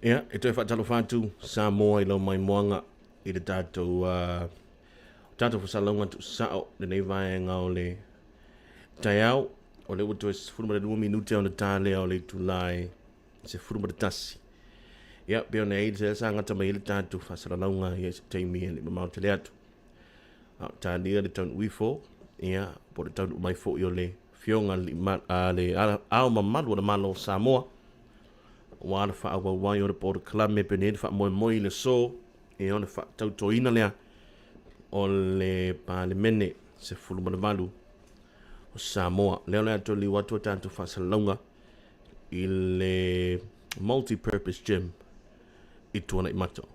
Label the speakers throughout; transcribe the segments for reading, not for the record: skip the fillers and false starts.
Speaker 1: Ia, e toi whaatalo whātu Samoa I lau mai moanga I le tātou whasalonga tu sao le nei vaenga o le tai au o le utu e 42 minute o le tāle o le tūlai se 43. Ia, peo nei se sa ngata mai le tātou whasalonga I se teimi le mamau te le atu. Tālia le taun uifo, ia, po le taun umai fo I o le fionga le ao mamalu o le Malo Samoa. Wala fa awa wai o le po klame pene fa moi le so e ona fa tautoina lea o le palemene se fulu malu o Samoa leo lea toli watu tanto fa salonga I le multi-purpose gym I tuana I mato.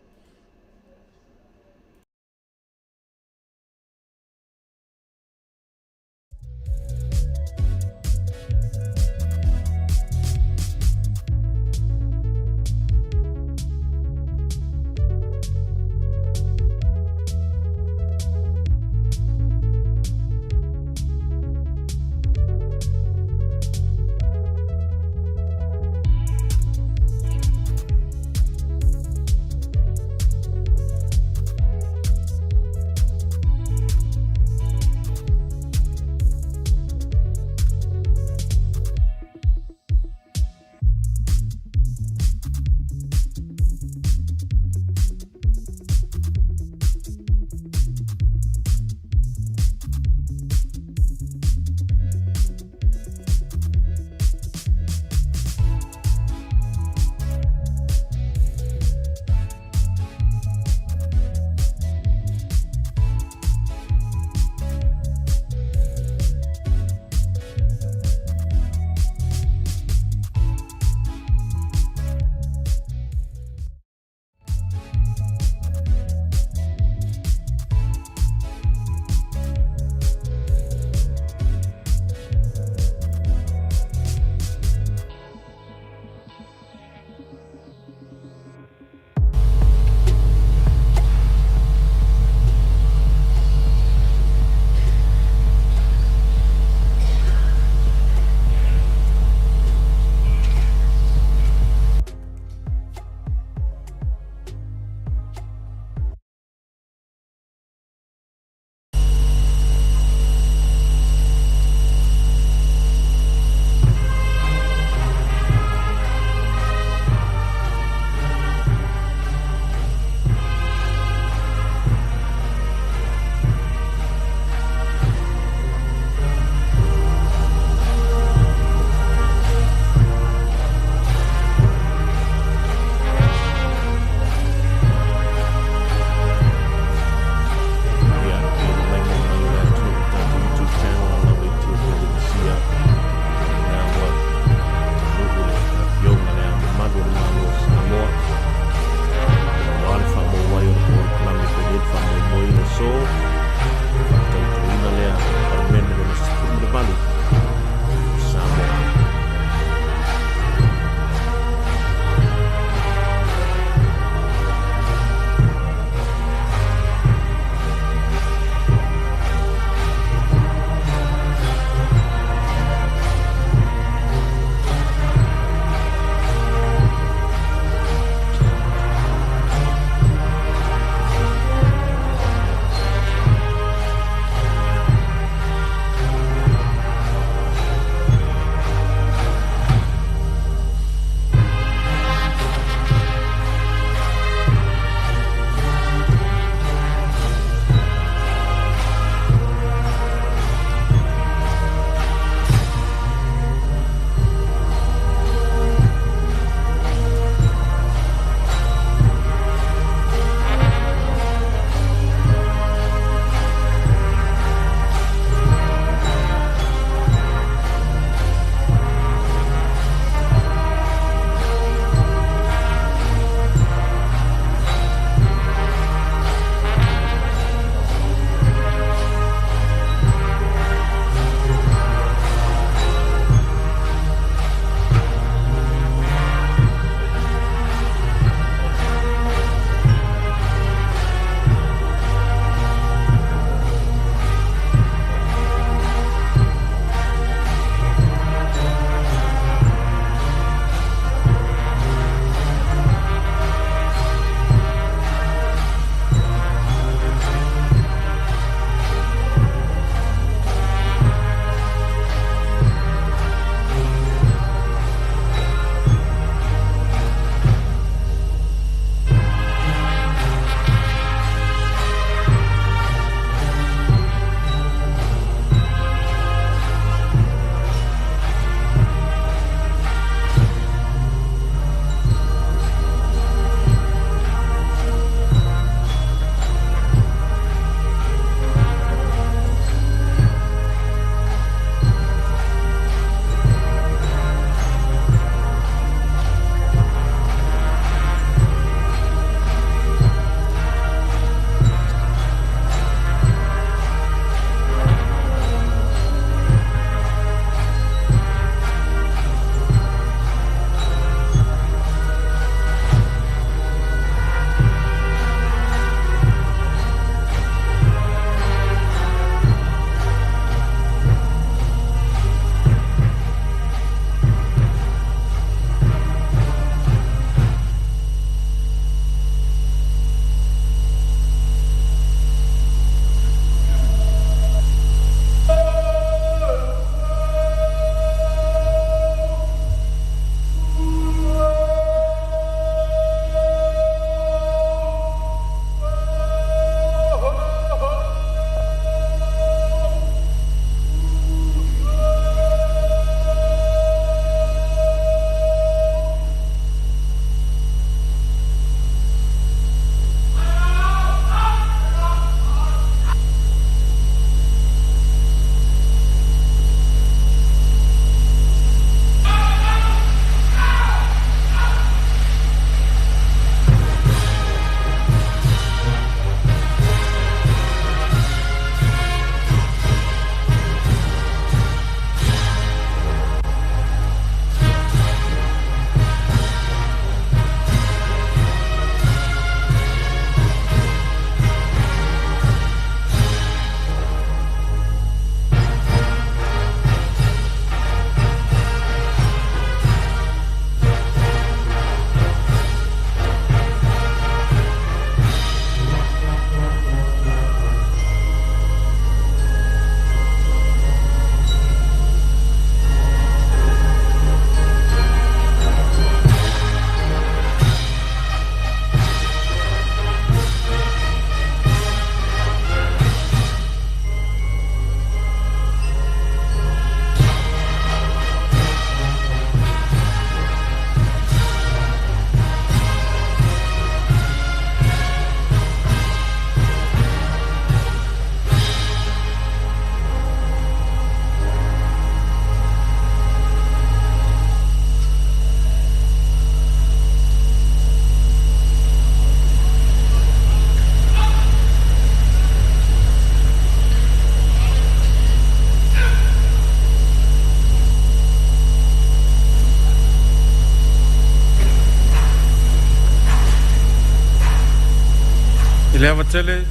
Speaker 2: tele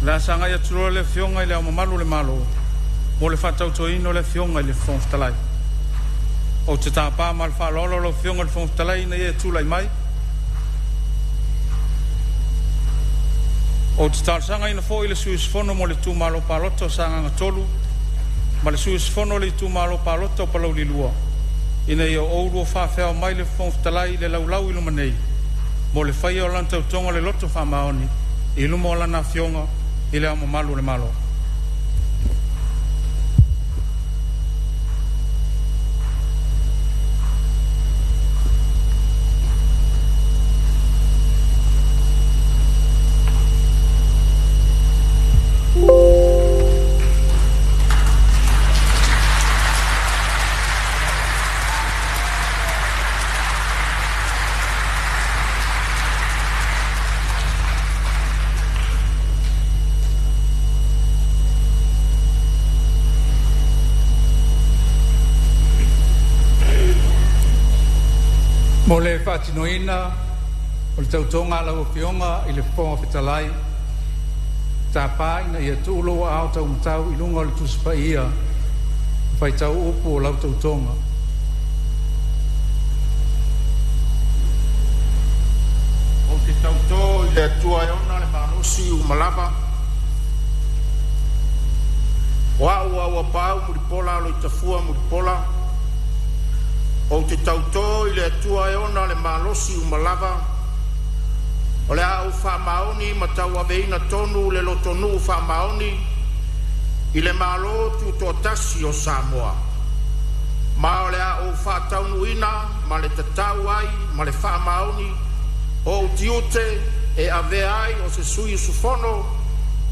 Speaker 2: la sanga ia tro le fionga ile o malu le malo mo le faatautoga le fionga ile fonftalai o te tapa mal fa lo fionga le fonftalai na ia tulai mai o te talsanga ina fo ile suis fono mo le tu malo paloto sanga ngatolu ma le suis fono le tu malo paloto pa lo lilua ina ia o lo fa fa mai le fonftalai le laulau ilu manei mo le fai o lanta tonga le loto fa maoni ilu mo lana fionga ile amo malu le malo mo le faatinoina o le tautoga lau fionga i le fofoga fetalai tapaina ia tuulo ao taumatau i luga o le tusipaia faitau upu o lau tautoga
Speaker 3: o te tautō i le atua e ona le manosi umalava o a'u aua pau mulipola lo i tafua mulipola o te tautō i le atua e ona le malosi umalava o le a'u fa'amaoni ma tauaveina tonu le lotonuu fa'amaoni i le malo tutoatasi o Samoa ma o le a'u fa'ataunuina ma le tatau ai ma le fa'amaoni o utiute e avea ai o se sui sufono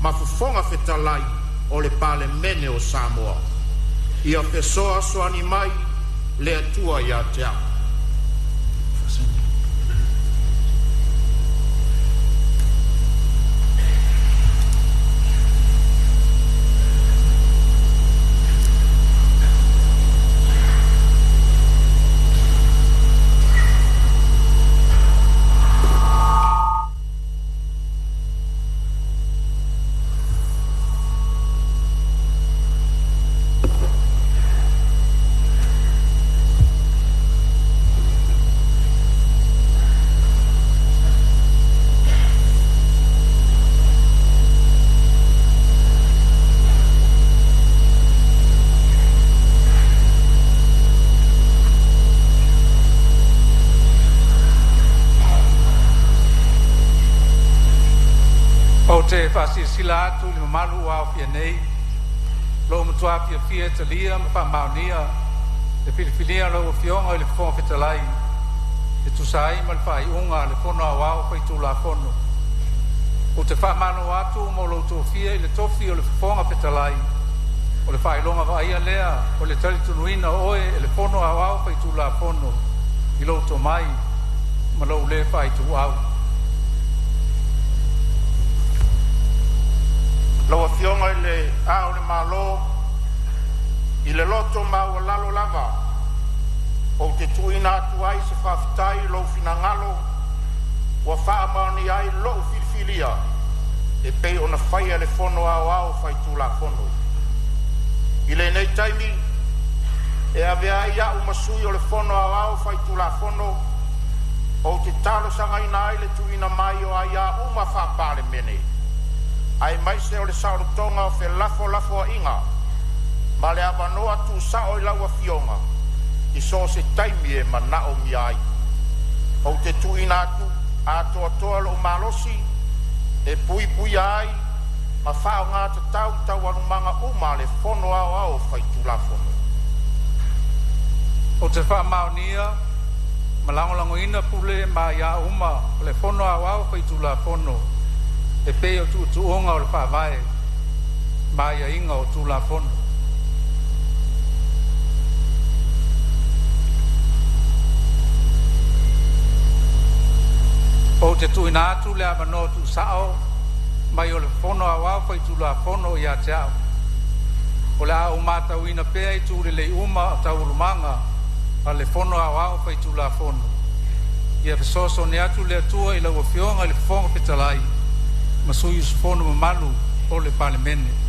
Speaker 3: ma fofoga fetalai o le palemene o Samoa ia fesoa soani mai le atua ia te au.
Speaker 2: te fa'asisila atu i le mamalu ua aofia nei loo matua fiafia italia ma fa'amaonia le filifilia lou afioga i le fofoga fetalai e tusai ma le fa'ai'uga a le fono auao faitulafono o te fa'amano atu mo lou tofia i le tofi o le fofoga fetalai o le fa'ailoga va'aia lea o le talitunuina oe e le fono auao faitulafono i lou tomai ma lou lē fa'aitu'au
Speaker 3: Lau afionga i le ao le malo i le loto mau lalo lava o te tuina atu ai se whawhitai lo finangalo wa whaamani ai lo filifilia e pei ona whaia le fono ao whai tūla fono i le nei taimi e ave ai au masui o le fono ao whai tūla fono o te talo sanga ina ai le tuina mai o ai a uma whapare mene ai mai se o le saurotonga o fe lafo a inga ma le avanoa tu sao i lau a fionga i so se taimi e manao mi ai o te tuina atu a toa lo malosi e pui ai ma whao ngā tau anumanga uma le fono ao whai tulafono
Speaker 2: o te whaamaonia ma langolangoina pule ma ia uma le fono ao whai tulafono e pe o tu'uonga o le whaavae ma ia inga o tulafono. O te tuina atu le avano tu sao mai o le fono awao whai tulafono i a te au. O le au mātauina pea i tūre le uma o taurumanga a le fono awao whai tulafono. Ia fesoso ne atu le atua i lau fionga le fonga petalai ma sui usfono mamalu o le palemene.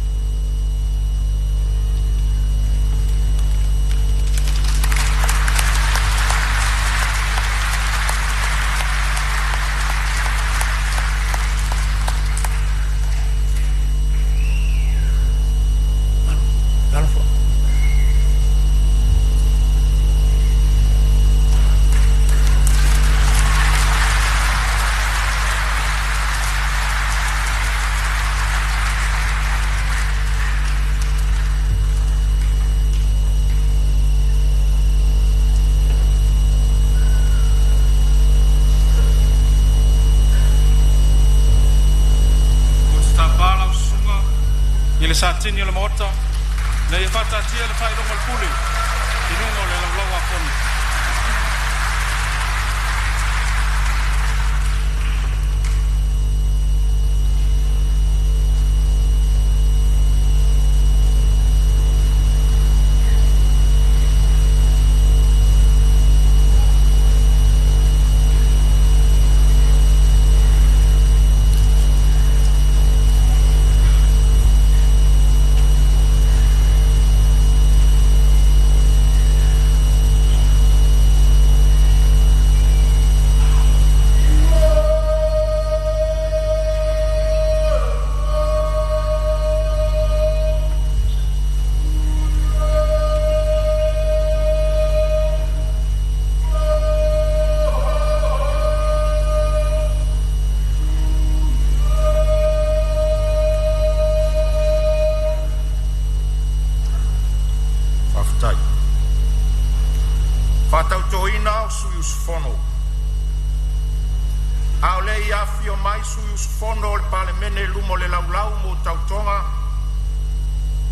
Speaker 3: Satini le mota, na ia whatatia le whai rongo le puli, i nungo le lau a koni. Faatautoga sui fono. A ole ia fio mai sui fono o le palemene lumo le laulau mo tautonga.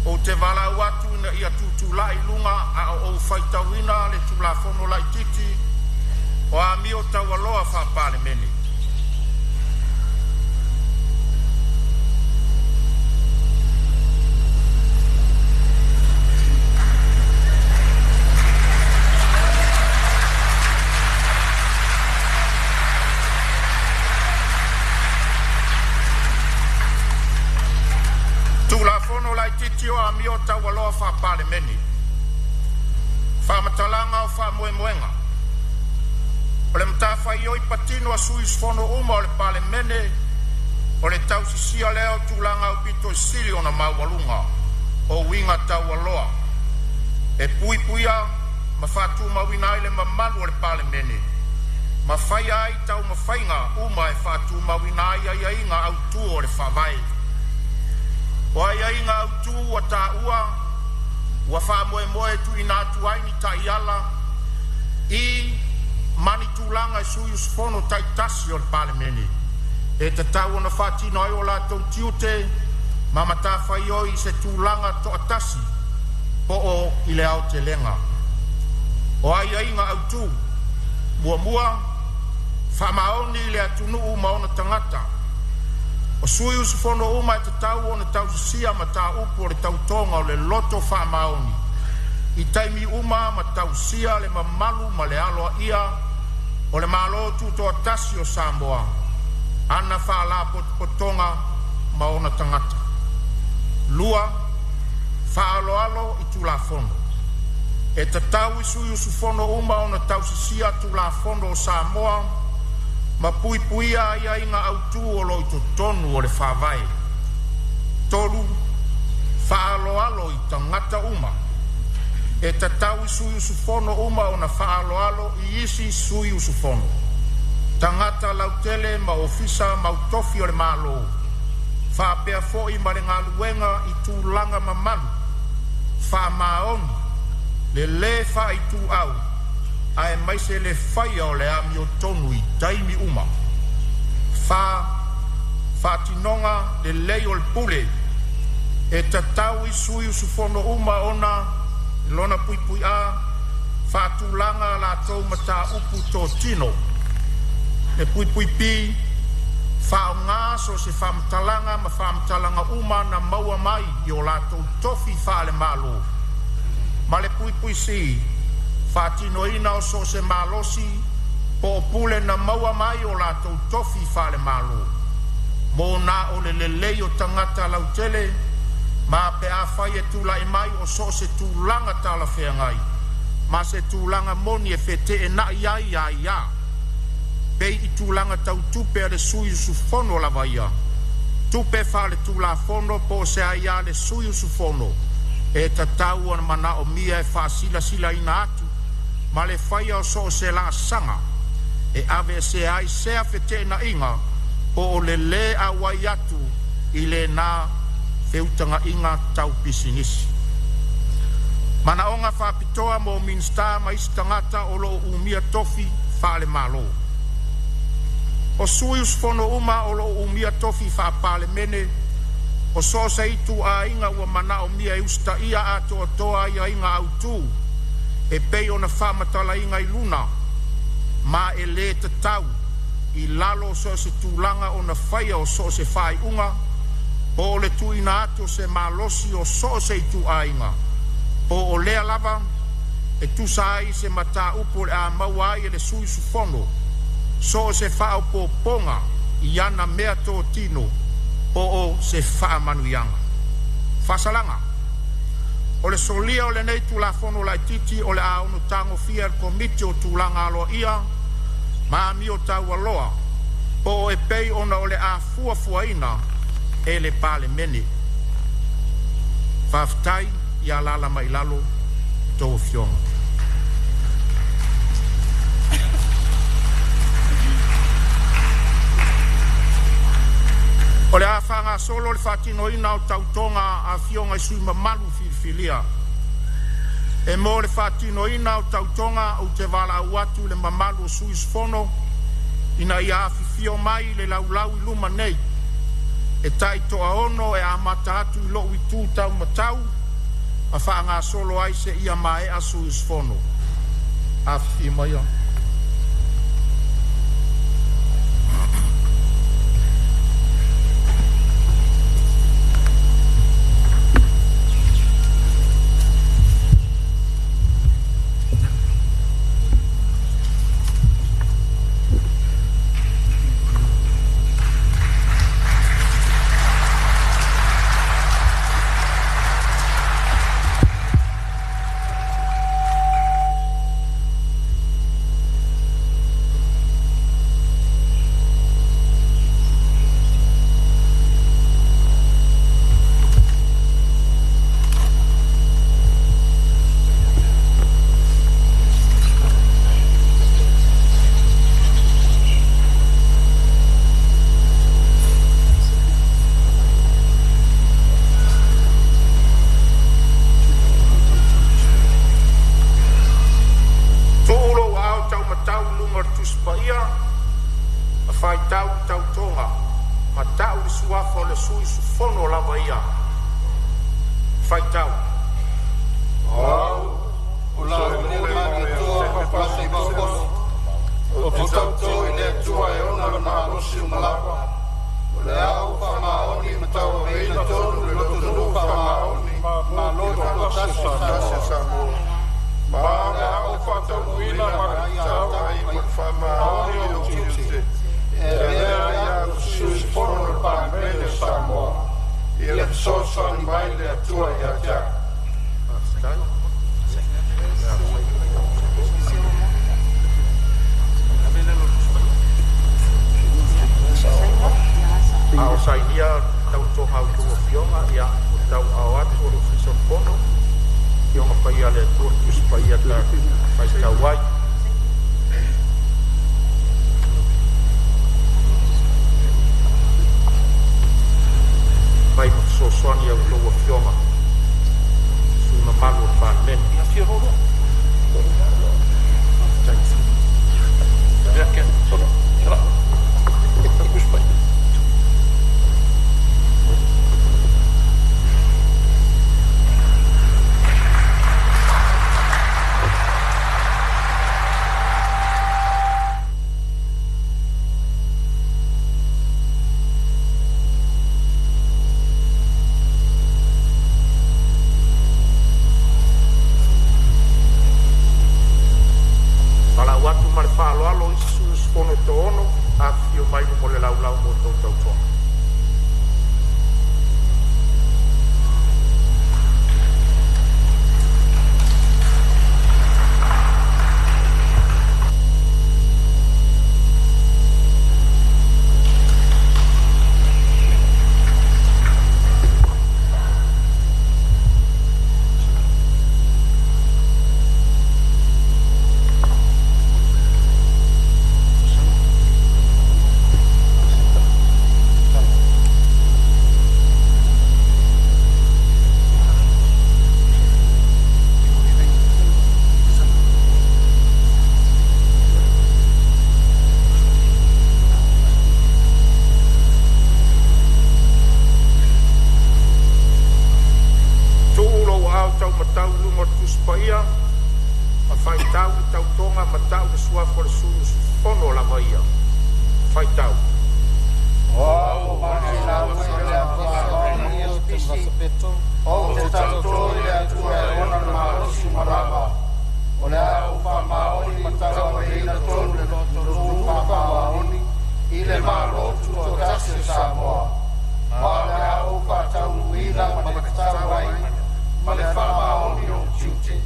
Speaker 3: O te vala watu na ia tutulai lunga a o faitauina le tula fono lai titi. O a mio taualoa fa palemene. Titio a mio taualoa fa palemene. Fa matalanga o fa moemoenga. O le mtafa ioi patino a suis fono uma o le palemene. O le tau sisia leo tulanga o pito sili o na maualunga. O winga taualoa. E pui puia ma fatu mawina ile mamalu o le palemene. Ma fai ai tau mafainga uma e fatu mawina ai inga au tu o le fawai. O ai inga au tu wa ta ua wa fa moe tu ina tu ai ni ta iala I mani tulanga e suyus fono tai tasi o le palemene e te tau ona fatino ai o la tau tiute ma mata fai oi se tulanga to atasi po o I le au te lenga o ai inga au tu mua fa maoni le atunu ma ona tangata o sui usufono uma te tau o ne tau sia ma ta upo le tau tonga o le loto wha maoni. I taimi uma ma tau sia le mamalu ma le aloa ia o le malo tuto atasi o Samoa. Ana wha la potonga ma ona tangata. Lua, wha alo I tula fono. E te tau I sui usufono uma o ne tau sia tula fono o Samoa. Ma pui puia ia inga au tu o lo I tonu o le whawai. Tolu, whaaloalo I tangata uma. E te tau I sui usufono uma o na whaaloalo I isi sui usufono. Tangata lautele ma ofisa ma utofi o le malo. Whapea foi ma le ngaluenga I tūlanga mamalu. Whamaoni, le wha I tu au. Ai mai se le whaia o le ami o tonu I taimi uma. Whatinonga le lei o le pule. E te tau I sui usufono uma ona lona pui a whatulanga la tau mata upu tō tino. E pui pi whaonga so se whamtalanga ma whamtalanga uma na maua mai I o la tau tofi whale malo. Ma le pui si Fatino ina o so se malosi po pule na maua mai o la tau tofi whale malo. mo na o le lelei o tangata lautele ma pe a fai e tūlai mai o so se tūlanga tala whea ngai ma se tūlanga moni e whete e na ia ia ia pei i tūlanga tau tupe a le sui su fono lava ia tupe wha le tūla fono po se a ia le sui su fono e tatau ana mana o mia e wha sila ina atu ma le whaia o so se la sanga e ave se ai sea whete na inga po o le le a wai atu i le na feutanga inga tau pisinisi. Mana onga whapitoa mo minsta ma istangata o lo umia tofi whaale malo. O suius fono uma o lo umia tofi whaapale mene o so se itu a inga ua mana o mia usta ia ato toa ia inga autu e pei ona whamatala inga i luna ma e le te tau i lalo so se tūlanga o na whaia o so se whai unga po o le tuina atu se malosi o so se itu a inga po o lea lava e tu sai se mata upo le a mawai e le sui su fono so se whao po ponga i ana mea tō tino po o se wha manuianga whasalanga o le solia o le nei tula fono lai titi o le a ono tango fia el komiti o tūlanga alo ia ma mi o tau aloa po e pei ona o le a fua ina e le pale mene whaftai ia lala mai lalo tō fionga o le a whanga solo le whatino ina o tautonga a fionga i sui mamalu filifilia e mo le whatino ina o tautonga o te wala au atu le mamalu o sui sfono ina ia fifio mai le laulau i luma nei e tai toa ono e a mata atu i lo i tū tau matau a whanga solo ai se ia mai a sui sfono a fifio mai o au tau matau lungo tuspaia a faitau I tau tonga matau le suafa le sulu fono la vaia faitau
Speaker 4: Wow, marina o te tau le atua e ona na marosi marava o le au whamaoni matau e ina tonu le tonu whamaoni I le marotu o tase Samoa ma le au whatau ina ma le whatau ai ma le whamaoni o tiute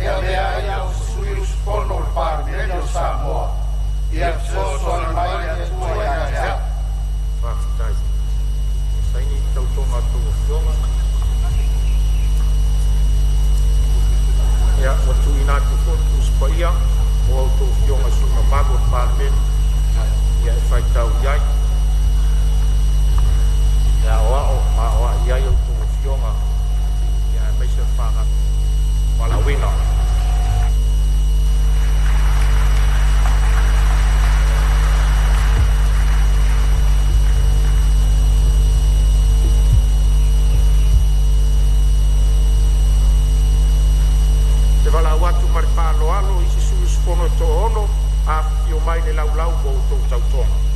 Speaker 4: ia le aia o sui uspono le pārmene o Samoa ia soso al mai le atua e a tea
Speaker 3: fafitai saini tau tonga tua fionga ia watu ina tu fotu spaia mo auto fionga suna mago pārmene ia e faitau iai ia oa iai o tu fionga ia e meisa whanga Malawina te wala watu mare whaaloalo I si sulu spono to ono a whio mai le laulau mo tau tautonga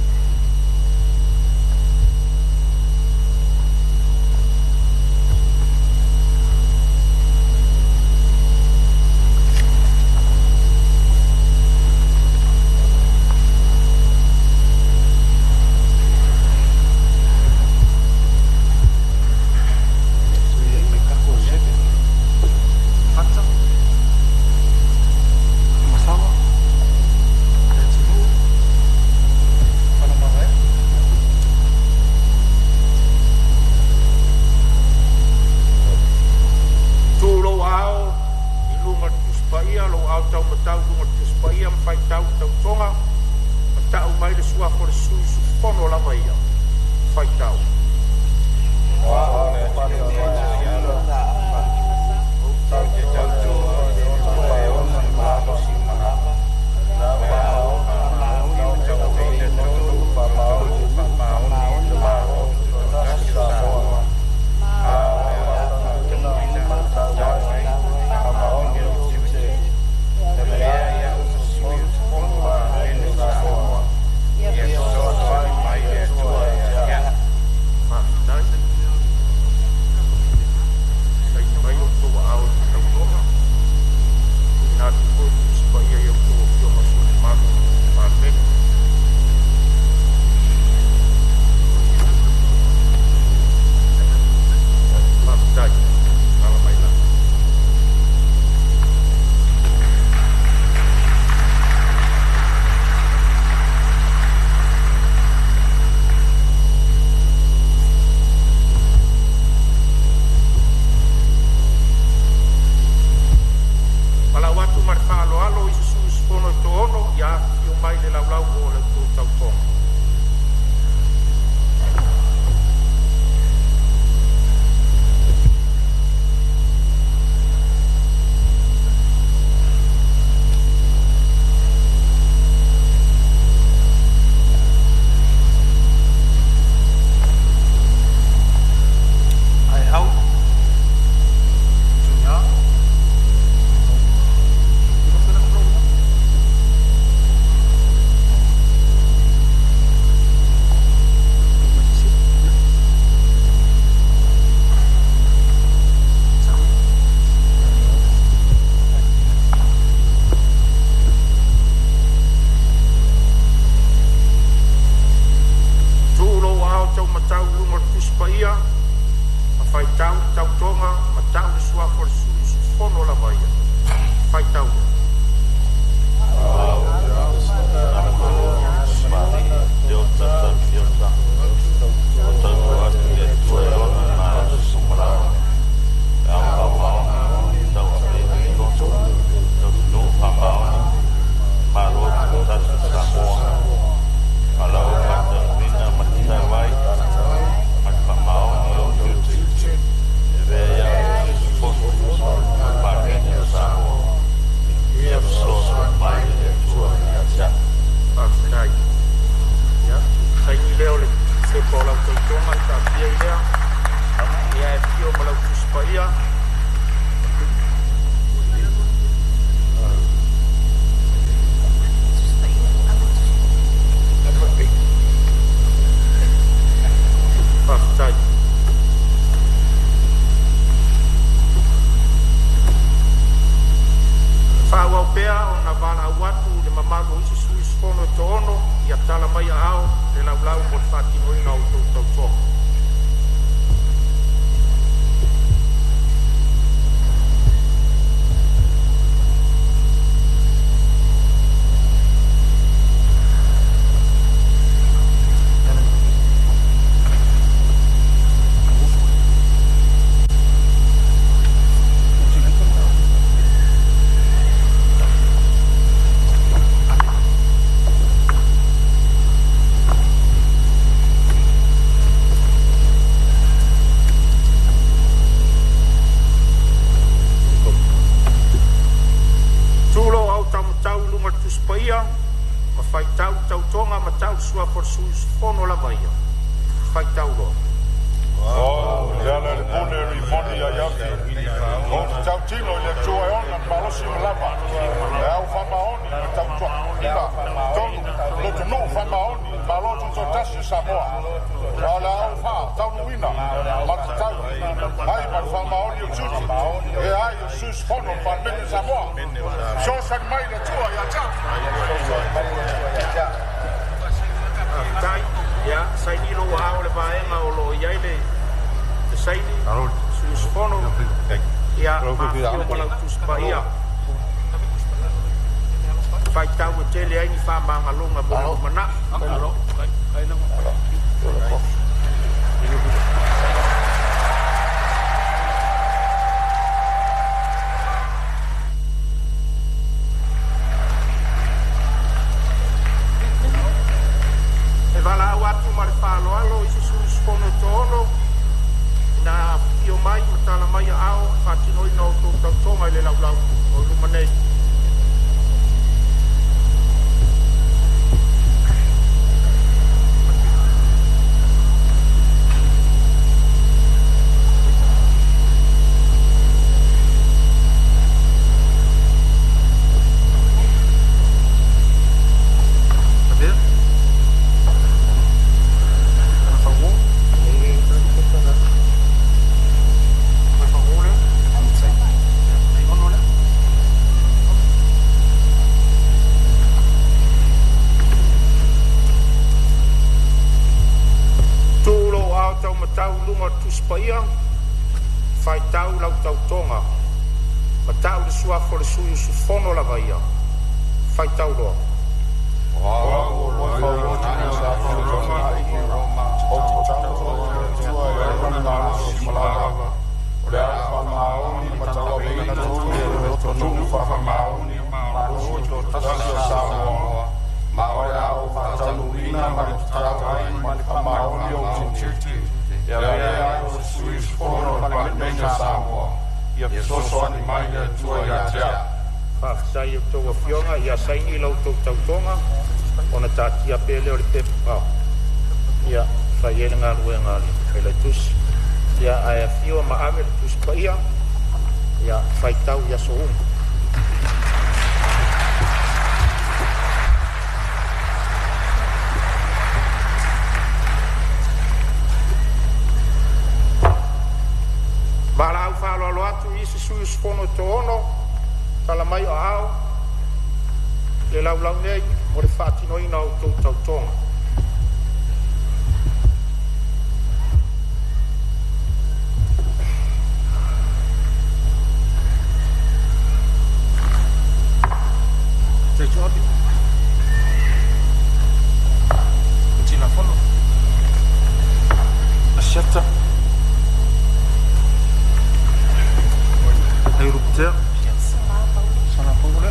Speaker 3: na vala watu le mamalu isi suis fono tono ia tala mai ao le laulau mo fatinoina o tau. Faatautoga ma tau sua for sus fono la vaia. Faatautoga.
Speaker 5: Oh, ya le pone rimoni a yafi. O tau tino le tua ona palosi lava. E au famaoni le tau tua. Ila, tonu, lo tunu famaoni, malo tu tasi Samoa. Ala au fa, tau nuina, mata tau. Ai mar famaoni o tuti. E ai o sus fono pa mene Samoa. So san mai le tua ya tau.
Speaker 3: Tai, ya, sai ni lo ao le vaenga o lo iaile. Saini, sus fono, ia mafio malau tuspaia. Faitau e tele ai ni whamangalonga bono mana. E vala watu mare whaloalo, isi sus fono tono. Na fio mai matala mai ao fatinoi no tau tonga le laulau o lumanei. Paeaiga faitau lau tautoga matau le sua for le suiu sufono la vaia faitau loa
Speaker 5: Ya vea os suis fono para mena Samoa. Ya so ani mai le tua ya tia.
Speaker 3: Fa sai to fionga ya sai ni lo to tautonga. Ona tatia pele o le pepa. Ya fa yena ngaluenga le tus. Ya ai fio ma ame tus paia. Ya faitau ya so Malau falo alo atu isi suius fono tono kala mai o ao le laulau nei mo le whaatinoina o tau tautonga. Te jobi tina fono asiata Européen. Ça n'a pas voulu.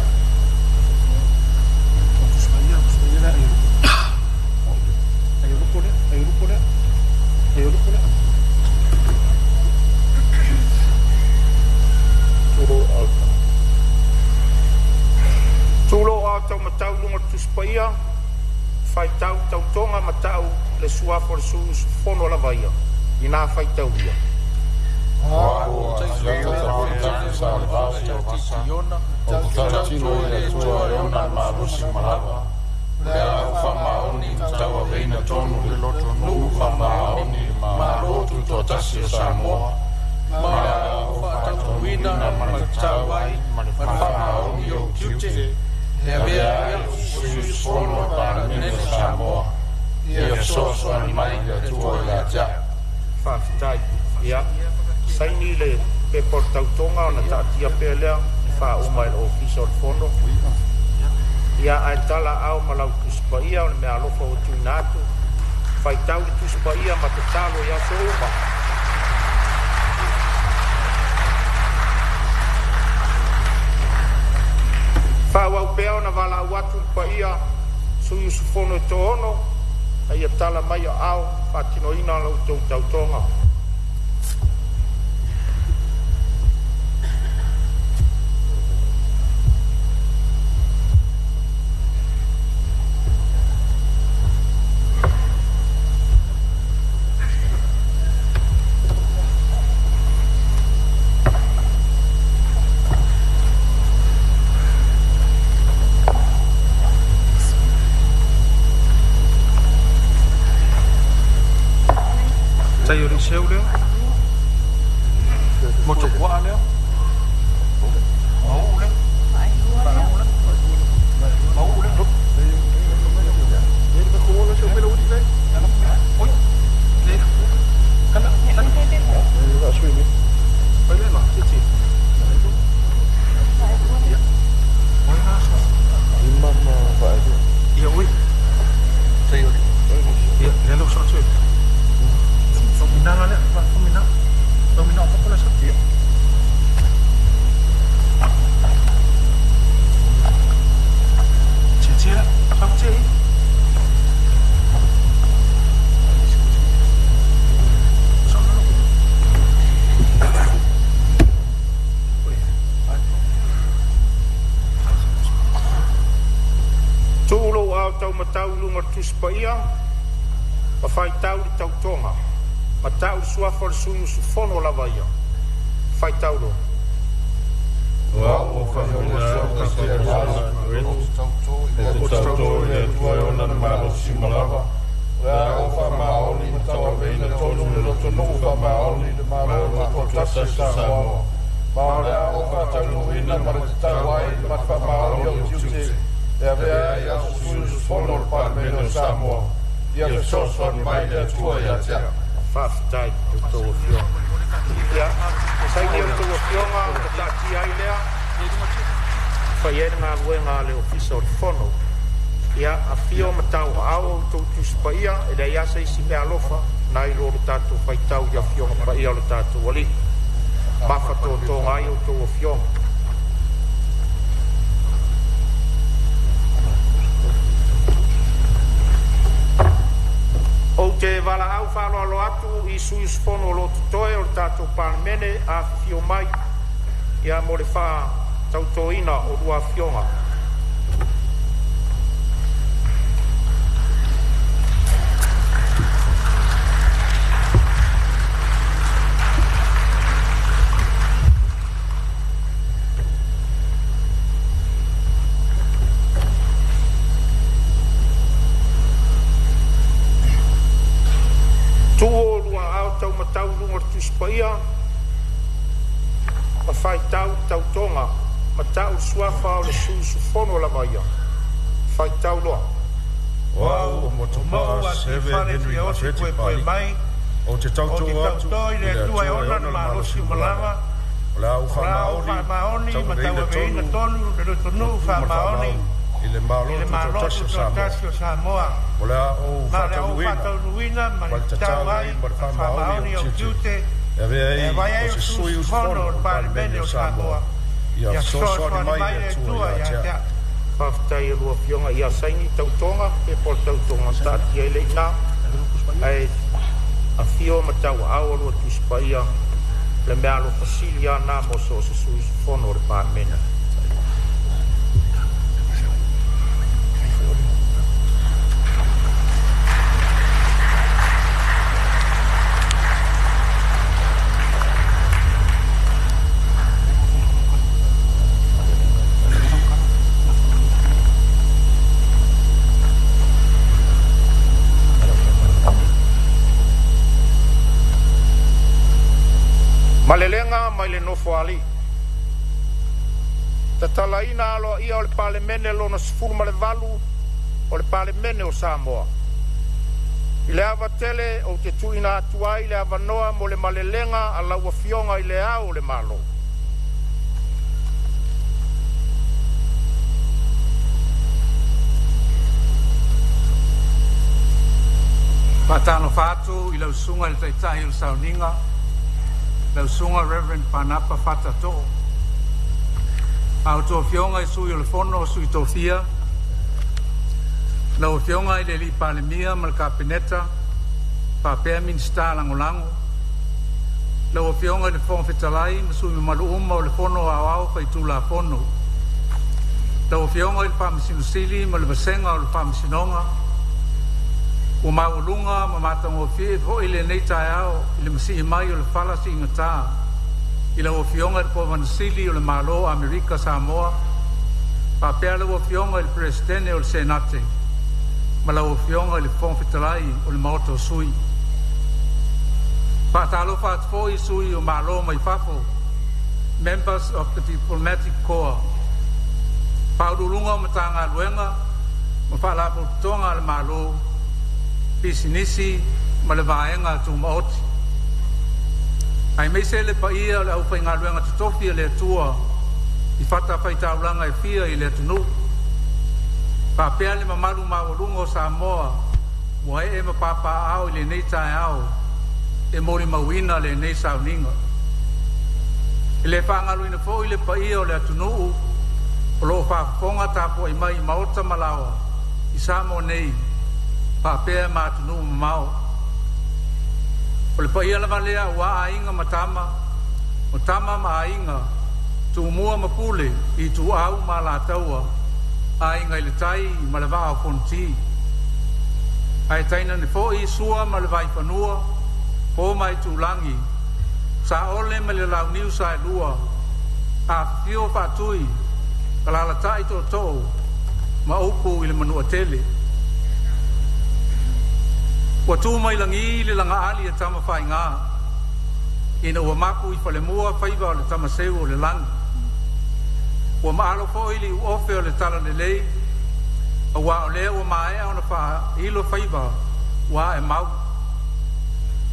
Speaker 3: Tulo alta matau lunga tuspaia. Faitau tautonga matau le sua for sus fono la vaia. Ina faitau ia.
Speaker 4: e avea sus fono para nene Samoa ia soso ani mai ia tua ia ja
Speaker 3: Faafetai ia saini le pe Paeaiga ona taatia pea lea fa uma le ofisa o le fono ia ae tala au ma lau tusipaia o le mea alofa o tuina atu faitau le tusipaia ma tatalo ia so uma fa'auau pea ona vala'au atu le paia sui usufono e toono a ia tala mai o ao fa'atinoina o lau tou tautoga seu leo moto kwa leo mau leo mau leo ele ko wala seu pelo udi vai oi le kana va swimi vai le no titi ya oi na so imama vai ya oi sei oi ya le lo so so Dominant lah, dominant apa pula sakit? Cici lah, apa cici? Tulo au tau matau lunga tuspaia, pafai tau di tau tonga. Matau suafa le sunu sufono lava ia faitau lo
Speaker 5: wa o fa no ka se o tauto le tua ona Malo simulava wa o fa maoli tau veina tonu le loto no fa maoli le Malo ko tasa Samoa ma o fa tau ina ma tau ai ma fa maoli o tute e avea ia sunu sufono pa meno Samoa ia so so mai le tua ia tia
Speaker 3: Faafetai o tau afionga. Ia, saini o tau afionga o tati ai lea. Whaiere ngā luenga le ofisa o le fono. Ia, a fio matau au o tau tusipaia, e da ia sei si mea alofa, nai lo le tātou whaitau ia fionga paia o le tātou wali. Mawhato tō ngai o tau afionga. O te wala au whalo alo atu i sui usfono lo tutoe o le tātou pāmene a fio mai ia mo le wha tautoina o rua fionga. Tuo lua au tau matau lunga tuspaia ma fai tau tonga matau suafa o le sufono la maia fai tau loa
Speaker 5: wow mo to ma seve Henry Mafeti pai o te tau atu le tua ona na Malo simulava la u fa maoni matau veina tonu le tonu fa maoni ile Malo to tasio Samoa ola o Faatauga ma tau ai fa maoni o tute e vai o sui usfono para bene o Samoa ia so mai le tua ia
Speaker 3: Faafetai e lua fionga ia saini tautonga e por tautonga tati ai leina ai a fio matau au lua tuspaia le mea lo fasilia na mo so se sui usfono le para bene Malelenga mai le nofo ali Te talaina alo ia o le palemene lona 18 o le palemene o Samoa. I le awa tele o te tuina atua i le awa noa mo le malelenga a laua fionga i le au le malo.
Speaker 2: Patano fatu i lau sunga le taitai o sauninga, lau sunga Reverend Panapa Faatautoga. Au tō fionga i sui o le fono o sui tōfia, lau fionga i le li palemia ma le kapeneta, papea minsta langolango, lau fionga i le fono fetalai, ma sui malu uma o le fono au au fai tula fono. Lau fionga i le pamisinusili ma le basenga o le pamisinonga, o maulunga ma matango fie fo ile nei tai ao ile masi mai o le fala si ngata ile o fionga le povan sili o le Malo Amerika Samoa pa pele o fionga le presidente o le senate ma la o fionga le fon fetalai o le moto sui pa talo fa fo i sui o Malo mai fafo members of the diplomatic corps pa ulunga matanga luenga ma fa la tonga le Malo pisinisi ma le vaenga tu maoti. Ai mei se le paia le au whainga luenga tutofi le atua i whata whaitauranga e fia i le atunu. Pa pea le mamaru mawarunga o Samoa mua e mapapa au i le nei tae au e mori mawina le nei sauninga. I le whangaruina fo i le paia o le atunu o loo whafonga tapo i mai maota malawa i Samoa nei papea matunu mau o le paia lava lea ua ainga matama o tama ma ainga tu mua mapule i tu au ma la taua ainga i le tai ma le vaa o fonti ai taina ni fo i sua ma le vai panua po mai tu langi sa ole ma le lau niu sa lua a fio fatui kalala tai to to ma upu i le manua tele Wa tu mai langi le langa ali e tama whainga. Ina ua maku i whale mua whaiva o le tama seu o le langi. Ua maalo fo ili u ofe o le tala le lei. A wa o lea ua maea ona wha ilo whaiva wa e mau.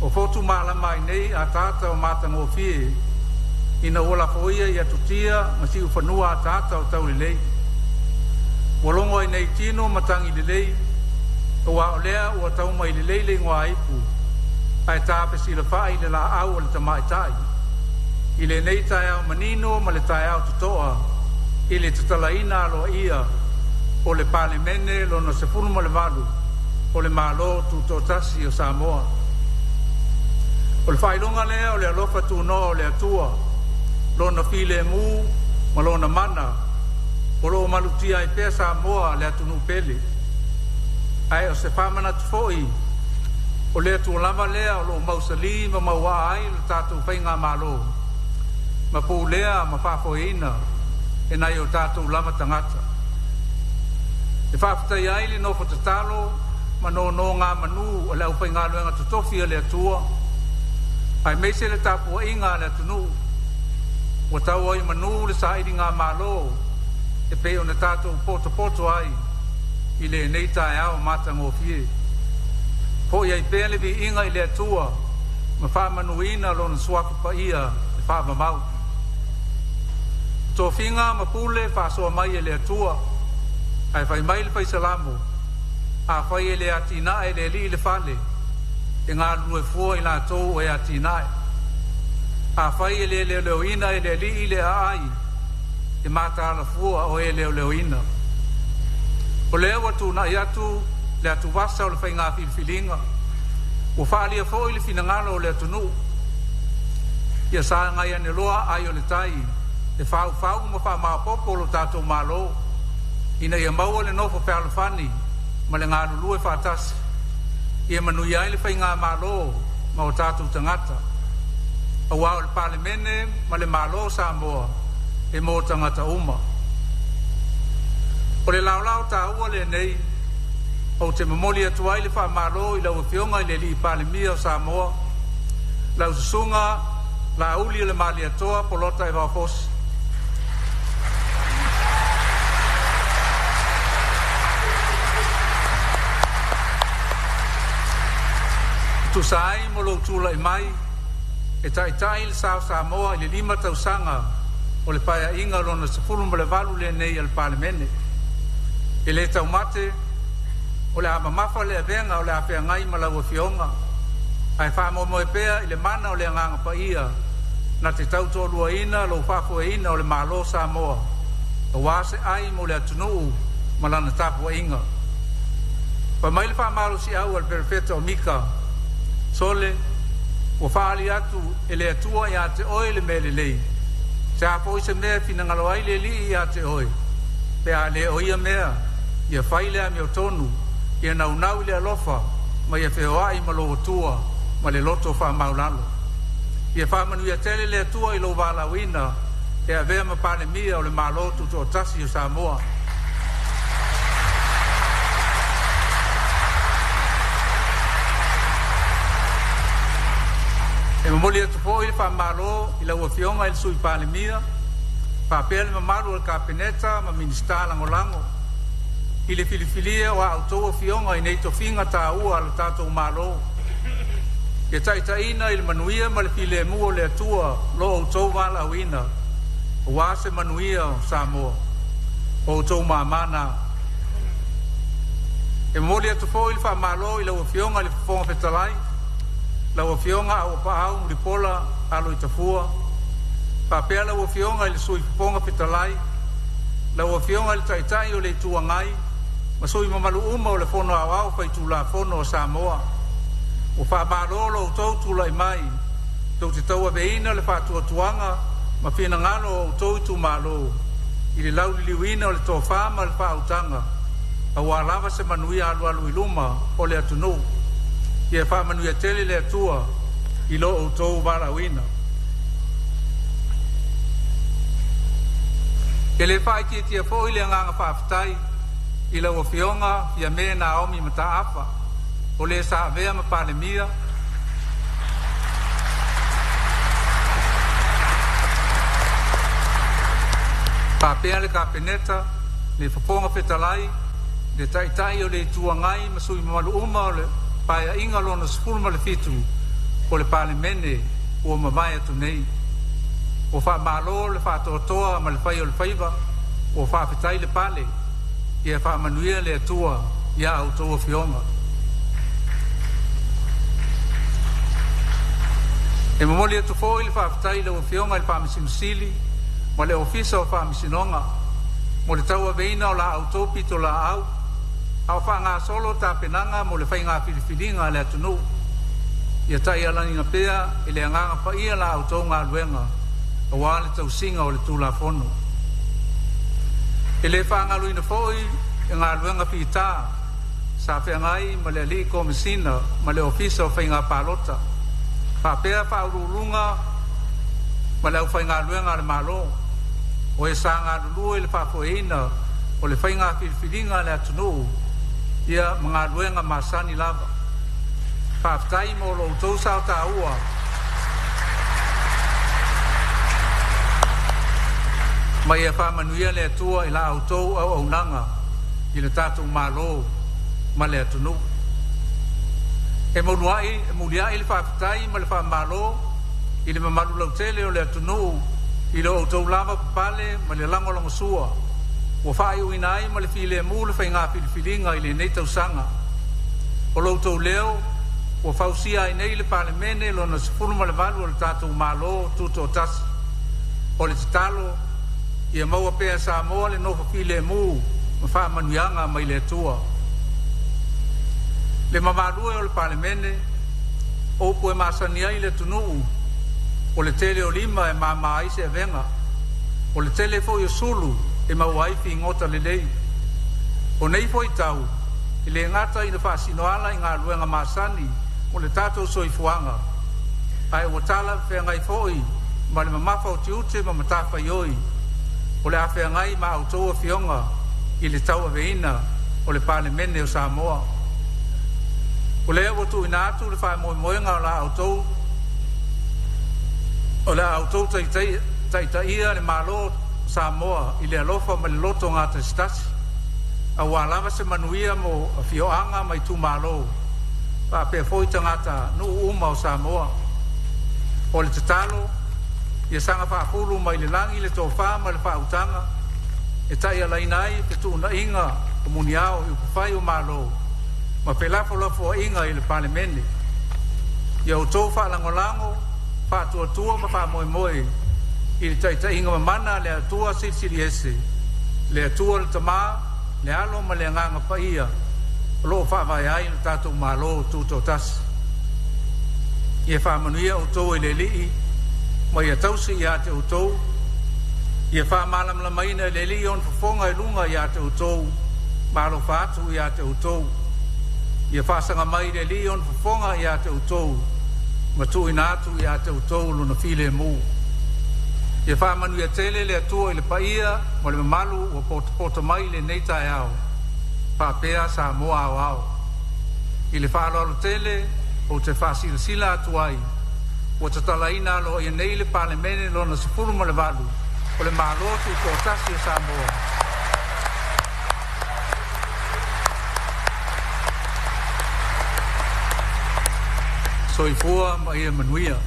Speaker 2: O fotu maala mai nei a tata o matanga o fie. Ina ua la foia i atutia ma si u whanua a tata o tau le lei. Ua longo i nei tino matangi le lei. Ua o lea ua tau mai le leile ngua ipu ai tāpe si le whai le la au le tamai tai i le nei tai au manino ma le tai au tutoa i le tatalaina aloa ia o le palemene lo no se funu ma le valu o le Malo tutotasi o Samoa o le whailonga lea o le alofa tuno o le atua lo na file mu ma lo na mana o lo malutia i pea Samoa le atunu pele ai o se whamana tu foi o lea tu lama lea o lo mausali ma maua ai le tātou whainga Malo ma pū lea ma whafoina e nai o tātou lama tangata e whaftai ai le no whatatalo ma no ngā manu o le au whainga luenga tutofi le atua ai meise le tāpua inga le atunu o tau ai manu le sairi ngā Malo e pe o na tātou poto ai i le nei tae au matango fie. Po iai pele vi inga i le atua, ma wha manuina lo na suaku pa ia, e wha mamau. Tō whinga ma pule wha soa mai e le atua, ai whai mai le whai salamu, a whai e le atina e le li le whale, e ngā lue fua i la tō e atina e. A whai e le leoina e le li le ai, e mata ala fua o e leoina. O lea watu na iatu le atu wasa o le whainga filfilinga. O whaalia fo i le finangalo o le atunu. Ia saa ngai ane loa ai o le tai. E whau ma wha maa popo lo tātou Malo. Ina ia maua le nofo whaalufani ma le ngā lulu e whaatasi. Ia manui ai le whainga Malo ma o tātou tangata. A wā o le palemene ma le Malo Samoa e mō tangata uma. O le laulau ta ua le nei, o te mamoli atu ai le wha Malo i lau whionga i le li palemia o Samoa, lau susunga, la uli le mali atoa polota e whaofosi. tu sai mo lo tula mai e tai le Samoa le 5 tausanga o le Paeaiga lona 10 le nei al palemene e le taumate o le amamafa le avenga o le afeagai ma lau afioga ae faamoemoe pea i le mana o le agaga paia na te tautoluaina lou faafoeina o le Malo Samoa auā seʻai mo le atunuu ma lana tapuaʻiga mai le faamalosi au al perefeta o mika sole ua faali atu e le atua iā te oe le mea lelei se a foʻi se mea finagalo ai le alii iā te oe pea le o ia mea ia fai le amiotonu ia naunau i le alofa ma ia feoaʻi ma lou atua ma le loto faamaulalo ia faamanuia tele le atua i lou valauina e avea ma palemia o le Malo tutoʻatasi o Samoa e mamoli atu foʻi le faamālō i lau afioga i le sui palemia faapea le mamalu o le kapeneta ma minista lagolago i le filifilia o a'autou afioga i nei tofiga tāua a le tatou mālō ia taʻitaʻina i le manuia ma le filemu o le atua lo outou valauina auā se manuia o Samoa o outou mamana e mamoli atu foʻi le faamālō i lau afioga i le fofoga fetalai lau afioga au paau muripola alo i tafua faapea lau afioga i le sui fofoga fetalai lau afioga i le taʻitaʻi o le ituagai ma sui mamalu'uma o le fono aoao faitulafono o Samoa ua faamālō lo outou tulaʻi mai tou te tauaveina o le faatuatuaga ma finagalo o outou i tumālō i le lauliliuina o le tofā ma le faautaga auā lava se manuia alualu i luma o le atunuu ia faamanuia tele le atua i lo outou valauina e le faaikiatia foʻi le agaga faafetai i lau afioga ia me naomi ma ta'afa o le saavea ma palemia faapea le kapeneta le fofoga fetalai le taʻitaʻi o le ituagai ma sui mamalu'uma o le Paeaiga lona 17 o le palemene ua mavae atu nei ua faamālō le faatoatoa ma le fai o le faiva ua faafetai le pale ia faamanuia le atua ia outou afioga e mamoli atu foʻi le faafetai lau afioga i le faamasinosili ma le ofisa o faamasinoga mo le tauaveina o la outou pito laau ao faagasolo tapenaga mo le faiga filifiliga le atunuu ia taʻialaniga pea i le agaga paia la outou galuega auā le tausiga o le tulafono e lē faagaluina foʻi e galuega pitā sa feagai ma le alii komesina ma le ofisa o faiga palota faapea faaululuga ma le aufaigaluega a le Malo o e sa galulua i le faafoeina o le faiga filifiliga le atunuu ia magaluega masani lava faafetai mo lo outou sao tāua ma ia faamanuia le atua i la outou auaunaga i le tatou Malo ma le atunuu e muliaʻi le faafetai ma le faamālō i le mamalu lautele o le atunuu i lo outou lava papale ma le lagolagosua ua faaiʻuina ai ma le filemu le faigā filifiliga i lenei tausaga o loutou leo ua fausia ai nei le palemene lona 18 o le tatou Malo tutoʻatasi o le tatalo ia maua pea Samoa le nofo filemu ma faamanuiaga mai le atua le mamalue o le palemene oupu e masani ai le atunuu o le tele o 5 e mamā ai se avega o le tele foʻi o sulu e maua ai figota lelei o nei foʻi tau i le gata ina faasinoala i galuega masani o le tatou soifuaga ae ua tala feagai foʻi ma le mamafa o tiute ma matafaioi o le afeagai ma outou afioga i le tauaveina o le palemene o Samoa o lea ua tuuina atu le faamoemoega o le outou taʻitaʻia le Malo Samoa i le alofa ma le loto gatasitasi auā lava se manuia mo afioaga mai tumālō Whapea foi tangata nu uma o Samoa. O le tatalo, ia sanga whaapulu mai le langi le tōwha mai le whautanga, e tai alai nai pe tu na inga o muniao i upawhai o Malo, ma pe lafo inga i le palemene. Ia o tō whaalangolango, whaatuatua ma whaamoemoe, i le tai inga mamana le atua silsili ese, le atua le tamā, le alo ma le nganga paia, lo whaavai ai le tātou Malo tūtou tasi. Ia whaamanuia o tō i le lii, ma ia tausi i a te o tō, ia whaamalamla maina le lii on whafonga i lunga i a te o tō, Malo whaatu i a te o tō, ia whaasanga mai le lii on whafonga i a te o tō, ma tu i nātu i a te o tō luna while mū. Ia whaamanuia tele le atua i le paia, ma le mamalu o pota mai le neitai au, Paeaiga Samoa au au. I le whaalolo tele o te whaasila atuai, o te talaina lo i nei le palemene lo na sifuru mo le walu, o le Malo tu ko tasi Samoa. Soifua ma ia manuia.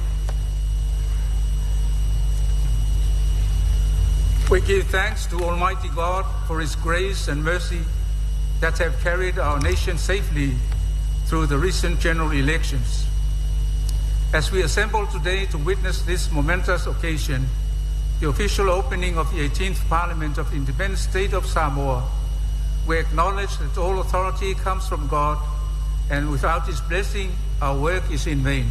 Speaker 2: We give thanks to Almighty God for His grace and mercy that have carried our nation safely through the recent general elections. As we assemble today to witness this momentous occasion, the official opening of the 18th Parliament of the Independent State of Samoa, we acknowledge that all authority comes from God, and without His blessing, our work is in vain.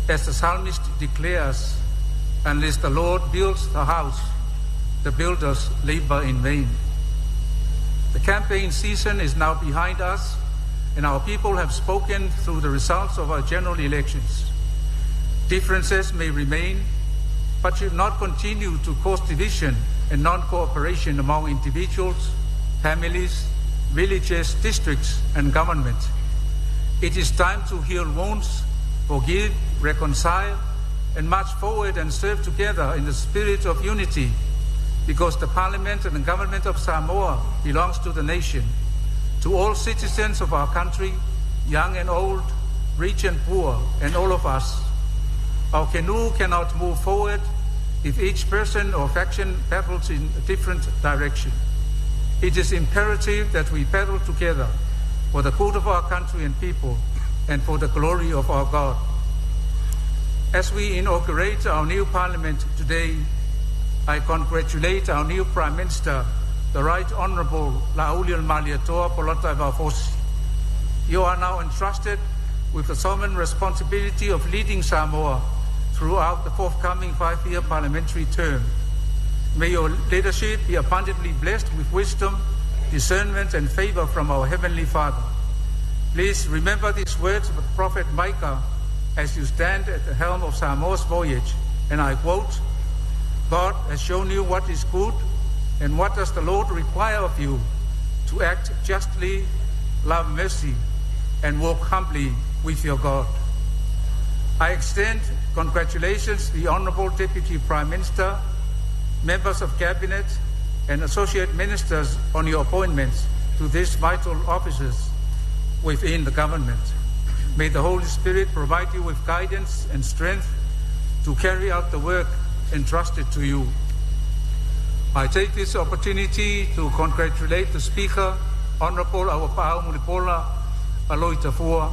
Speaker 2: As the psalmist declares, unless the Lord builds the house, the builders labor in vain. The campaign season is now behind us, and our people have spoken through the results of our general elections. Differences may remain, but should not continue to cause division and non-cooperation among individuals, families, villages, districts, and government. It is time to heal wounds, forgive, reconcile, and march forward and serve together in the spirit of unity, because the Parliament and the government of Samoa belongs to the nation, to all citizens of our country, young and old, rich and poor, and all of us. Our canoe cannot move forward if each person or faction paddles in a different direction. It is imperative that we paddle together for the good of our country and people, and for the glory of our God. As we inaugurate our new Parliament today, I congratulate our new Prime Minister, the Right Honourable Laulil Maliatoa Polotai Vaufosi. You are now entrusted with the solemn responsibility of leading Samoa throughout the forthcoming 5-year parliamentary term. May your leadership be abundantly blessed with wisdom, discernment, and favour from our Heavenly Father. Please remember these words of the Prophet Micah as you stand at the helm of Samoa's voyage, and I quote, God has shown you what is good, and what does the Lord require of you? To act justly, love mercy, and walk humbly with your God. I extend congratulations to the Honourable Deputy Prime Minister, members of Cabinet, and Associate Ministers on your appointments to these vital offices within the government. May the Holy Spirit provide you with guidance and strength to carry out the work entrusted to you. I take this opportunity to congratulate the Speaker, Honourable Awapa'au Mulipola Aloitafua,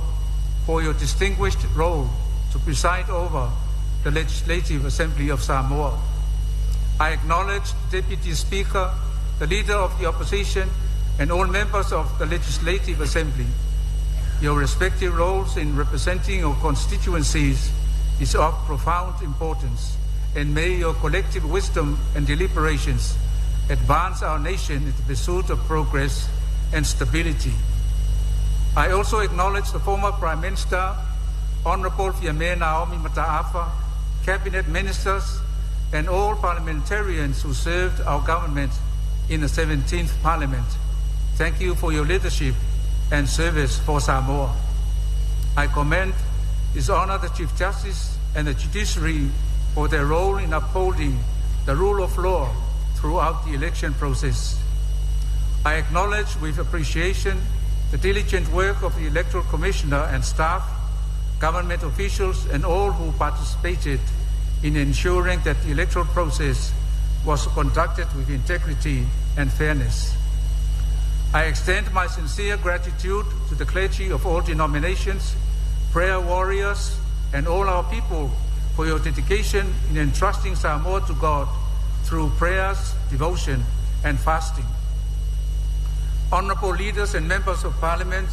Speaker 2: for your distinguished role to preside over the Legislative Assembly of Samoa. I acknowledge the Deputy Speaker, the Leader of the Opposition, and all members of the Legislative Assembly. Your respective roles in representing your constituencies is of profound importance, and may your collective wisdom and deliberations advance our nation in the pursuit of progress and stability. I also acknowledge the former Prime Minister, Honourable Fiamena Naomi Mataafa, Cabinet Ministers, and all parliamentarians who served our government in the 17th Parliament. Thank you for your leadership and service for Samoa. I commend His Honour the Chief Justice and the Judiciary for their role in upholding the rule of law throughout the election process. I acknowledge with appreciation the diligent work of the Electoral Commissioner and staff, government officials, and all who participated in ensuring that the electoral process was conducted with integrity and fairness. I extend my sincere gratitude to the clergy of all denominations, prayer warriors, and all our people for your dedication in entrusting Samoa to God through prayers, devotion, and fasting. Honorable leaders and members of Parliament,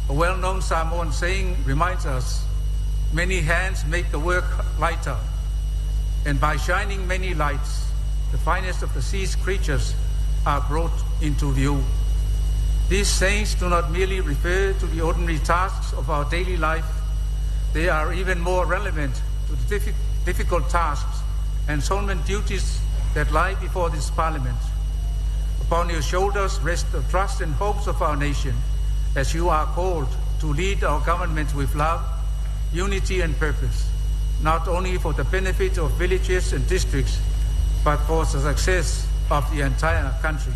Speaker 2: a well-known Samoan saying reminds us, many hands make the work lighter, and by shining many lights, the finest of the sea's creatures are brought into view. These sayings do not merely refer to the ordinary tasks of our daily life, they are even more relevant to the difficult tasks and solemn duties that lie before this Parliament. Upon your shoulders rest the trust and hopes of our nation, as you are called to lead our government with love, unity and purpose, not only for the benefit of villages and districts, but for the success of the entire country.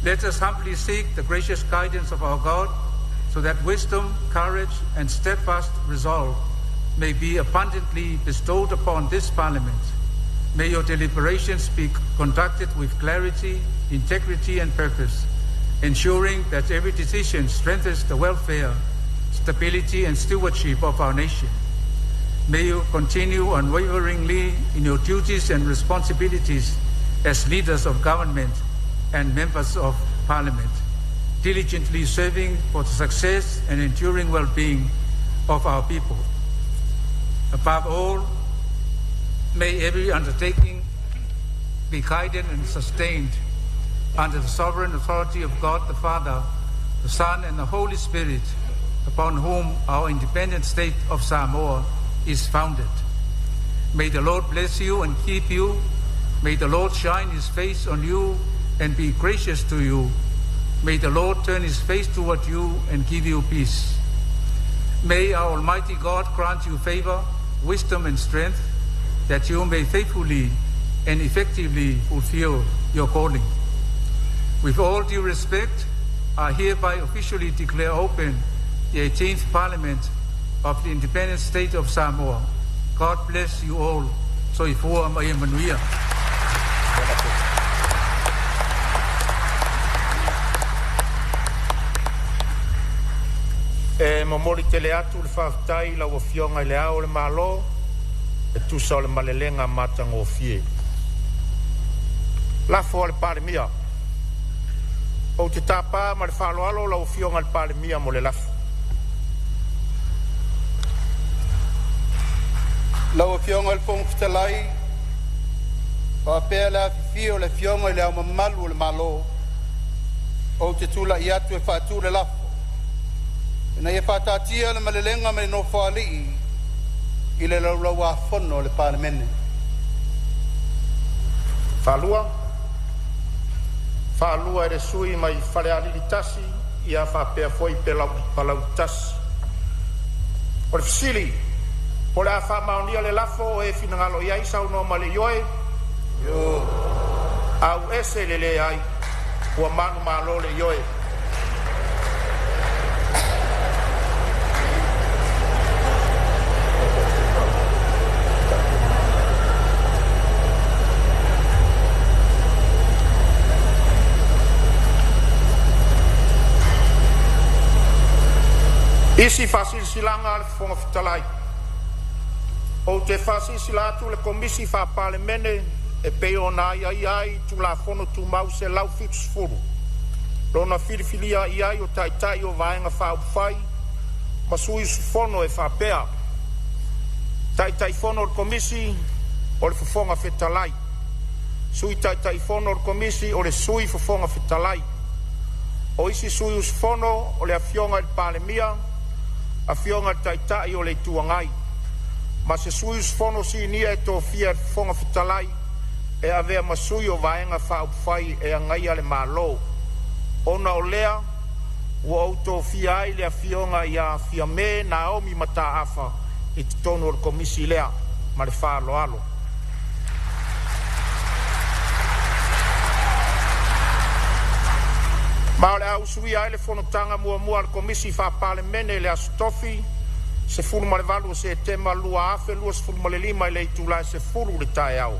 Speaker 2: Let us humbly seek the gracious guidance of our God, so that wisdom, courage, and steadfast resolve may be abundantly bestowed upon this Parliament. May your deliberations be conducted with clarity, integrity, and purpose, ensuring that every decision strengthens the welfare, stability, and stewardship of our nation. May you continue unwaveringly in your duties and responsibilities as leaders of government and members of Parliament, diligently serving for the success and enduring well-being of our people. Above all, may every undertaking be guided and sustained under the sovereign authority of God the Father, the Son, and the Holy Spirit, upon whom our independent state of Samoa is founded. May the Lord bless you and keep you. May the Lord shine his face on you and be gracious to you. May the Lord turn his face toward you and give you peace. May our Almighty God grant you favor, wisdom, and strength, that you may faithfully and effectively fulfill your calling. With all due respect, I hereby officially declare open the 18th Parliament of the Independent State of Samoa. God bless you all. Soifua mai manuia.
Speaker 3: E mamori tele atu le whaafitai lau a fionga le ao le malo, e tusa o le malelenga matanga o fie. Lafo le palemia. O te tapa ma le whaaloalo lau fionga le palemia mo le lafo.
Speaker 4: Lau a fionga le fong fitalai, pa pēr le afifio le fionga le au mamalu le malo, o te tula i atu e whaatu le lafo. Ina ia whātātia le malelenga me no whaalii i le laulau a whono le Parlemene.
Speaker 3: Whaalua e re sui mai whare aliri tasi i a whapea foi pe palau tasi. O le fisili, po le a whamaunia le lafo e finangalo iai sau no male ioe. Au ese le ai, ua manu malo le ioe. Isi fasilsilanga le fonga fitalai. O te fasilsilatu le komisi fa Parlemene e peo na ai tu la fono tu mau se lau fitus furu. Lona filifilia iai o taitai o vaenga fa ufai, masui su fono e fa pea. Taitai fono le komisi o le fonga fitalai. Sui taitai fono le komisi o le sui fonga fitalai. O isi sui us fono o le afionga il Parlemia, a fionga taitai o le tuangai. Ma se sui fono si nia e tō fia fonga fitalai, e avea masui o vaenga whaupwhai e angai ale Malo. Ona o lea, ua au tō fia ai lea fionga i a fia me Naomi mata afa i te tono o le komisi lea, ma le whaalo alo. Ma o le au suia ele fonotanga mua le komisi whapalemene le astofi se fulu ma le valu se tema lua afe lua se fulu ma le lima i le itulai se fulu le tae au.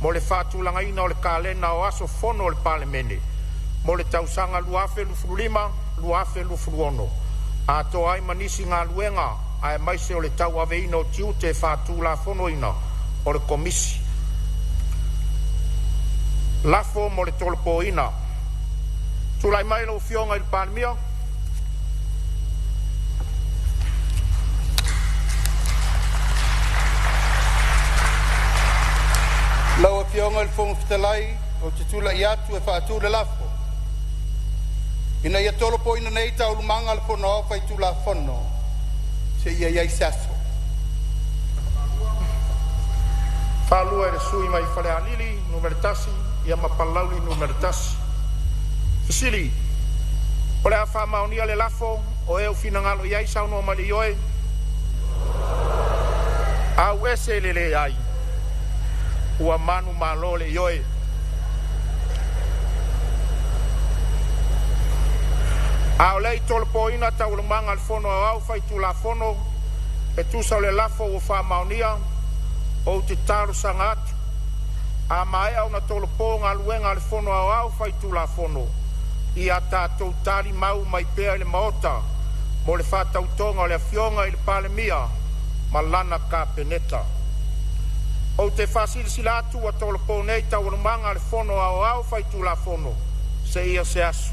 Speaker 3: Mo le whātulanga ina o le kālena o aso fono o le palemene. Mo le tausanga lua afe lu fulu lima, lua afe lu fulu ono. A to ai manisi ngā luenga ai maise o le tau ave ina o tiu te whātula fono ina o le komisi. Lafo mo le tolopo ina. Tulai mai lo fionga il palmia.
Speaker 4: Lau fionga il fonga fitalai o te tula i atu e whaatu le lafo. Ina ia tolopo ina nei tau lumanga le fono au fai tula fono. Se ia iai saso.
Speaker 3: Whalua ere sui mai whale alili, numeritasi, ia mapalauli numeritasi. Fisili, o le awha maunia le lafo, o eo finangalo iai sauno mali ioe. Au ese le ai. Ua manu malo le ioe. Au lei tolpo ina tau lumanga al fono au fai tu la fono, e tu sa le lafo o wha maunia, o te taru sangatu. A mai au na tolpo ngā luenga al fono au fai tu la fono. Ia tātou tari mau mai pēa le maota, mo le Faatautoga o le afionga i le palemia, ma lana ka peneta. O te whasilisila atu a tolopo nei tau rumanga le fono au fai tu la fono, se ia se asu.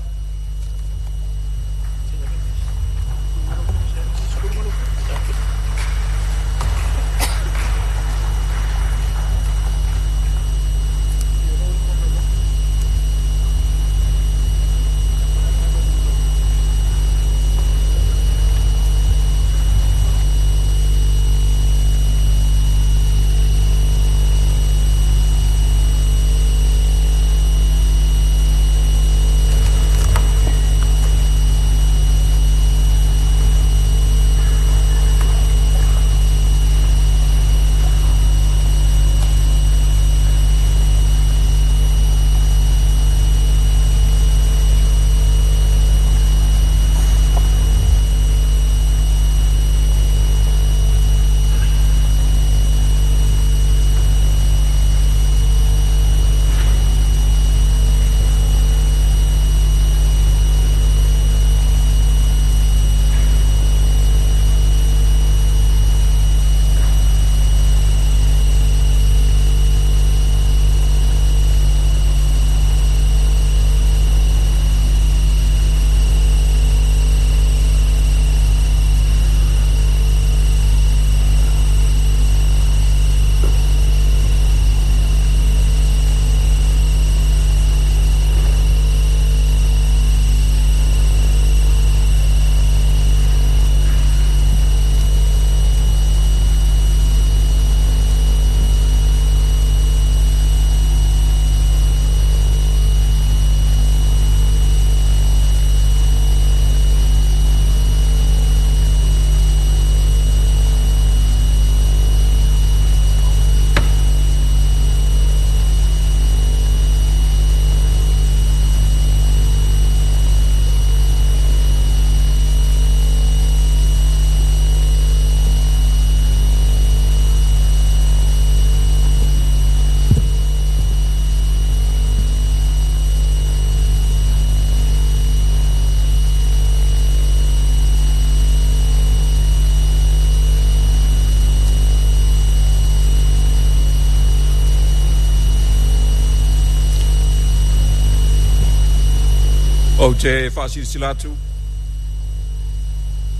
Speaker 6: O te whaasirisilatu,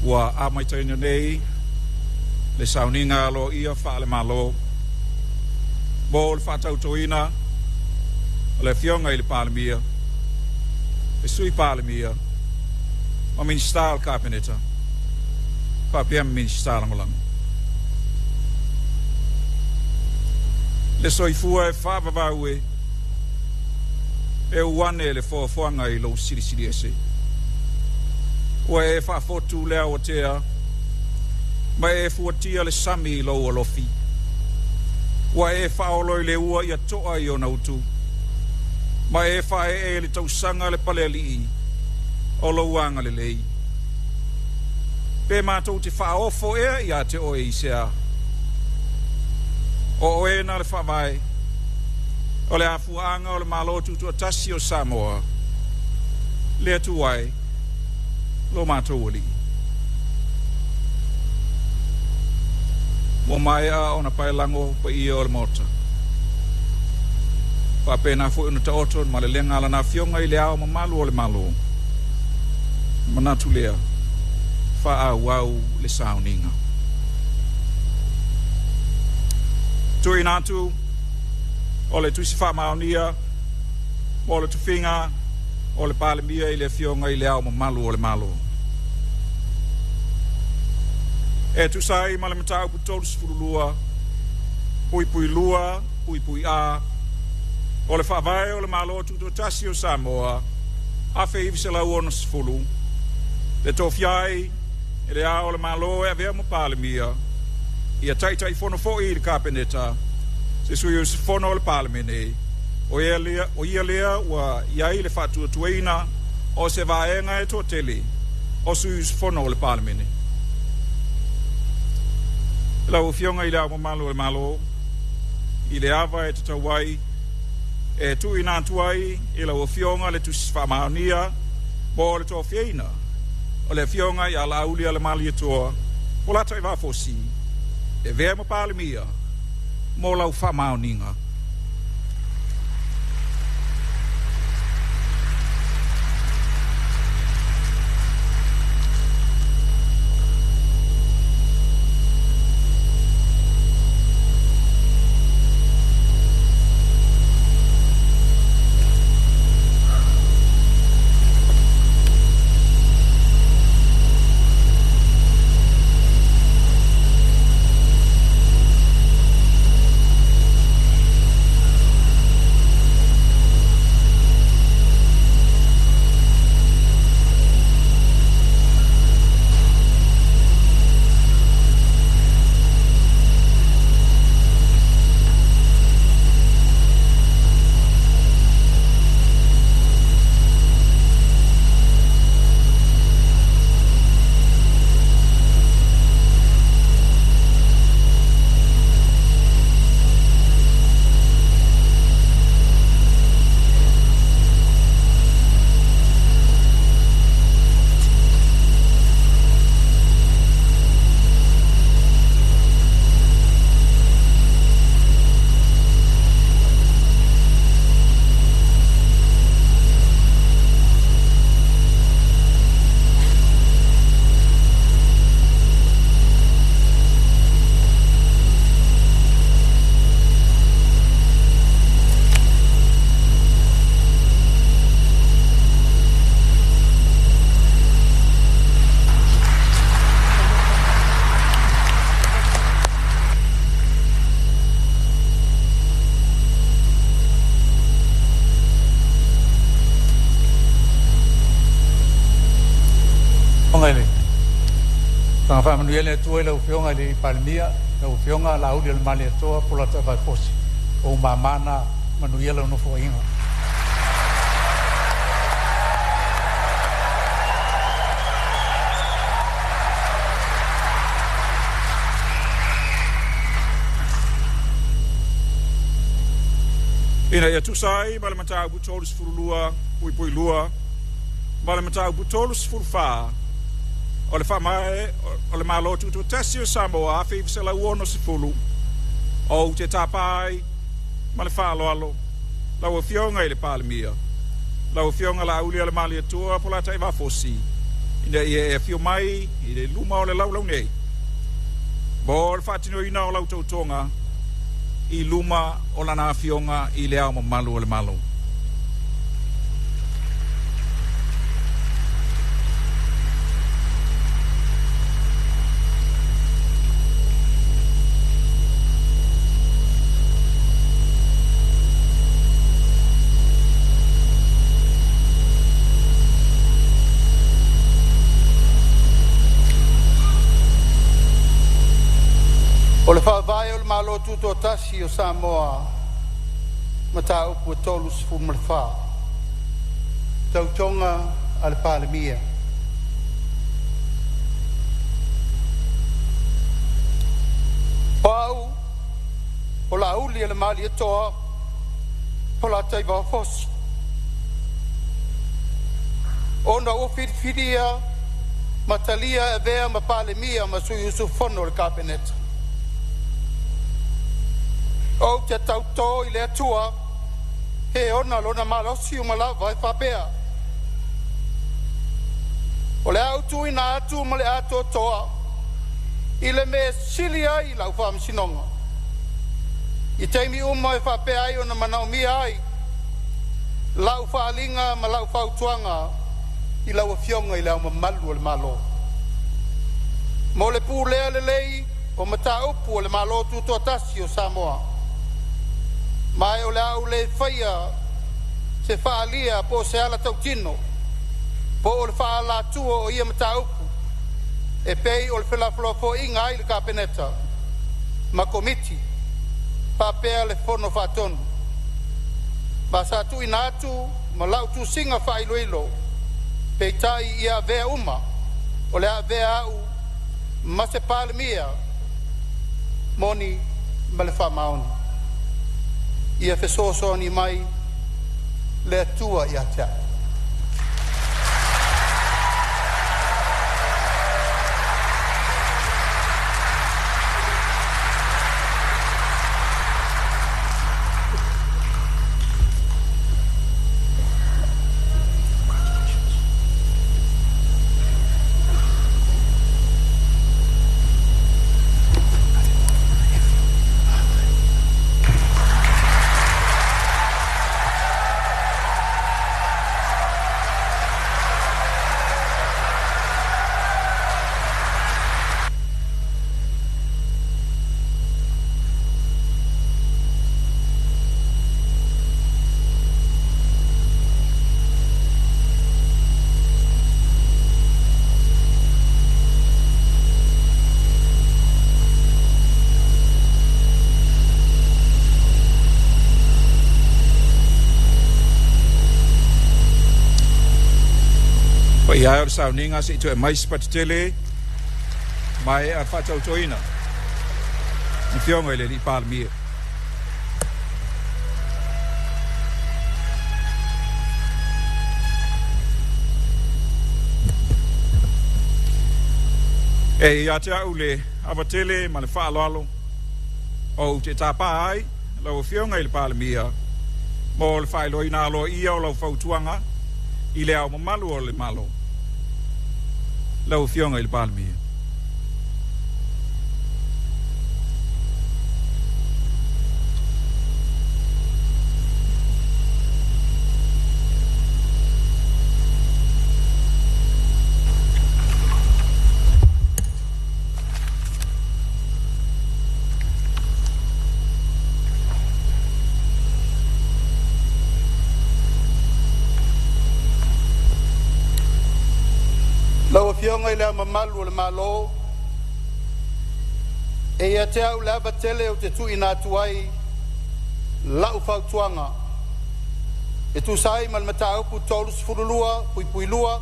Speaker 6: ua amaitaina nei, le sauninga alo ia whaale malo, mo le whaatautoina, le fionga i le palemia, le sui palemia, o ministal kabineta, whapiam ministal angolang. Le soifua e whaavawaue, e uane le foafoanga i lo sirisiri ese. Ua e whaafotu lea o tea, ma e fuatia le sami i lo alofi. Ua e whaoloi le ua i a toa i o nautu, ma e whae e le tausanga le pale alii, o lo wanga le lei. Pe mātou te whaofo ia te oe i sea. O oe na le whawai, o le afuanga o le malo tutua tasi o Samoa, le atuai, lo mātou oli. Mo mai a ona pai lango pa ia o le mota. Pa pena fu unu ta oton ma le lenga ala na fionga i le ao ma malu o le malo. Manatu lea, fa a wau le sauninga. Tui natu, o le tusi wha maonia, o le tufinga, o le palemia i le fionga i le ao ma malu o le malo. E tu sai ma le matau putolu sifurulua, pui pui lua, pui pui a, o le whaavai o le malo tuto tasi o Samoa, a feivi se lau ona sifuru, le tofiai, e le a o le malo e avea mo palemia, ia taitai fono fo i le kapeneta, se sui o sifono o le palemene, o ia lea ua iai le fatua tueina, o se vaenga e to tele, o sui o sifono o le palemene. Lau fionga i le ama malo e malo, i le ava e te tauai, e tu ina tuai, i lau fionga le tu sifamaonia, bo le to fieina, o le fionga i ala auli ale mali e toa, o la tai wafosi, e vea ma palemia, mo lau famaoninga.
Speaker 2: Manuele tuai lau fionga le palmia, lau fionga la uli le mali toa pola ta vai fosi. O mamana Manuele no foinga.
Speaker 6: Ina ia tu sai, ma le matau butolus furulua, pui pui lua, ma le matau butolus furfa. O le whamae, o le malo tutu tesi o Samoa, a whiwise la uono se fulu. O te tapai, ma le whaaloalo, lau a fionga i le palemia. Lau a fionga la auli a le mali atua, po la tai wafosi. Ina ia e fio mai, i le luma o le lau nei. Bo le whatino ina o lau tautonga, i luma o la na fionga i le au malu o le malo.
Speaker 4: O le whaavai o le malo tuto o tasi o Samoa, ma tā upu e tolu sifu ma le wha. Tautonga a le palemia. Pau, o la uli le mali toa, o la taiva fosi. Ona o whiriwhiria, matalia e vea ma palemia ma sui usu fono le kabineta. O te tautō I le atua, he ona lona malosi o malawa e whapea. O le autu ina atu ma le ato toa, I le me silia I lau whamsinonga. I teimi uma e whapea ai o na manaumia ai, lau whaalinga ma lau whautuanga, I lau fionga I lau mamalu o le malo. Mo le pū lea le lei, o mata upu o le malo tuto tasi o Samoa. Mai o le au le whaia, se whaalia po se ala tau tino, po o le whaala tua o ia mata upu, e pei o le whelaflofo inga ai le kapeneta, ma komiti, papea le fono whatonu. Ma sa tu inatu, ma lau tu singa whailoilo, pei tai ia vea uma, o le a vea au, ma se palemia, moni ma le whamaoni. Ia fesoso ni mai, le atua ia tea.
Speaker 6: Ia o sauninga se tu e mais patele mai a Faatautoga. Ni fionga ile li palmia. E ia te aule avatele ma le whaalalo o te tapai lau fionga ile palmia mo le whaeloi nā loa ia o lau whautuanga I le au mamalu o le malo. Lau fionga I le palemia.
Speaker 4: Lau fionga I le mamalu o le malo, e ia te au lava tele o te tui nā tuai, lau whautuanga. E tu sai ma le mata upu tolus furulua, pui pui lua,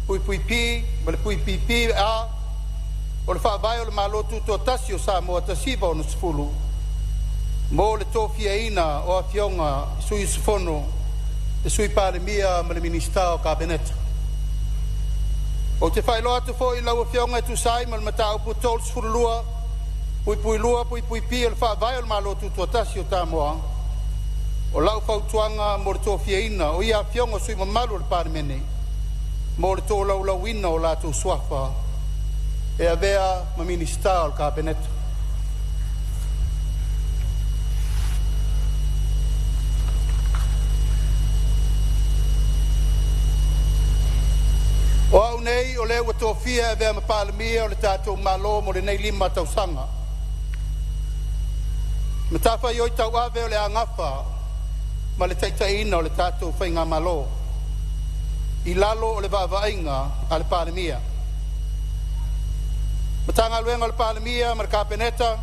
Speaker 4: pui pui pi, ma le pui pi pi a, o le whaavai o le malo tuto tasi o Samoa tasiva o nusfulu, mo le tofia ina o a fionga sui sufono, e sui palemia ma le minista o kabineta. O te whailoa tu fo I lau fionga e tu sai ma le mata upu tolus furulua, pui pui lua, pui pui pi, o le whaavai o le malo tuto tasi o Samoa, o lau whautuanga mo le tofia ina, o ia fionga sui mamalu o le palemene, mo le tō lau lau ina o lātou swafa, e a vea ma minista o le kabineta. O au nei o le ua tofia e vea ma palemia o le tātou malo mo le nei lima tausanga. Ma tawhai oi tau ave o le angafa, ma le taitaina o le tātou whainga malo. I lalo o le vāvainga a le palemia. Ma tanga luenga o le palemia ma le kapeneta,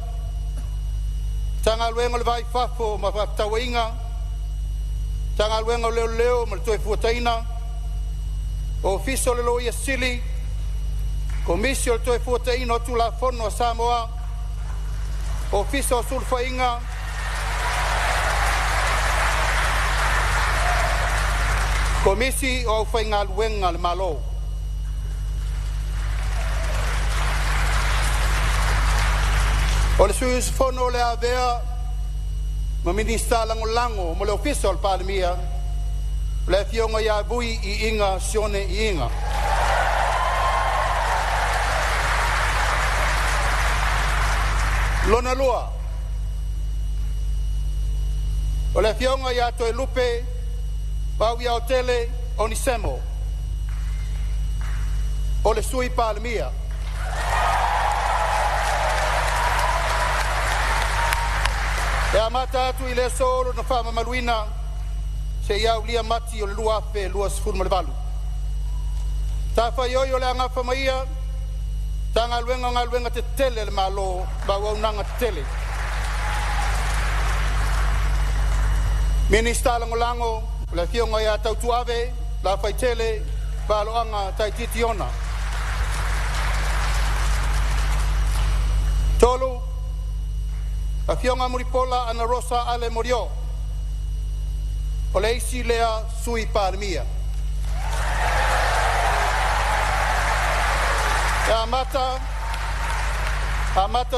Speaker 4: tanga luenga o le vai fafo ma whaktawainga, tanga luenga o leo leo ma le toi fuataina, o fiso le lo ia sili, komisio le toe fuataina o tula fono a Samoa, o fiso o sulfainga, komisi o whainga luenga le Malo. O le sui fono le avea, ma minista lango mo le official palemia, le fionga ia bui I inga sione I inga. Lona lua, o le fionga ia toe lupe, pau ia o tele o ni semo, o le sui palemia. E amata atu I le solo na whama maluina se iau lia mati o le lua afe lua sifuru ma le valu. Ta whaioi o le angafa maia, ta ngaluenga te tele le Malo, bau au nanga te tele. Minista lango, le fionga ia tautu ave, la whai tele, baloanga tai titiona. Tolu, a fionga muripola ana rosa ale morio. O le isi lea sui parmia. E amata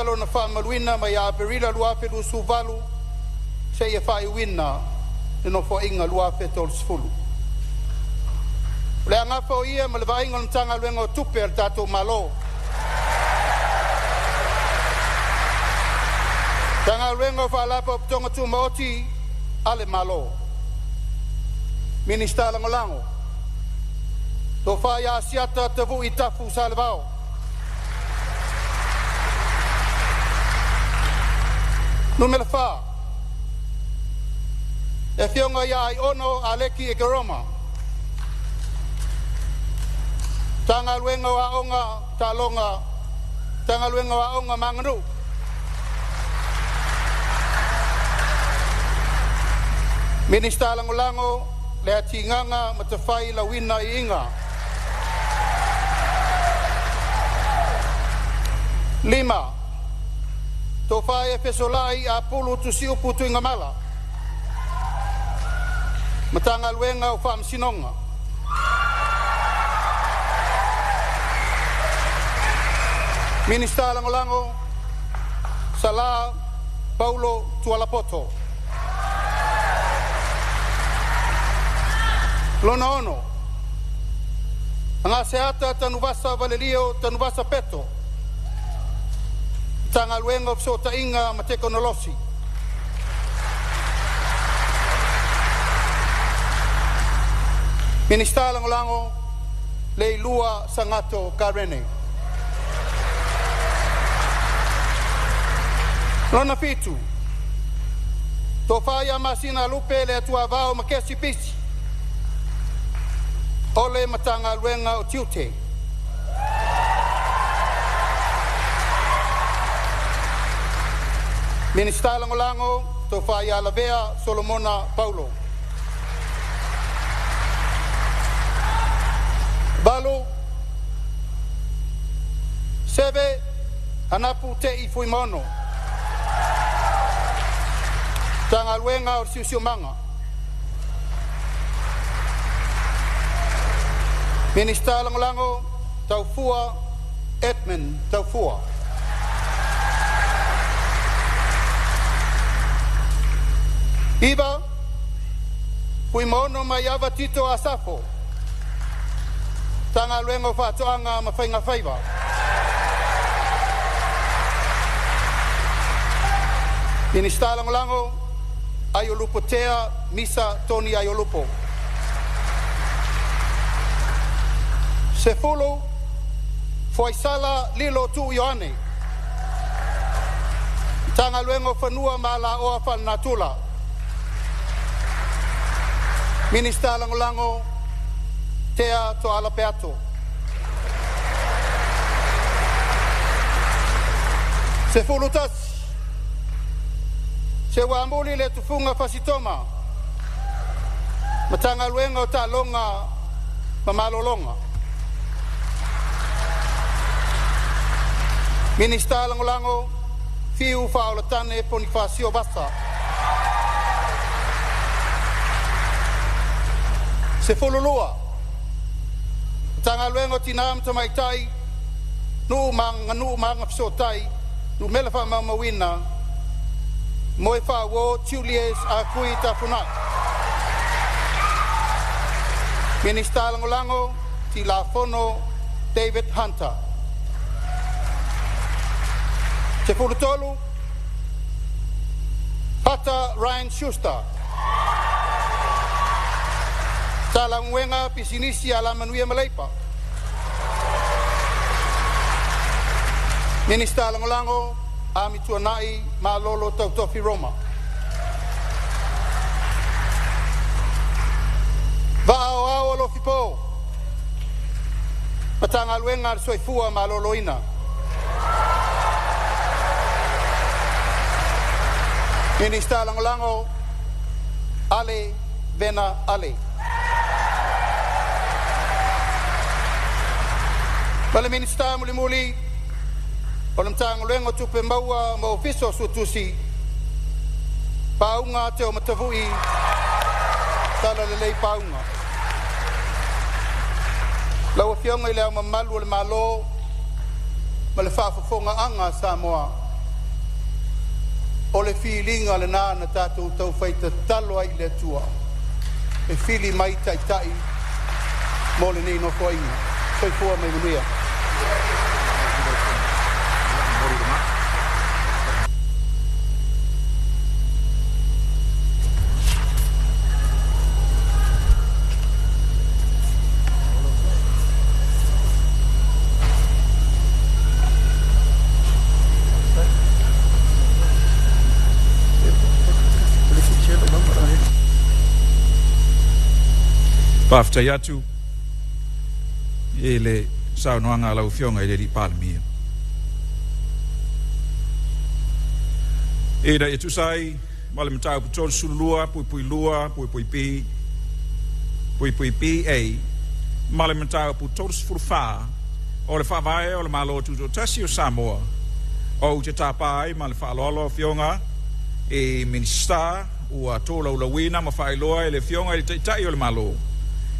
Speaker 4: lo na whamaluina mai a perila luafe lu suvalu se ia whai wina e no fo inga luafe tol sfulu. Le angafa o ia ma le vainga na tanga luenga o tupe al tato Malo. Tanga luenga o whalapa o ptonga tu maoti ale Malo. Minista langolango. To whai a siata tavu I tafu sa le vao. Numela wha. E fionga ia ai ono aleki e keroma. Tanga luenga wa onga talonga. Tanga luenga wa onga manganu. Minista langolango le atinganga matawhai la wina I inga. 5. To whae pesolai a pulu tu si upu tu inga mala. Matanga luenga o whaam sinonga. Minista langolango Sala Paulo Tualapoto. Lona ono. Anga seata tanuvasa Valelio tanuvasa Peto. Tanga luenga so ta inga mateko nolosi. Minista langolango le lua sangato karene. Lona fitu. Tofaya masina lupe le atua vao makesi pisi. Ole matanga luenga o tiute. Minista langolango to whaia lavea Solomona Paulo. Balu Seve Anapu te I fuimono. Tanga luenga o siusiumanga. Minista langolango taufua Edmund taufua. Iba fuimono maiava tito asafo. Tanga luenga Faatautoga ma whainga whaiva. Minista langolango Aiolupo tea misa Tony Aiolupo. Sefulu Foisala Lilo tu Ioane. Tanga luenga whanua mala oa whanatula. Minista langolango tea to alapeato. Sefulu tas. Se wambuli le tufunga fasitoma. Matanga luenga o talonga ma malolonga. Minista langolango fiu faulatane Bonifacio Bassa. Se fololoa. Tanga luengo tinam tamaitai nu manga psotai nu melefa mamawina moifa wo Julius akui tafunat. Minista langolango tilafono David Hunter. Se fulutolu Hata Ryan Schuster. Talangwenga pisinisi alamanuia Maleipa. Minista langolango amituanai malolo tautofi Roma. Va'ao lo fipo. Matanga luenga soifua maloloina. Minista langolango Ale Vena Ale. Bale minista muli olam tang luengo tupe maua mo ofiso sutusi paunga te o matavui tala lelei paunga. Lau fionga i leo mamalu le malo ma le whaafafonga anga Samoa o le filinga le nā na tātou tau whaita talo ai le tua e fili mai tai mo le nei no whainga soi fua mai manuia.
Speaker 6: Paftai atu e le saunoanga lau fionga i le palmia. E da e tusai ma le matau putol sulua, pui lua, pui pi e ma le matau putol sfurfa o le whavae o le malo tuto tasi o Samoa o te tapai ma le whaalolo fionga e minista ua tola ulawina ma whaeloa e le fionga i le taitai o le malo.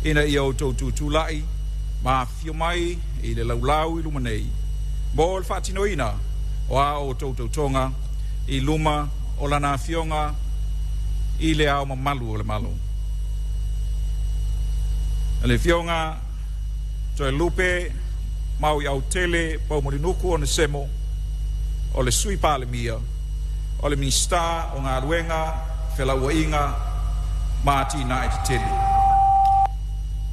Speaker 6: Ina i au tau tulai, ma fio mai i le laulau i lumanei. Mo le whaatinoina o a o tau tonga i luma o lana fionga i le au mamalu o le malo. Le fionga to e lupe mau i au tele pau morinuku o ne semo o le sui pale mia o le minista o ngā ruenga whelaua inga maati na e te tele.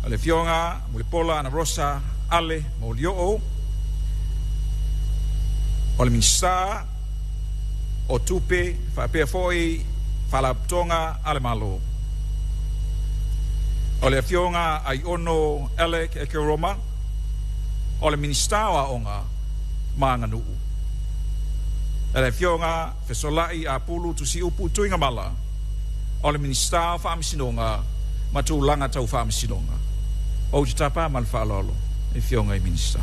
Speaker 6: Le fionga, mo le pola ana rosa ale mo le o le minista o tupe whapea foi whalaptonga ale malo. O le fionga ai ono ele ke Roma o le minista wa onga maanga nuu. Le fionga fesolai a pulu tusi upu tuinga mala o le minista o whaamisinonga ma tūlanga tau whaamisinonga. O te tapa mal whaalolo e fionga i minista.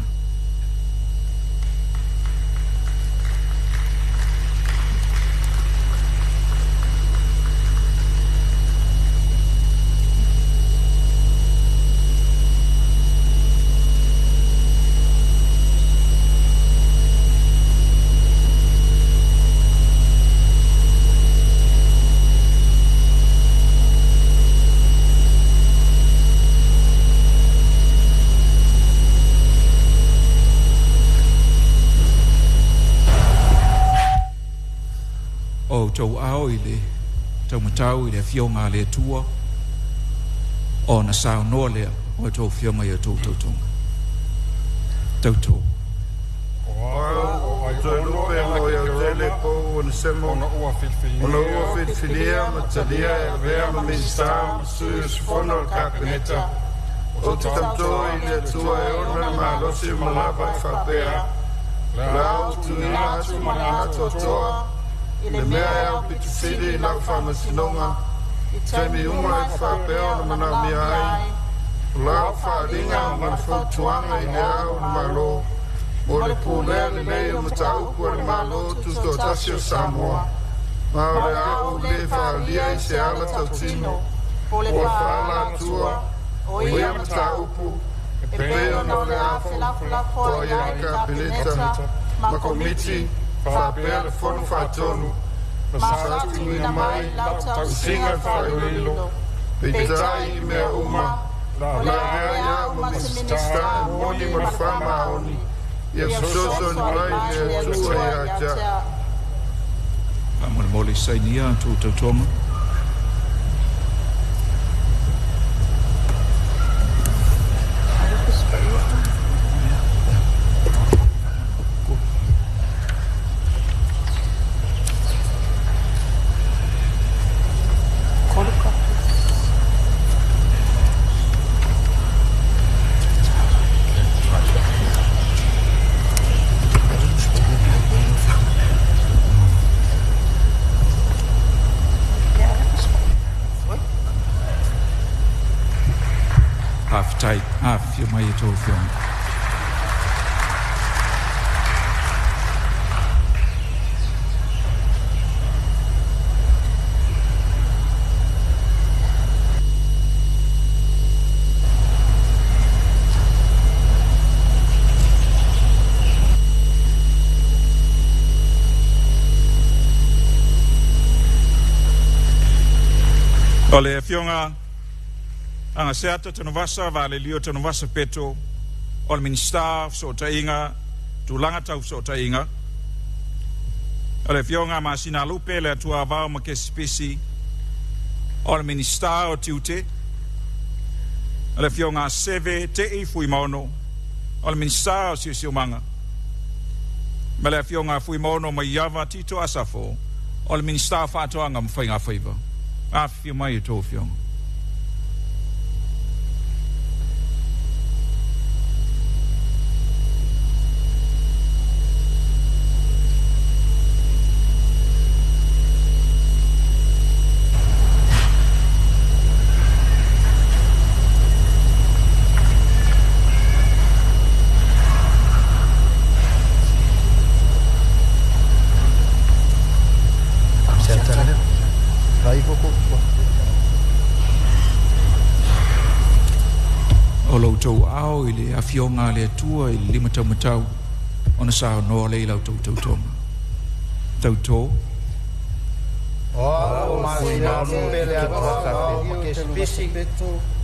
Speaker 6: Tau au i le tau matau i le fionga le tua o na sao noa lea o tau fionga i a tau tonga. Tau tau.
Speaker 5: O tau lupe mo i a tele po o na semo o na ua filfilia ma talia e vea ma minsta sui sfono al kakaneta o te tamto i le tua e ona ma losi ma lava i whapea lau tuina atu ma ato toa le mea au pitu fili lau whamasinonga taimi unga i whapea na mana mea ai
Speaker 4: La wharinga ma le whautuanga I le au na malo. O le pūlea le leo matau kua le malo tuto tasi o Samoa. Ma o le au le whaalia I se ala tautino. O le whaala atua, o ia mataupu, e peo na le awhilafilafo o ia ka pileta, ma komiti, whapea le fono whatonu, ma satu ina mai, usinga whaelilo, peitai mea uma, la rea ma minista, moni ma whama oni, ia soso ni mai le atua ia tia.
Speaker 6: Amor mole sainia tu tautonga. Half your my film. Ole fionga anga seata tano vasa vale lio tano vasa peto ol minista so tainga tulanga tau so tainga ole fionga masina lupe le tua va ma ke spesi ol minista o tiute ole fionga seve te I fui mono ol minista o si manga mele fionga fui mono ma yava tito asafo ol minista Faatautoga mfainga faiva afio mai to fionga. Au ile afionga le tua I lima tamatau ona sa no le lau tau tau
Speaker 4: o masina lupe atua ma ke spesi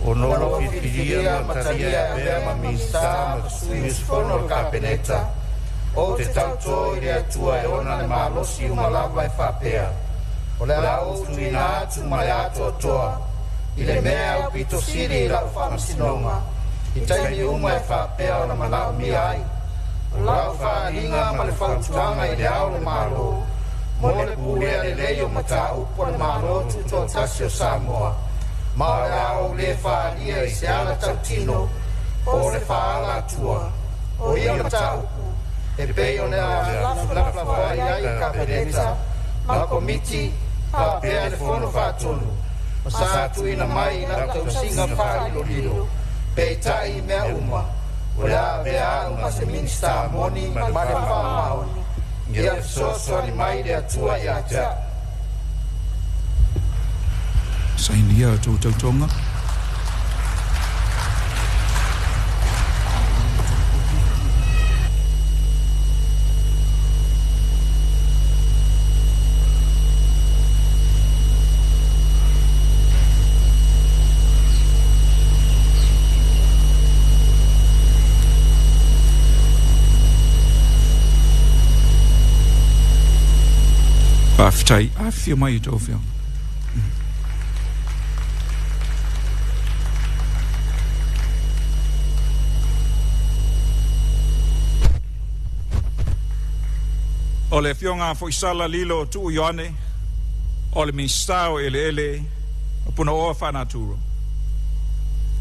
Speaker 4: o no fifiria mataria bea ma misa ma suis fono kapeneta o te tauto ile atua ona le malosi uma lava whapea o le au tuina atu mai ato toa ile mea upito siri la whamasinonga I taimi uma whapea o na malau mi ai o lau whainga ma le whautuanga I le au le malo mo le pūlea le leo matau po le malo tuto tasi o Samoa ma o le au le whaalia I se ala tautino o le whaala atua o ia matau e peo le lafa whaiai ka peneta ma komiti whapea le fono whatonu ma satu ina mai na tausinga whailo lilo Peitai mea uma, o lea vea uma se minista moni ma le whamaoni, ia soso ni mai le atua ia tea.
Speaker 6: Sainia to tautonga. Afio mai to fio. Ole fionga foi sala lilo tu Ioane. Ole minstao ele puna o fanaturo.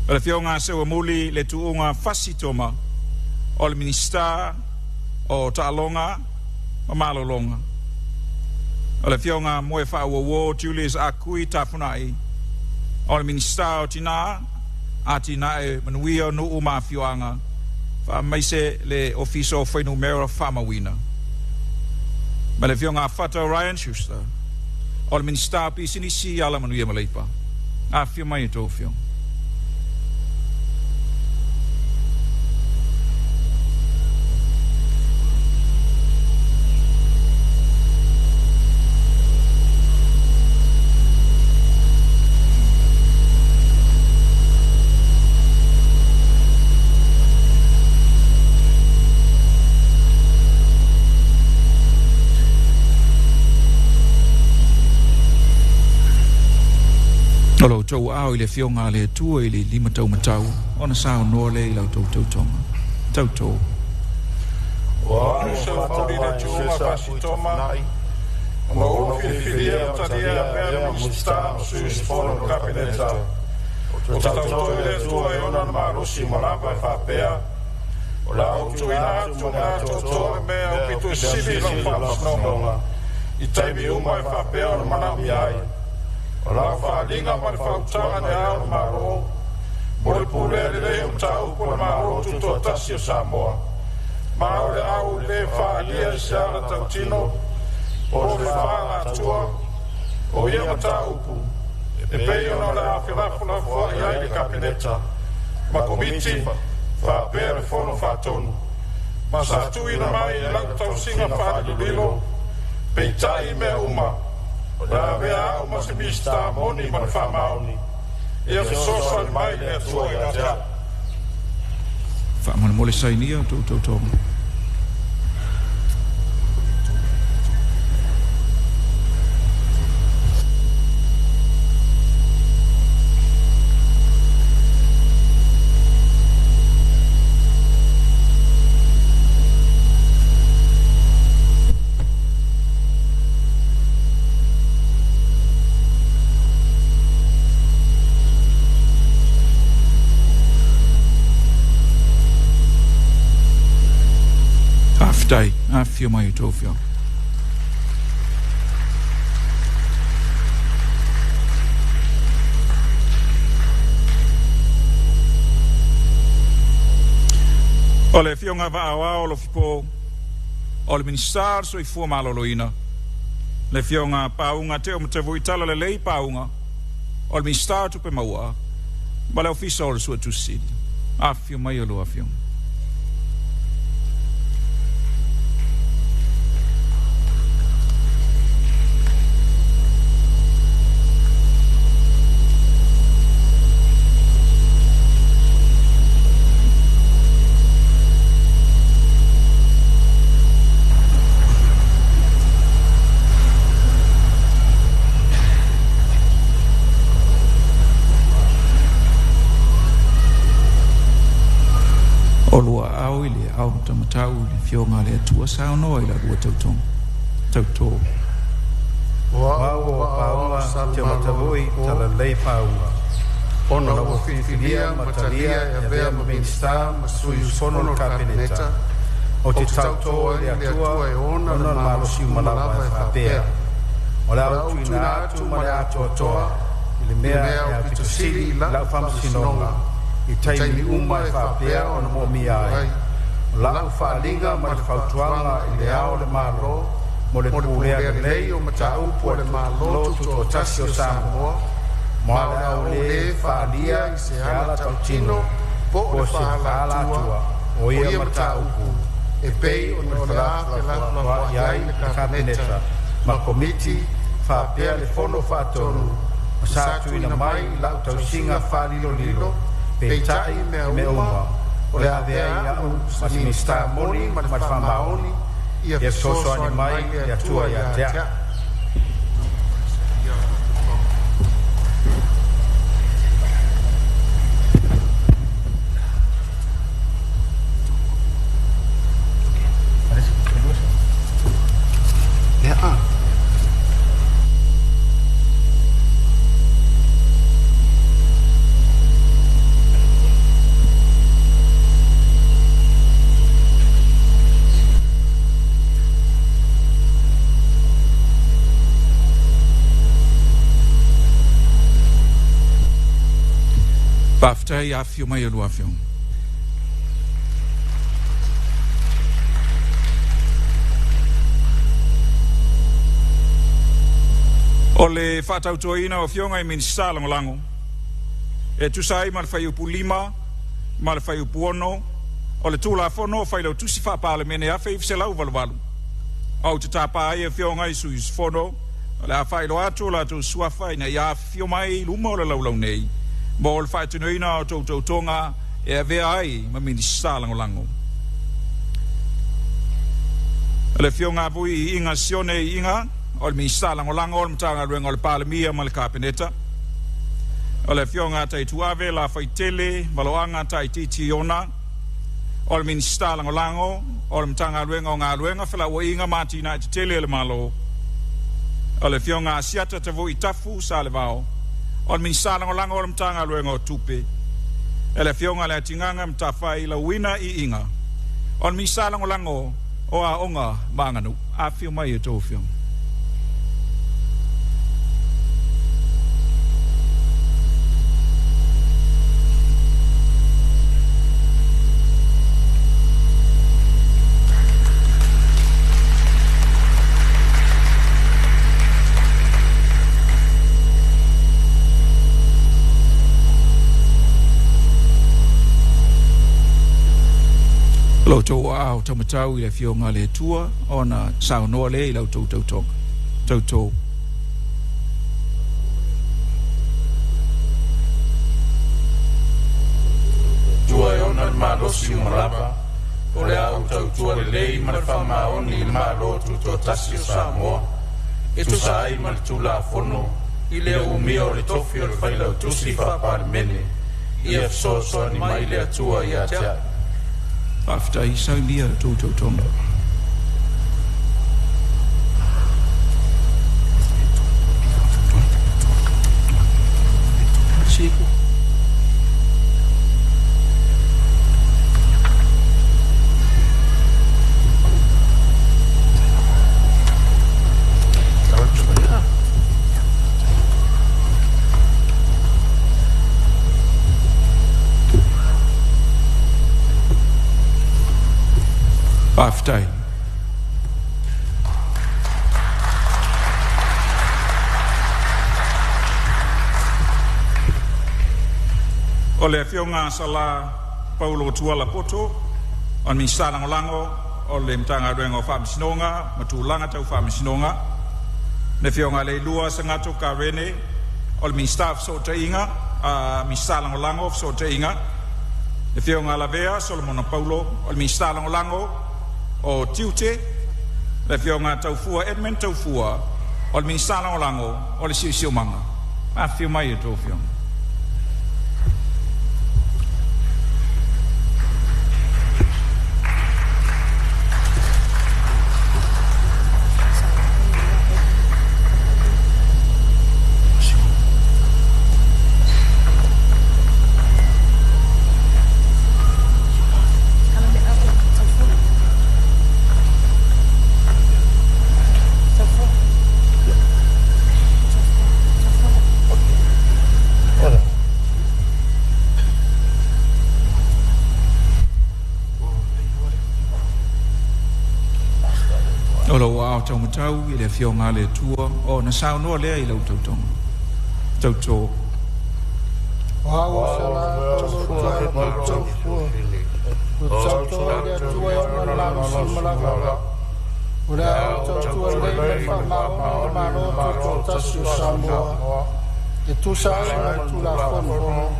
Speaker 6: Ole fionga se muli le tuunga fasitoma. Ole minsta o talonga Malo longa. Ole fionga moe fa wo tiulis akui tafunai. Ole minsta o tina ati na e manuia no o mafioanga fa mai se le ofiso foi numero famawina ma le fionga fata Ryan Schuster o le minister pi sinisi ala manuia maleipa a fio mai to fio Olo tau au le fionga le tua le 5 tau matau ona sao no le ila tau tonga tau tau
Speaker 5: wa so fori le tua fasi toma mo filia tadia per musta su sfono capinetta o tau le tua ona Malo si malapa fa pea o la autoina to me o pitu sivi la fa i taimi uma fa pea o manami ai o la Faatauga ma le Faatauga ne ao Malo mo le pule le o tau po le Malo tuto tasi o Samoa ma o le au le faalia se ala tautino o le Faatauga o ia mataupu e pei ona le awhirafuna fua i ai le kapineta ma komiti faapea le fono faatonu ma sa tuina mai lau tausinga faalililo peitai mea uma la vea o mas mista moni man famaoni e so so mai le tua ya
Speaker 6: fa man mole sainia to dai a fio mai to fio ole fionga va o lo fipo ole minister so I fu malo loina le fionga paunga te o mte voitala le lei paunga ole minister tu pe maua ma le official so tu sid a fio mai lo a fio tamatau le fionga le tua sao no ila rua tautong tauto
Speaker 4: wa paua te matavoi tala lei paua ona o filia matalia e vea minister masui sono no kabineta o te tauto le tua e ona Malo si malapa fa pea o la tuina tu mara toa ile mea o pitu sili la fam sinonga I taimi uma fa pea ona mo miai la Faatauga ma le Faatauga I le ao le Malo mo le pulea le lei o mataupu le Malo tuto tasi o Samoa ma le ao le faalia I se ala tautino po le faalatua o ia mataupu e pei o le la iai le kabineta ma komiti faapea le fono faatonu ma sa tuina mai lau tausinga faalilolilo peitai me uma o le avea ia mas minister moni ma famaoni ia soso ani mai ia tua ia tea
Speaker 6: Paftai afio mai lu afio. Ole Faatautoga o fionga I minisala ngolango. E tusai mal fai upu lima, mal fai upu ono, ole tula fono fai lo tusi fa pale mene a fai fse lau valu. Au te tapa ai e fionga I suis fono, ole a fai lo atu la tu suafa ina ia fio mai luma ole lau nei. Mo ole fai tunuina o Tautautoga e a vea ai ma minisala ngolango. Ole fionga vui inga sione inga, ole minisala ngolango ole mtanga ruenga ole pale mia mal kapeneta. Ole fionga tai tuave la faitele maloanga tai titiona ole minisala ngolango ole mtanga luenga nga luenga fela wo inga mati na tele le malo ole fionga asiata te vo itafu salevao ole minisala ngolango ole mtanga luenga tupe ele fionga le tinganga mtafai la wina I inga ole minisala ngolango o a onga manganu a fio mai to fionga. Loto au tamatau I le fionga le tua ona saunoa le I lau Tautautoga. Tautou.
Speaker 3: Tua e ona Malo si malava, o le au tautua le lei ma le whamaoni I Malo tuto tasi o Samoa, e tu sai ma le tula fono, I le umia o le tofi o le whaila o tusi whapare mene, I e fsoso ni mai le atua I atea.
Speaker 6: After I saw near Tautautoga. After ole fionga sala Paulo tuala poto on mi sala ngolango ole mtanga rengo fam sinonga matulanga tau fam sinonga ne fionga le lua sangato ka rene ole mi staff so tainga mi sala ngolango so tainga ne fionga la vea Solomon Paulo ole mi sala ngolango o tiute le fionga taufua Edmund taufua o mi sala ngolango o le sio manga a fio mai to fionga Tamatau I le fionga le tua o na saunoa lea I lau Tautautoga. Tautou.
Speaker 4: Wow, sala tautua. Tautua le tua ona Malo si malava. Ora tautua le whamao Malo tuto tasi o Samoa. E tu sai ma tu la fono.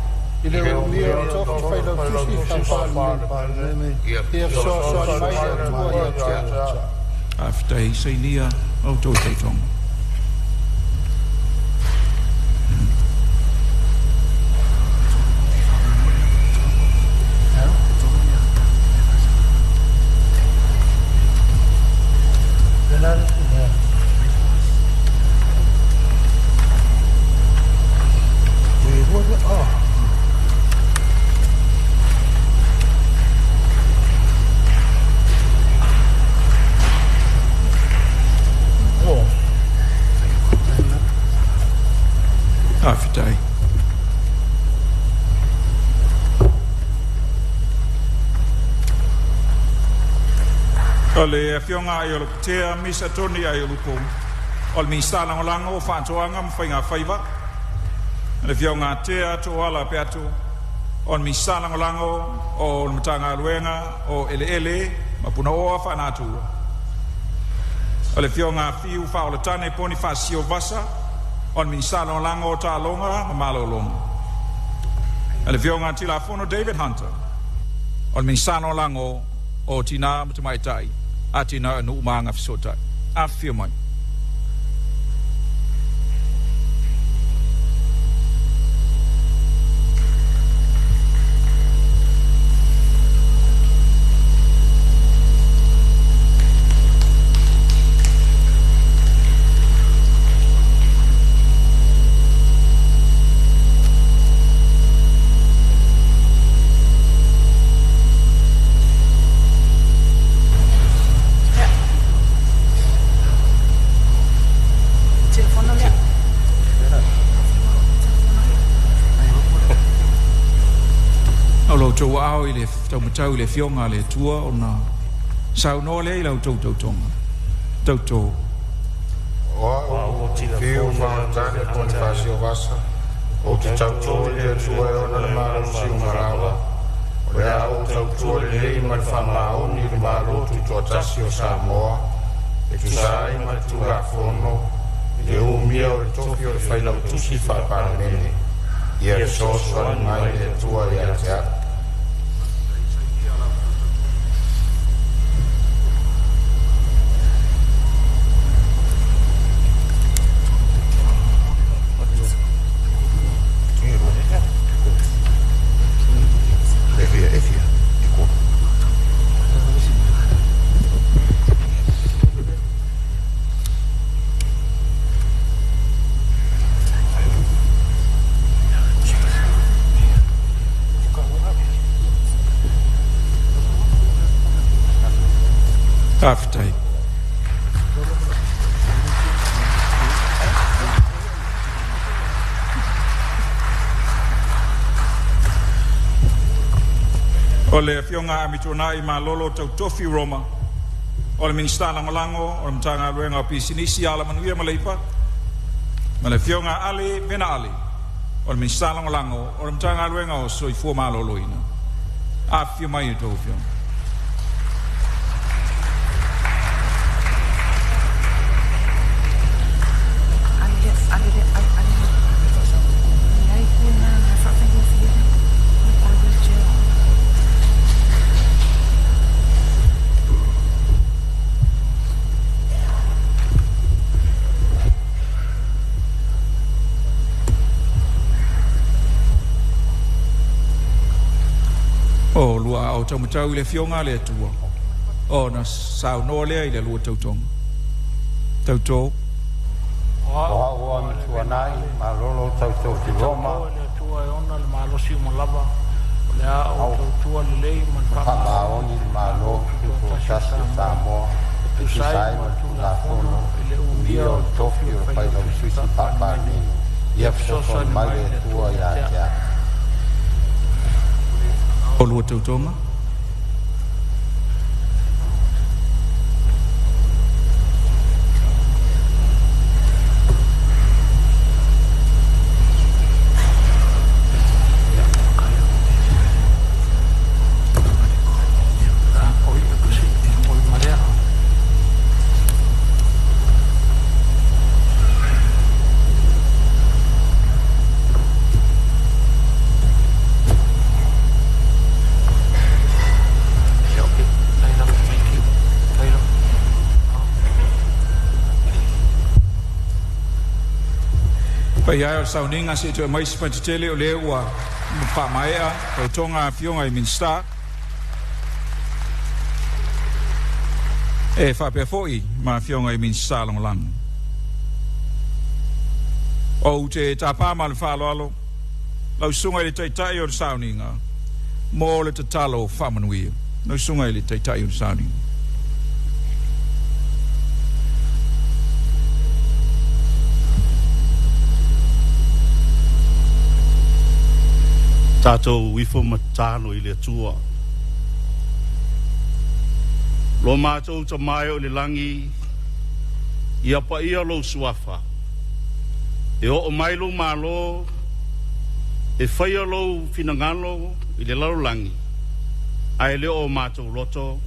Speaker 4: I le umia o tofi fai lau tusi whampane. Ia so ni mai le tua ia tea.
Speaker 6: After I say near o Tautautoga. Ole fionga i olo tea misa toni ai olo po. Ole mi stala lango Faatautoga mawhainga whaiva. Le fionga tea to ala pe atu. Ole mi stala lango o matanga luenga o ele mapuna oa whanatua. Ole fionga fiu whaola tane poni whasio vasa. Ole mi stala lango o ta longa ma Malo longa. Ole fionga tila fono David Hunter. Ole mi stala lango o tina matamaitai. Atina no umanga fisota. Afio mai. Tau au i le tau le fionga le tua o na sau no le i lau tau tonga. Tau tau.
Speaker 3: O ti fiu whaatane poni whasio vasa. O te tau tau le tua e ona le Malo siu marawa. O le au tau tua le hei ma le whamao ni le Malo tu tua tasi o Samoa. E tu sai ma tu la fono. Le umia o le toki o le whailau tusi whapara mene. Ia le soso le mai le tua i a te atu.
Speaker 6: Aftai. Ole fionga amituna i malolo tau tofi Roma. Ole ministana malango, ole mtanga luenga pisinisi ala manuia maleipa. Ole fionga ali mena ali. Ole ministana malango, ole mtanga luenga o soifua malolo ina. Afio mai to fionga. O lua au tau matau i le fionga le atua. O na sao no lea i le lua tau tonga. Tau tō.
Speaker 4: Oa mitua nai, malolo tau tau ki Roma.
Speaker 3: Le tua e ona le Malo siu malava. Le au tau tua le lei man
Speaker 4: Whamaoni le Malo ki ko tasi o Samoa. Tu sai ma tu la fono. Ia o tofi o whailau suisi papani. Ia fisoso mai le tua i a te a.
Speaker 6: O lua tau tonga. Paeaiga o sauninga se tu mai spatitele o le ua Paeaiga o tonga fionga i minsta. E whapea foi ma fionga i minsta longolang. O te tāpāma le whāloalo, lau sunga i le taitai o le sauninga, mō le te talo whamanuia. Lau sunga i le taitai o le sauninga.
Speaker 7: Tātou wifo matano i le tua.
Speaker 4: Lo mātou ta mai o le langi, ia pa ia lo suafa. E o mai lo malo, e whaia lo finangalo i le lau langi. Ai le o mātou loto.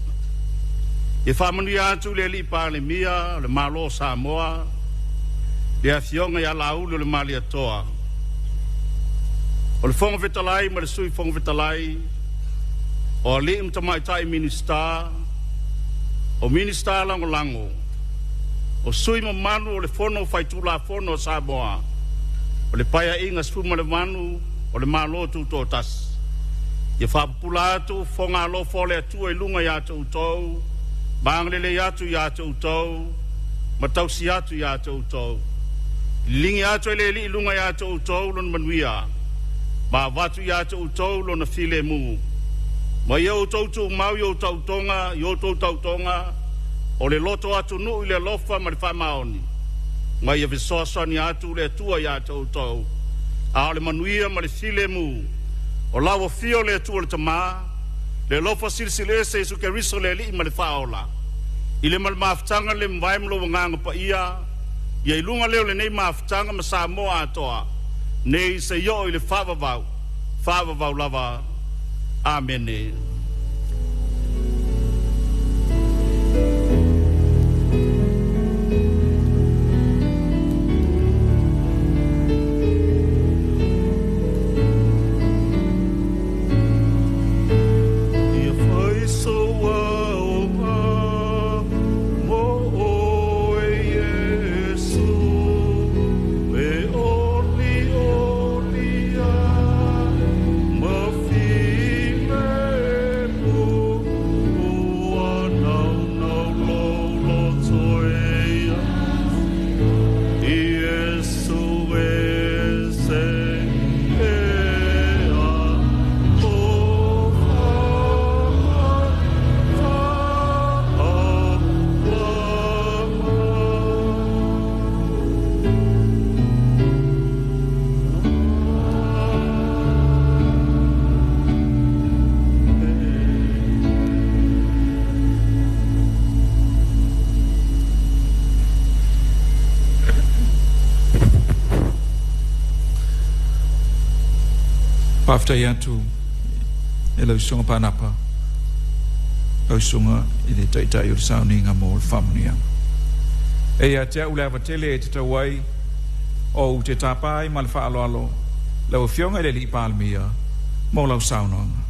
Speaker 4: E whamanu atu le li pa le mia, le malo Samoa, le a fionga ia la ulu le mali atoa. O le fonga vetalai, ma le sui fonga vetalai, o le imta mai tai minister, o minister lango lango, o sui ma manu o le fono faitula fono Samoa, o le Paeaiga sfuma le manu, o le malo tuto tas. Ia whapula atu, fonga alo fole atu e lunga ia atu utou, banglele ia atu ia atu utou, matausi atu ia atu utou. Lingi atu e le li lunga ia atu utou lon manuia, ma watu ia atu utou lon na file mu. Ma ia utou tu mau ia utau tonga, ia utou tau tonga, o le loto atu nu i le lofa ma le whamaoni. Ma ia visoasani atu le tua ia atu utou, a o le manuia ma le file mu. O lawa fio le tua le tama, le lofa silsile se isu ke riso le li ma le faola. I le maftanga le mwaimlo wanganga pa ia ilunga leo le nei maftanga ma Samoa atoa, nei se yo i le whavavau lava. Amen.
Speaker 6: Paftai atu e lau sunga panapa lau sunga i le taitai o le sauninga mo le whamunia. E a te au lewa tele e te tawai o te tapai ma le whaaloalo lau fionga i le li palmia mo lau saunanga.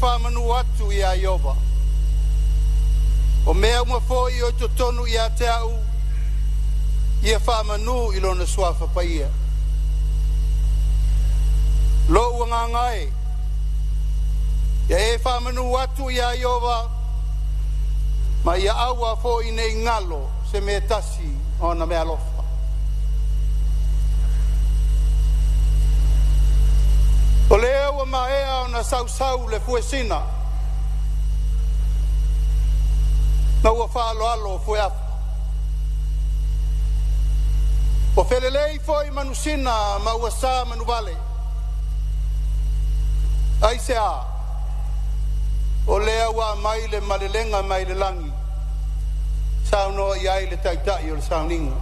Speaker 4: whamanu atu i a Iowa. O mea uma fōi o to tonu i a te au, ia whamanu I lona suafa paia. Lo uanga ngai, ia e whamanu atu ia Iowa, ma ia aua fo I nei ngalo se me tasi o na mea lofa. O lea ua maea o na sausau le fuesina, na ua whaaloalo fue afa. O whelelei foi manusina ma ua sa manuvale. Ai se a, o lea ua mai le malelenga mai le langi, sauno iai le taitai o le sauninga.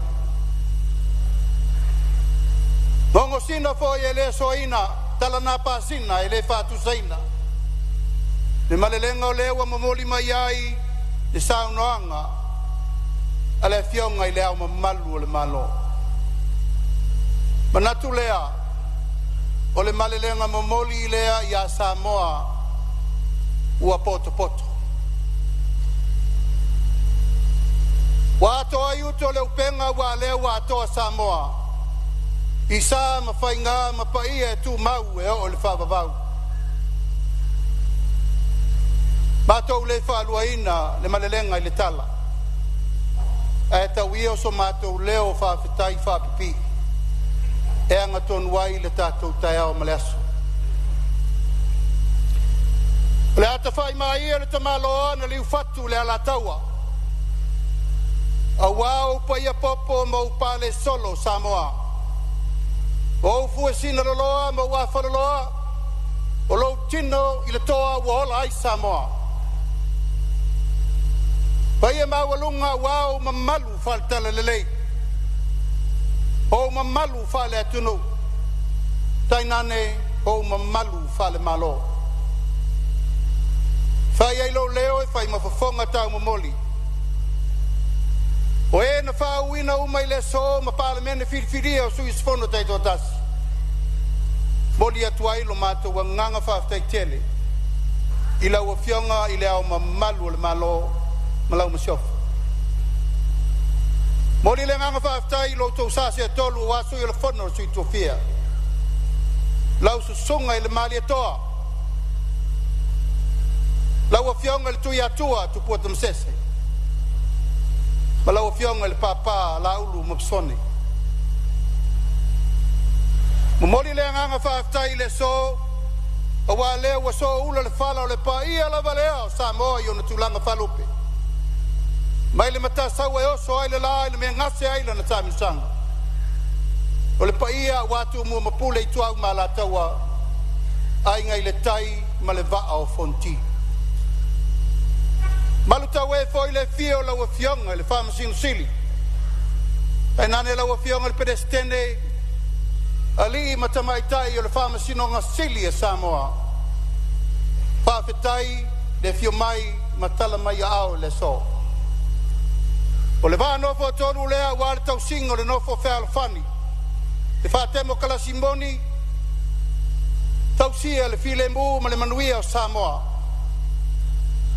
Speaker 4: Ngongo sina foi e le soina, tala na pasina e le Faatautoga. Le malelenga o le ua mamoli mai ai, le saunoanga, a le fionga I le au mamalu o le Malo. Manatu lea, o le malelenga mamoli lea ia Samoa, ua poto poto. Wa atoa iuto le upenga wa lea wa atoa Samoa. Isa mawhainga mapaia e tu mau e o le whawawau. Mātou le whaaluaina le malelenga I le tala. E tau ia so mātou leo whawhitai whapipi. E anga tonu ai le tātou tai ao maleaso. Le ata whai mai ia le tamaloa na liu fatu le ala taua. A wau paia popo ma upale solo Samoa. O fuesina loloa ma ua whaloloa. O lo tino I le toa ua hola ai Samoa. Paia mawalunga wau mamalu faltala lelei. O mamalu fale atunu. Tainane o mamalu fale malo. Fai ai lo leo e fai mafafonga tau mamoli. O e na whauina umai le so ma palamene whiriwhiria o sui sfono taito tasi. Moli atu ai lo mātou wa nganga whaftai tele. I lau a fionga I le au mamalu o le malo ma lau masiofa. Moli le nganga whaftai lo tau sase a tolu o wasu I le fono o sui tofia. Lau susunga I le mali atoa. Lau a fionga le tui atua tu puata msese. Ma lau a fionga le papa la ulu mapsone. Mamoli le nganga whaftai le so, a wa lea wa so ula le whala o le Paeaiga la valea o Samoa I ona tulanga whalupe. Mai le mata sau e oso ai le la, le mea ngase ai le na tamiusanga. O le Paeaiga watu mua mapule I tuau ma la taua, ai ngai le tai ma le vaa o fonti. Malu tau e foi le fio la wa fionga le whamasino sili. E nane la wa fionga le pedestene, ali matamaitai o le whamasino nga sili e Samoa. Whawhetai le fio mai matala mai ao le so. O le vaa nofo tonu lea wale tau singo le nofo whea fani. Le whaatemo kala simoni, tau sia le file mu ma le manuia o Samoa.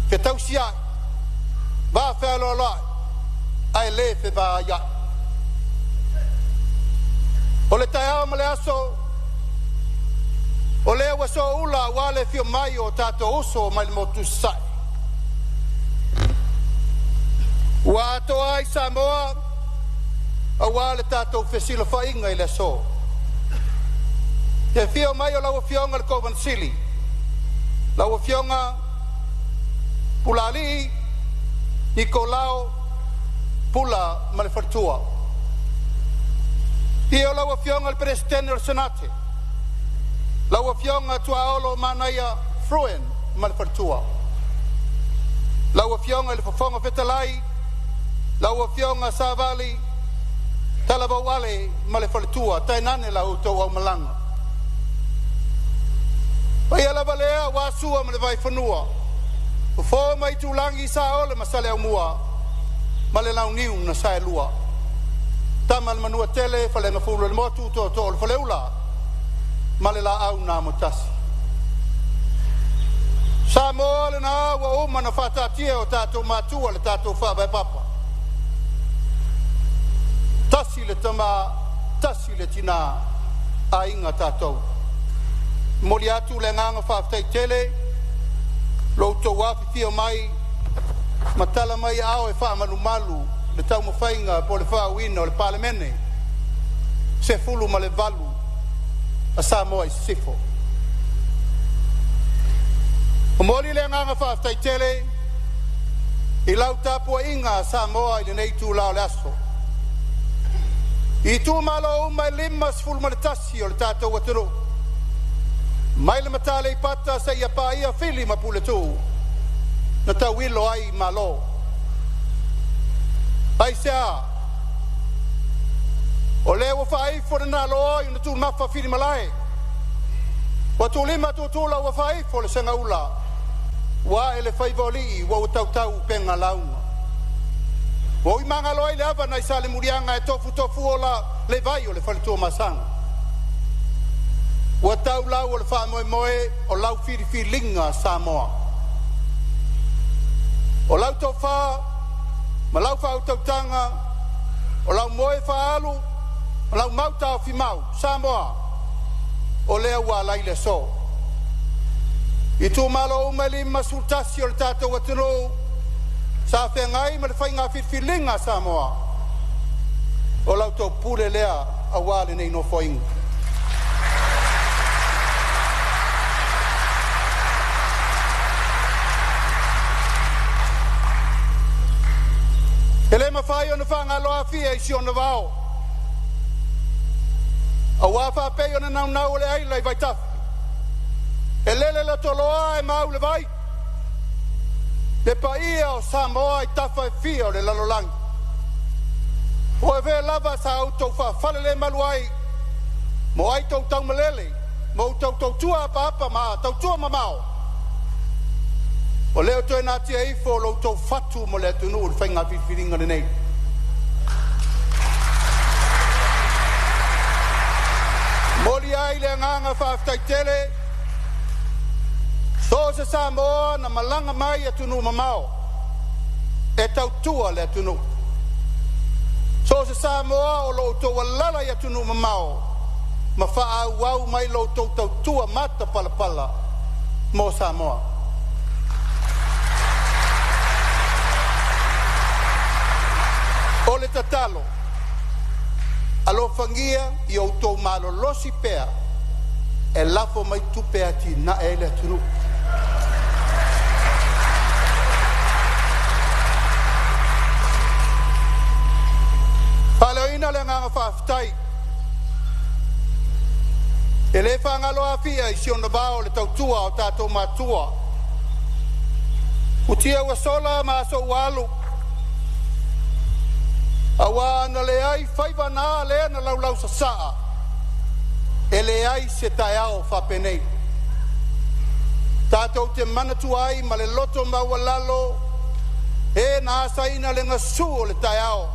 Speaker 4: Fe tau sia, vaa whea lo lai, ai le fe vaa ia. O le tai ao ma le aso, o le waso ula wale fio mai o tato uso mai le motu sai. Ua ato ai Samoa, a wale tato fesilo whainga I le so. Te fio mai o lau fionga le Kovansili, lau fionga Pulali, Nicolao, Pula ma le Faatautoga. Io lau fionga il presidente del Senate, lau fionga tuaolo manaia fruen ma le Faatautoga. Lau fionga il fofonga fetalai, lau fionga savali, talavawale ma le Faatautoga, tainane lau tau au malanga. Pai ala valea wasua ma le vai whanua, o fō mai tūlangi sa ole ma sale au mua, ma le lau niu na sae lua. Tama le manua tele, fale na fulu le motu, to le fale ula, ma le la au na motasi. Samoa le na awa uma na whatatia o tātou mātua le tātou whawe papa. tasi le tama, tasi le tina a inga tātou. Mori atu le nganga whaafitai tele, lo tō wapi fio mai, matala mai ao e whaamanu malu, le tau mawhainga po le whaawina o le palemene, se fulu ma le valu, a Samoa i sifo. O mori le nganga whaafitai tele, i lau tāpua inga a Samoa i le nei tū lao le aso. I tū malo umai lima sifulu ma le tasi o le tātou watero. Mai le matale i pata sa ia Paeaiga fili ma pule tū. Na tau ilo ai malo. Ai sea. O leo whaifo na loa i na tū mafa fili malae. Wa tū lima tū tūla wa whaifo le senga ula. Wa ele whaivoli wa utau tau penga launga. O i manga loa i le ava na i sale murianga e tofu o la le vai o le whalitua masanga. Wa tau lau o le wha moe o lau whiriwhiringa Samoa. O lau tau wha, ma lau whautautanga, o lau moe whaalu, o lau mauta o whimau, Samoa, o lea ua laile so. I tū malo umeli masultasi o le tātou atino, sa whengai ma le whainga whiriwhiringa Samoa, o lau tau pule lea a wale nei no whainga. Ele mawhai o na whangaloa fia i si o na wao. A wafa pei o na nau o le aila i vai tafi. E lele la toloa e mau le vai. Le paia o Samoa i tafa e fia o le lalolangi. O e vea lava sa au tau whawhale le maluai. Mo ai tau tau malele. Mo tau tua apa ma tau tua mamao. O leo toi nā tia ifo lo tau fatu mo le tunu o le whainga whiwhiringa nei. Mori ai le nganga whaafitai tele, so se Samoa na malanga mai a tunu mamao, e tau tua le tunu. So se Samoa o lo tau walala i a tunu mamao, ma wha au wau mai lo tau tua mata palapala mo Samoa. O le tatalo, alo fangia i o tau malo losi pea, e lafo mai tu pea ti na e le tunu. Paleoina le nganga whaafitai, e le whangaloa fia i si o na bao le tautua o tātou matua. Utia ua sola ma so walu, awa na le ai whaiva nā lea na lau sa saa. E le ai se tai ao whapenei. Tātou te manatu ai ma le loto maua lalo. E nā saina le ngasu o le tai ao.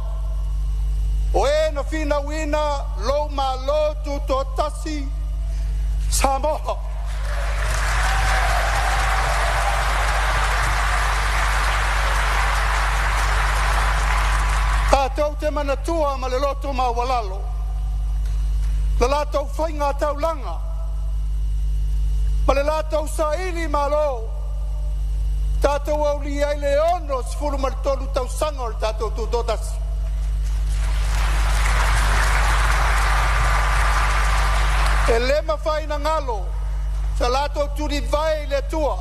Speaker 4: O e na whina wina lo Malo tu to tasi Samoa. Tātou te manatua ma le loto ma walalo. Le lātou whainga tau langa. Ma le lātou saili Malo. Tātou au li ai le ono sifuru ma le tolu tau sanga o le tātou tu dotasi. E le mawhaina ngalo. Sa lātou turi vai le tua.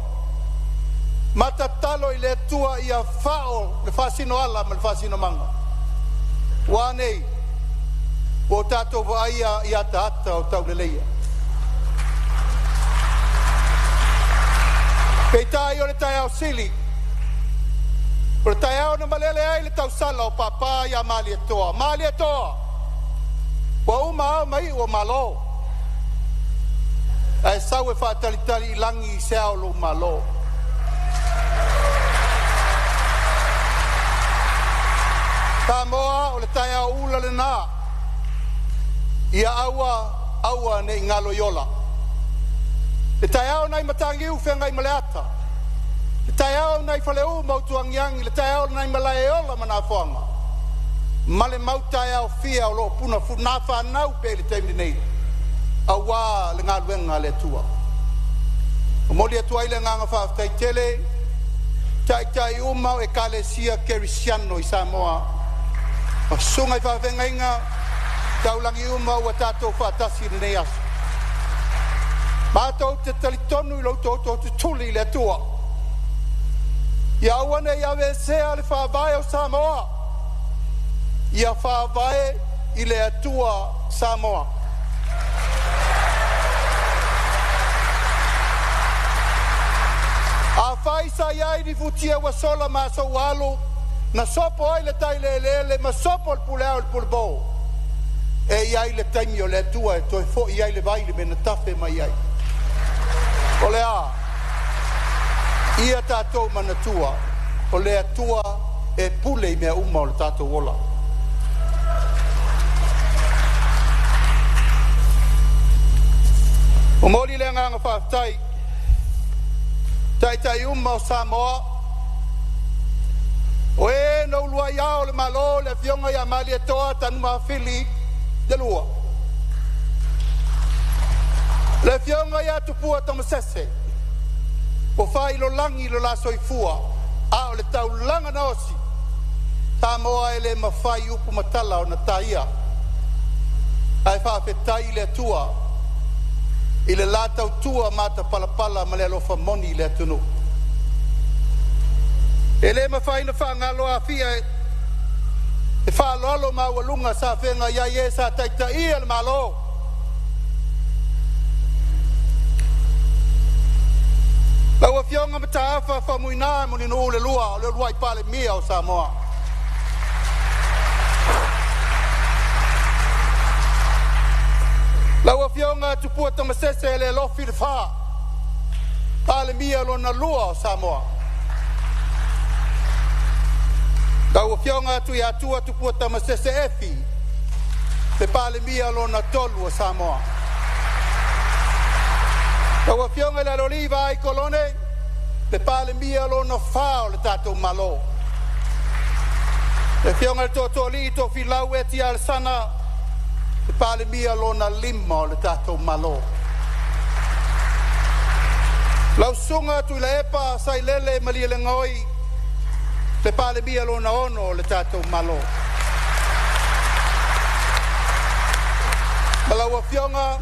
Speaker 4: Matatalo i le tua i a whao le whasino ala ma le whasino manga. Wānei, o tātou whaia i ata ata o tau leleia. Kei tai o le tai au sili. O le tai au na malele ai le tau sala o papa i a mali atoa. Mali atoa. Wa uma au mai o Malo. Ai sau e whaatalitali i langi i sea o lo Malo. Samoa o le tai au ula le nā. Ia aua ne ngalo yola. Le tai au nai matangi u whengai maleata. Le tai au nai whaleu mautuangiangi. Le tai au nai malae ola mana whanga. Male mautai au fia o lo puna funa whanau pe le taimi nei. A wā le ngā luenga le tua. O moli atua ile nganga whaafitai tele, tai umau e kalesia kerisiano i Samoa. O sunga i whaafenga inga, taulangi umau a tātou whaatasi nei asu. Mātou te talitonu i lautou te tuli le tua. Ia awane ia wesea le whaavae o Samoa. Ia whaavae i le atua Samoa. A whaisa iai ni futia wa sola maso walu, na sopo ai le tai le ma sopo le puleo le pulbo. E iai le taimi o le atua e toi fo iai le vaile me na tafe mai iai. O le a, ia tātou manatua, o le atua e pule i mea uma o le tātou ola. O mori le nganga whaafitai, tai uma o Samoa, o e no lua iao le malo le fionga ia mali e toa tanu mawhili de lua. Le fionga ia tupua tamasese, o whai lo langi lo la soifua, a o le tau langa na osi, Samoa e le mawhai upu matala o na taia, ai whaafetai le tua, i le latau tua mata palapala ma le alofa moni le atunu. E le mawhai na whaangalo a fia e whaalolo ma walunga sa whenga iai e sa taita ia le malo. Lau a fionga mata awha whamuina muni no le lua i pale mia o Samoa. Lau a fionga tupua tamasese le lofi le wha. Pale mia lo na lua o Samoa. Lau a fionga tu i atua tupua tamasese efi. Le pale mia lo na tolu o Samoa. Lau a fionga le oliva ai kolone. Le pale mia lo na wha o le tatou malo. Le fionga le totoli to filau eti al sana. Le pale mia lo na lima o le tātou malo. Lau sunga tu le epa sai lele malia le ngoi. Le pale mia lo na ono o le tātou malo. Malau a fionga,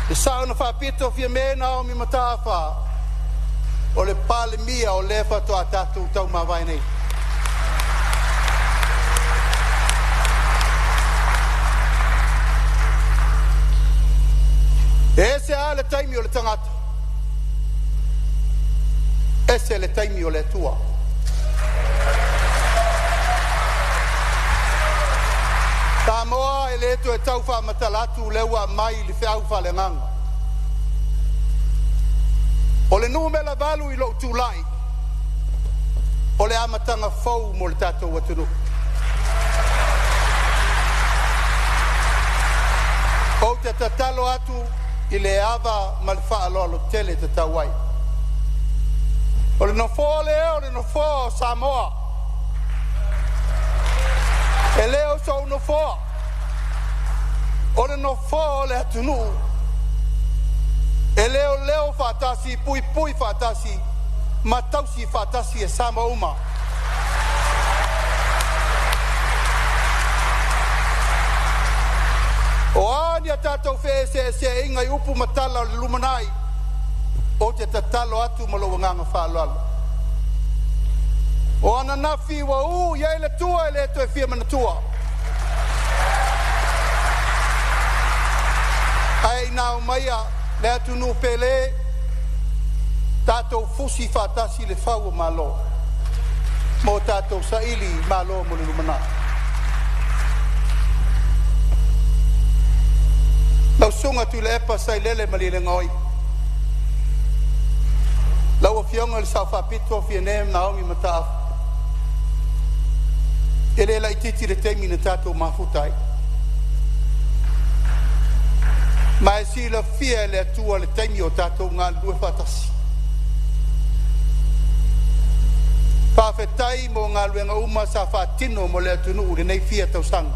Speaker 4: le sao na whapito fia mena o mi matawha. O le pale mia o lefa to a tātou tau mawai nei. Ese a le taimi o le tangata. Ese le taimi o le tua. Samoa e le to e tau wha matalatu lewa mai li whiau wha le nganga. O le numela valu i lo tūlai. O le amatanga fau mo le tātou watunu. O te tatalo atu i le ava ma le whaaloalo tele te tauai. O le nofo leo, le nofo Samoa. E leo so nofo. O le nofo le atunu. E leo whatasi, pui whatasi, matausi whatasi e Samoa uma. O ania tātou whee se inga i upu matala o le lumanai, o te tatalo atu malo wanganga whaaloalo. O ana nafi wa iai le tua le to e fia mana tua. Ai nao maia le atu nu pele, tātou fusi whatasi le whau malo. Mo tātou saili malo mo le lumanai. Lau sunga tu le epa sai lele mali le ngoi. Lau a fionga le sau whapito fia neem Naomi mataaf. E le la ititi le teimi na tātou mafutai. Ma e si la fia le atua le teimi o tātou ngā lue whatasi. Whawhetai mo ngā luenga uma sa whātino mo lea tunu ure nei fia tausanga.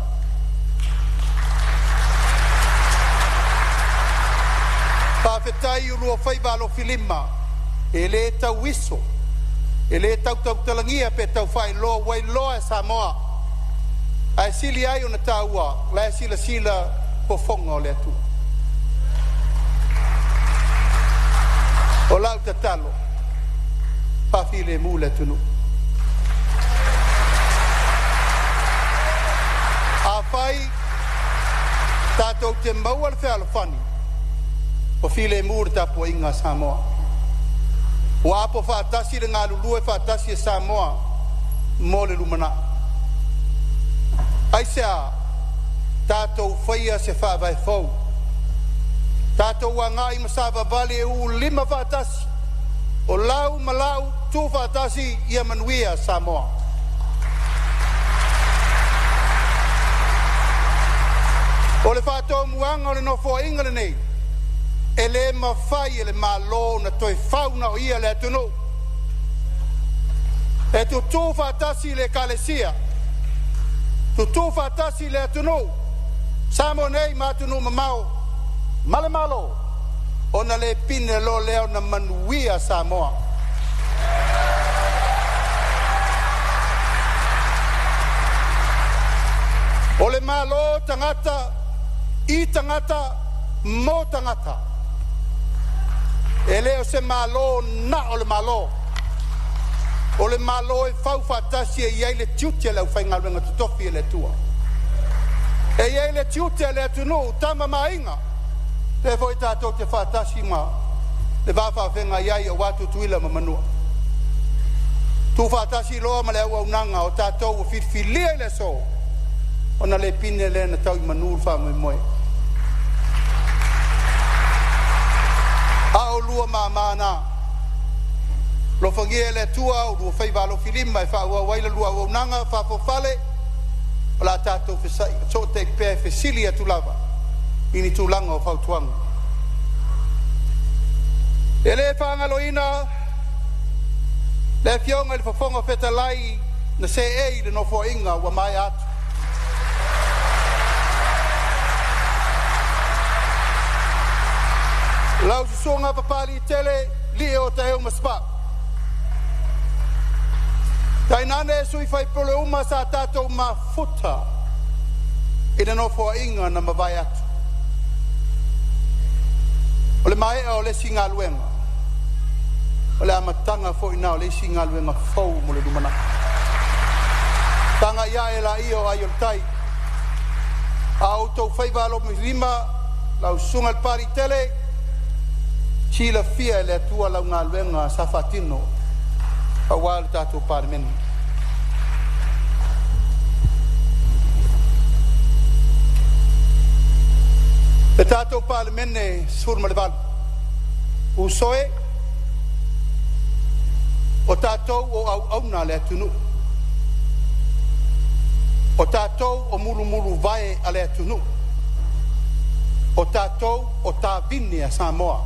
Speaker 4: Whawhetai urua whaibalo filima, e le tau wiso, e le tau talangia pe tau whai loa wai loa e Samoa. Ai sili ai o na tāua, lai sila po whonga o lea tu. O lau tatalo, pawhile mu lea tunu. A whai, tātou te maua le whea whani, o while mūre tapu inga Samoa. O apo whaatasi le ngā lulue whaatasi e Samoa, mō le lumana. Aisea, tātou whaia se whaavai whau. Tātou wa ngai masava vale e u 5 whaatasi, o lau malau 2 whaatasi ia manuia Samoa. O le whātou muanga o le nofo ingale nei, e le mawhai e le Malo na toi whauna o ia le atunu. E tu tū whātasi le kalesia, tu tū whātasi le atunu, Samo nei mātunu mamau, male malo, o na le pine lo leo na manuia Samoa. O le Malo tangata, I tangata, mo tangata. E leo se Malo na o le Malo. O le Malo e whau whatasi e iei le tiutia leu whainga luenga tutofi e le tua. E iei le tiutia le atunu tama mainga. Te foi tātou te whatasi ma le whawhawhenga iei o watu tuila ma manua. Tu whatasi loa ma le au nanga o tātou o whirwhilia le so. O na le pine le na tau I manur whamu moe. A o lua mamana. Lo whangia le tua o lua whaivalo filima e whaua waila lua o nanga whafofale. O la tātou whesai. So te pēr whesilia tu lava. Ini tu langa o whautuanga. E le whangaloina. Le fionga le whafonga whetalai. Na se ei le nofo inga wa mai atu. Lau susonga papali tele li o te eo maspa. Tainane sui fai pole uma sa tātou ma futa. Ina no fo inga na mawai atu. O le mai o le singa luenga. O le amatanga fo ina o le singa luenga fau mo le dumana. Tanga ia e la io aiol tai. A auto fai valo mirima. Lau sunga al pari tele. Sila fia le tua la ngā luenga sa whatino a wālu tātou pārmeni. Le tātou pārmene surma le walu. Usoe o tātou o au auna le atunu. O tātou o mulu mulu vae a le atunu. O tātou o tāvini a Samoa.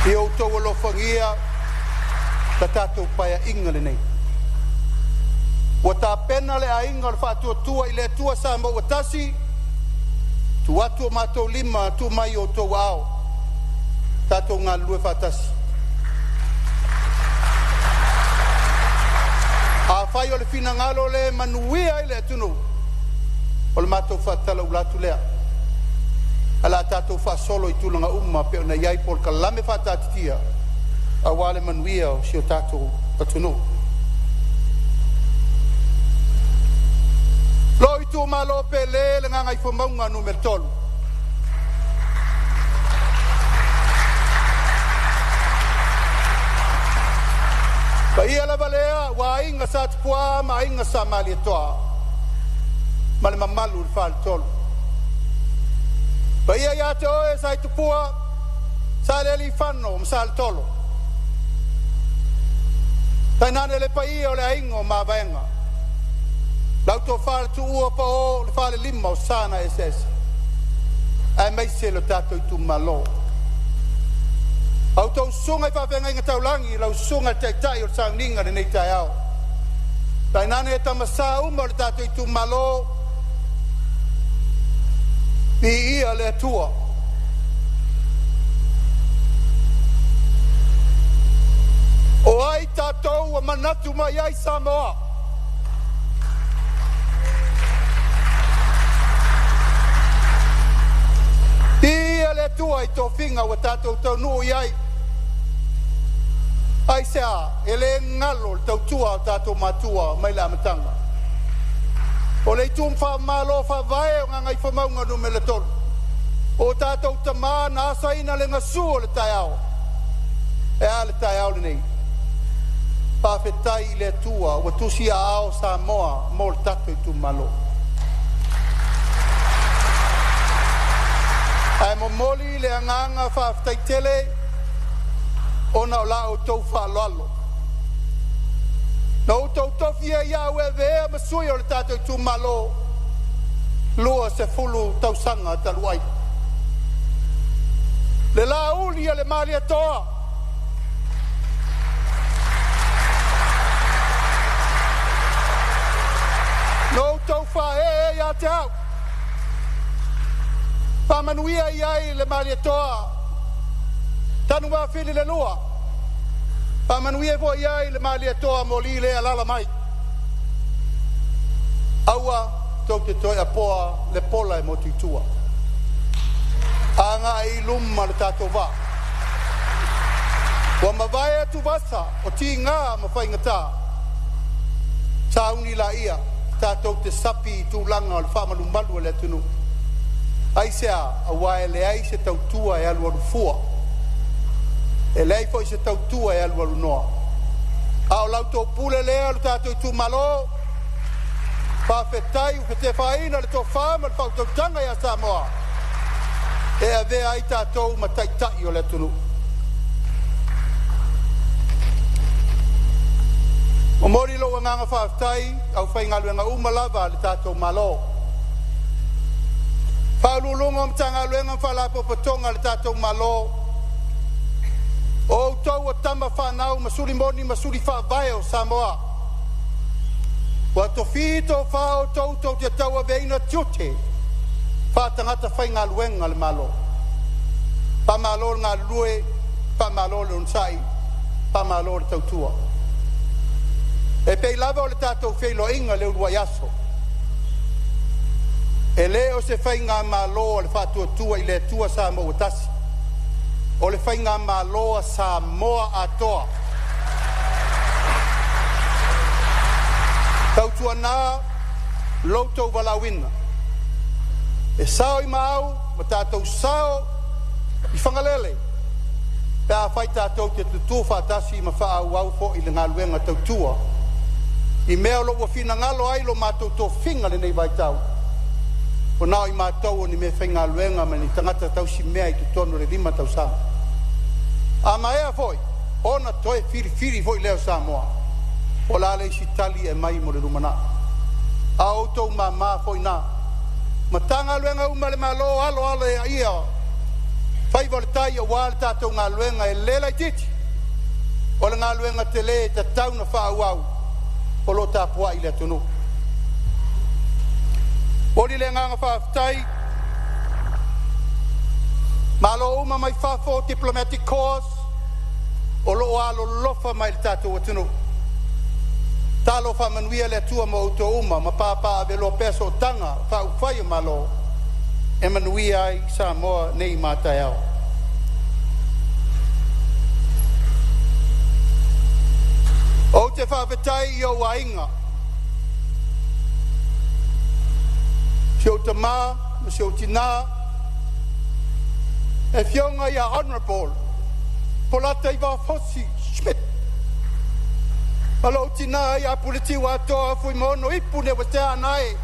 Speaker 4: I o tau alo whangia ta tātou Paeaiga le nei. Wa tā pena le ainga le whātua tua I le tua Samoa wa tasi tu atu o mātou 5 tu mai o tau ao tātou ngā lue whātasi. A whai o le whina ngalo le manuia I le atunu o le mātou whātala ulatu lea. Ala tātou whasolo I tūlanga umma pe o na iai pol ka lame whātātitia a wale manuia o si o tātou atunu. Lo I tū malo pe le ngangai whamaunga numer 3. Pa ia la valea wa inga sa tupua ma inga sa mali toa. Ma le mamalu le whal tolu. Pa ia te oe sa I tupua, sa le li whanno, msa le tolo. Tainane le pa ia o le aingo ma vaenga. Lau tō whare tu ua pa o le whare 5 o sana SS. Ai mai se lo tato I tu malo. Au tau sunga I whawhenga inga taulangi, lau sunga te tai o sauninga nei tai au. Tai nane e tamasa uma le tātou I tu malo, I ia le atua. O ai tātou a manatu mai ai Samoa. Ia le atua I tō whinga wa tātou tau nui ai. Ai sea, e le ngalo le tautua o tātou matua mai la matanga. O le tum wha malo wha vae o ngangai whamaunga no me le tonu. O tātou tamā na asaina le ngasu o le tai ao. E a le tai ao le nei. Pawhetai le tua wa tusi a ao Samoa mo le tātou I tu malo. Ai mo moli le anganga whawhetai tele ona o la o tau whaalalo. Na o tau tofia ia ue vea masui o le tātou I tu malo lua se fulu tau sanga taluai. Le la uli a le mali atoa. No tau wha ia te au. Pamanuia iai le mali atoa. Tanu wa fili le lua. Pamanuia vo iai le mali atoa mo li le alala mai. Aua tau te toi apoa le pola e mo tuitua. Anga I luma le tātou wā. Wa mawai atu wasa o ti ngā mawhaingata. Tauni la ia tātou te sapi tu langa o le whamalumalu le tunu. Aisea a wae le ai se tautua e alu fua. E lei foi se tautua e alu noa. Ao lau tō pule lea le tātou I tu malo. Whawhetai u whete whaina le tō whama le whautautanga ia Samoa. E a vea ai tātou ma taitai o le tunu. O mori lo nganga whawhetai au whaingaluenga umalawa le tātou malo. Whaululunga mtanga luenga whalapo patonga le tātou malo. O tau o tama whanau masuri moni masuri whawai o Samoa. Wa to fito whao tau te taua veina tiote. Whatangata whainga luenga le malo. Pa malo ngā lue, pa malo le unsai, pa malo le tautua. E pei lava o le tātou whailo inga le urua yaso. E leo se whainga malo le whatuatua I le tua Samoa tasi. O le whainga malo a Samoa atoa. Tautua nā, loutou walawina. E sao I mau, ma tātou sao, I whangalele. Pea whai tātou te tutu whatasi ma wha au au fo I le ngā luenga tautua. I mea lo wa whina ngalo ai lo mātou tō whinga le nei vai tau. O nao I mātou o ni me whainga luenga ma ni tangata tau si mea I tu tono le lima tau sa. A maea foi, ona toe whiri foi leo Samoa. O la le si tali e mai mo le rumana. A outou ma foi nā. Ma tanga luenga uma le malo alo e ia. Fai voltai o wale tātou ngā luenga e lela I titi. O le ngā luenga te le te tau na wha au. O lo tāpua I le tunu. O li le nganga whawhetai. Malo uma mai whafo diplomatic course. O lo alo lofa mai le tātou atunu. Talo whamanuia le tua mo uto uma. Ma pāpā ave lo peso tanga. Wha uwhai o malo. E manuia ai Samoa nei mātai au. O te whawhetai I o wainga. Si o te mā, si o tina. E whionga ia honourable. Polata I wa fosi Schmidt. Alo tina ia puliti wa toa fui mono ipu ne wa te anai.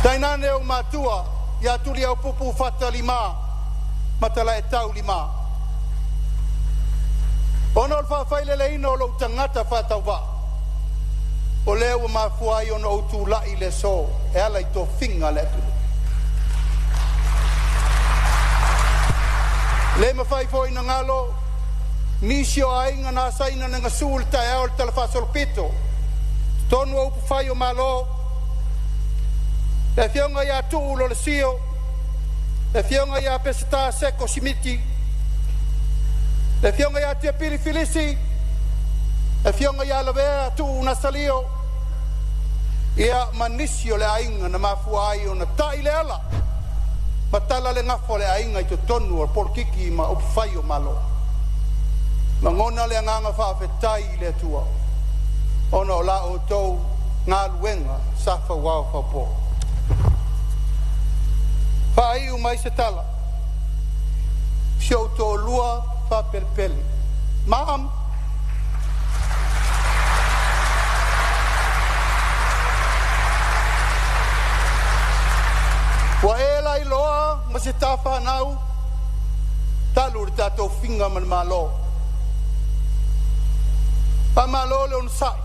Speaker 4: Tainane o matua, ia tuli au pupu fata lima, matala e tau lima. Ono o whawhaile le ino o lo tangata Faatauga. O leo o mafuai ono o tu lai le so, e ala I tō whinga le tulu. Le mawhai fo ina ngalo, nisi o ainga nā saina na ngasul tai ao le talafasol pito. Tonu au pawhai o Malo, le fionga ia tuu lo le sio, le fionga ia pesata seko simiti, le fionga ia tia pili filisi, le fionga ia lavea tuu na salio, ia manisio le ainga na mafua ai o na tai le ala. Matala le ngafo le ainga I to tonu o porkiki ma upwhai o Malo. Mangona le nganga whaafetai le tua. Ona o la o tau ngā luenga safa wao whapo. Whai u mai se tala. Sio to lua whapelpele. Maam. Wa ela iloa ma se tafa nau talu le tatou finga man Malo. Pa Malo le on sai.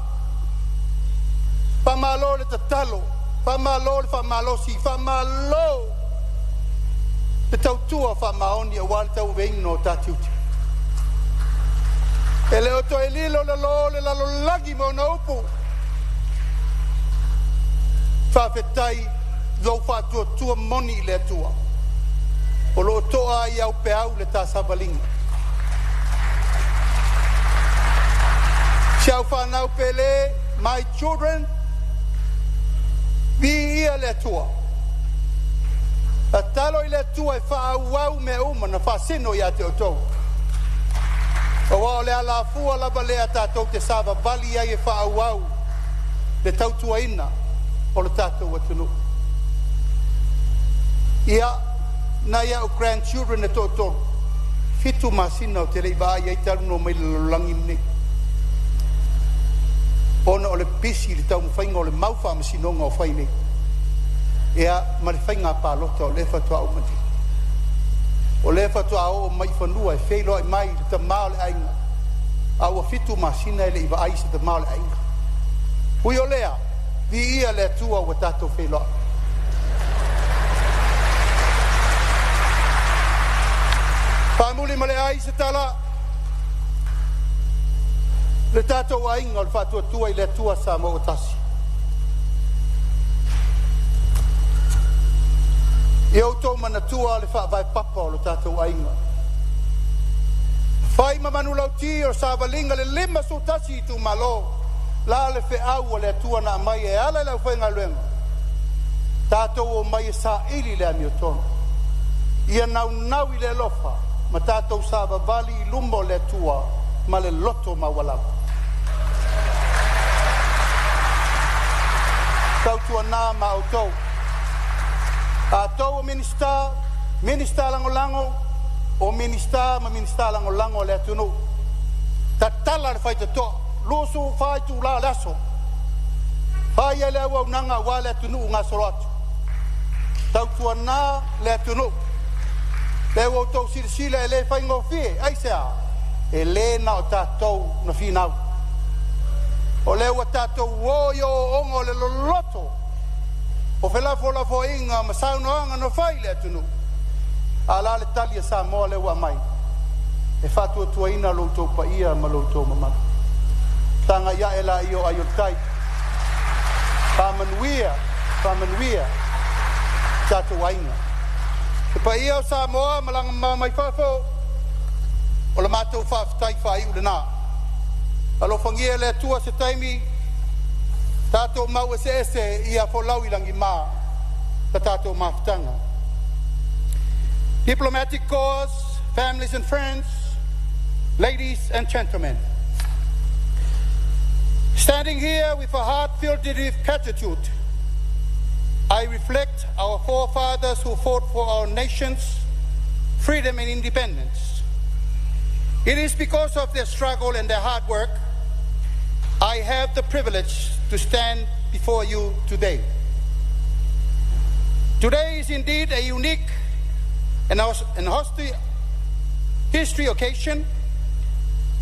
Speaker 4: Pa Malo le tatalo. Pa Malo le fa Malo si. Pa Malo le tautua fa maoni a wale tau veino tatiuti. E le oto e lilo le lo le lalo lagi mo na upu. Fa fetai Zau whātua tua moni le tua. O lo toa I au pe au le tā sabalinga. Siau whanau pele, my children, vi ia le tua. A talo I le tua e whaau me uma na whasino ia te otou. O wao le ala fua laba lea tātou te sava bali ai e whaau le tautua ina o le tātou atunu. Ia, na ia o grandchildren e tōtoro. Fitu masina o te reiva ai taru no mai lalangi mne. Ona o le pisi li tau mwhainga o le mauwha masinonga o whaine. Ia, ma le whainga pālota o le whatua o mati. O le whatua o mai whanua e whailo ai mai le ta mao le ainga. Au a fitu masina e le iwa ai se ta mao le ainga. Hui o lea, vi ia le tua o tato whailo ai. Whamuli male ai se tala. Le tātou ainga o le whatua tua I le tua Samoa tasi. I autou mana tua le whaavai papa o le tātou ainga. Whai mamanu lauti o sāwalinga le lima so tasi I tu Malo. La le wheau o le tua na mai e ala lau whainga luenga. Tātou o mai e sa ili le ami o tono. Ia nau I le lofa. Ma tātou sāwa vali I lumbo le tua ma le loto ma walau. Tau tua nā ma autou. A tau o minista lango, o minista ma minista lango le atunu. Ta tala le whaita toa, loso whaitu la laso. Whai ele au nanga wa le atunu ngā soro atu. Tau tua nā le atunu. Le o tau sirisila e le whaingo fie, aisea, e le na o tātou na whinau. O le ua tātou woio o ongo le loloto. O whelafo inga ma saunoanga no whai le atunu. A la le talia Samoa le ua mai. E whatua tua ina loutou pa ia ma loutou mamaka. Tanga ia e la io ayo tai. Whamanuia, tātou ainga. E pa ia o Samoa malanga mai whafo. O la mātou whaftai whai ule nā. Alo whangia le tua se taimi. Tātou mau ese ia wholau ilangi mā. Ta tātou mawhtanga. Diplomatic corps, families and friends, ladies and gentlemen. Standing here with a heart filled with gratitude, I reflect our forefathers who fought for our nation's freedom and independence. It is because of their struggle and their hard work I have the privilege to stand before you today. Today is indeed a unique and history occasion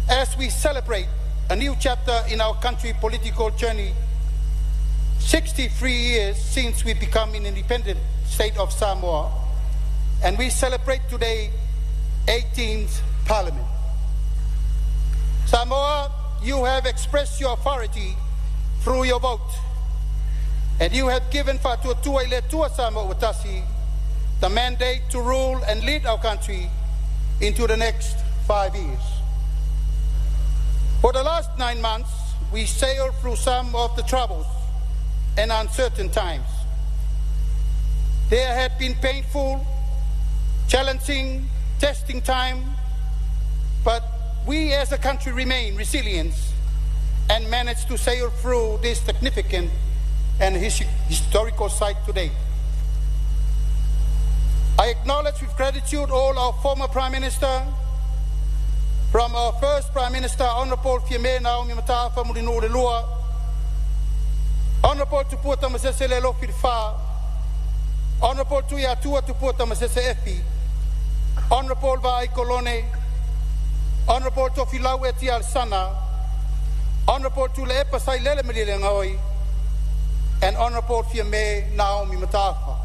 Speaker 4: as we celebrate a new chapter in our country's political journey. 63 years since we become an independent state of Samoa, and we celebrate today 18th Parliament. Samoa, you have expressed your authority through your vote, and you have given Faatautoga le tua Samoa Watasi the mandate to rule and lead our country into the next 5 years. For the last 9 months, we sailed through some of the troubles and uncertain times. There had been painful, challenging, testing time, but we as a country remain resilient and managed to sail through this significant and historical site today. I acknowledge with gratitude all our former Prime Minister, from our first Prime Minister, Honourable Fieme Naomi Mataafa Murinu Urelua, Honourable Tupua Tamasese Lelo Firfa, Honourable Tuiatua Tupua Tamasese Efi, Honourable Vai Kolone, Honourable Tofilau Eti Alsana, Honourable Tule Epa Sailele Mililengaoi, and Honourable Fieme Naomi Mataafa.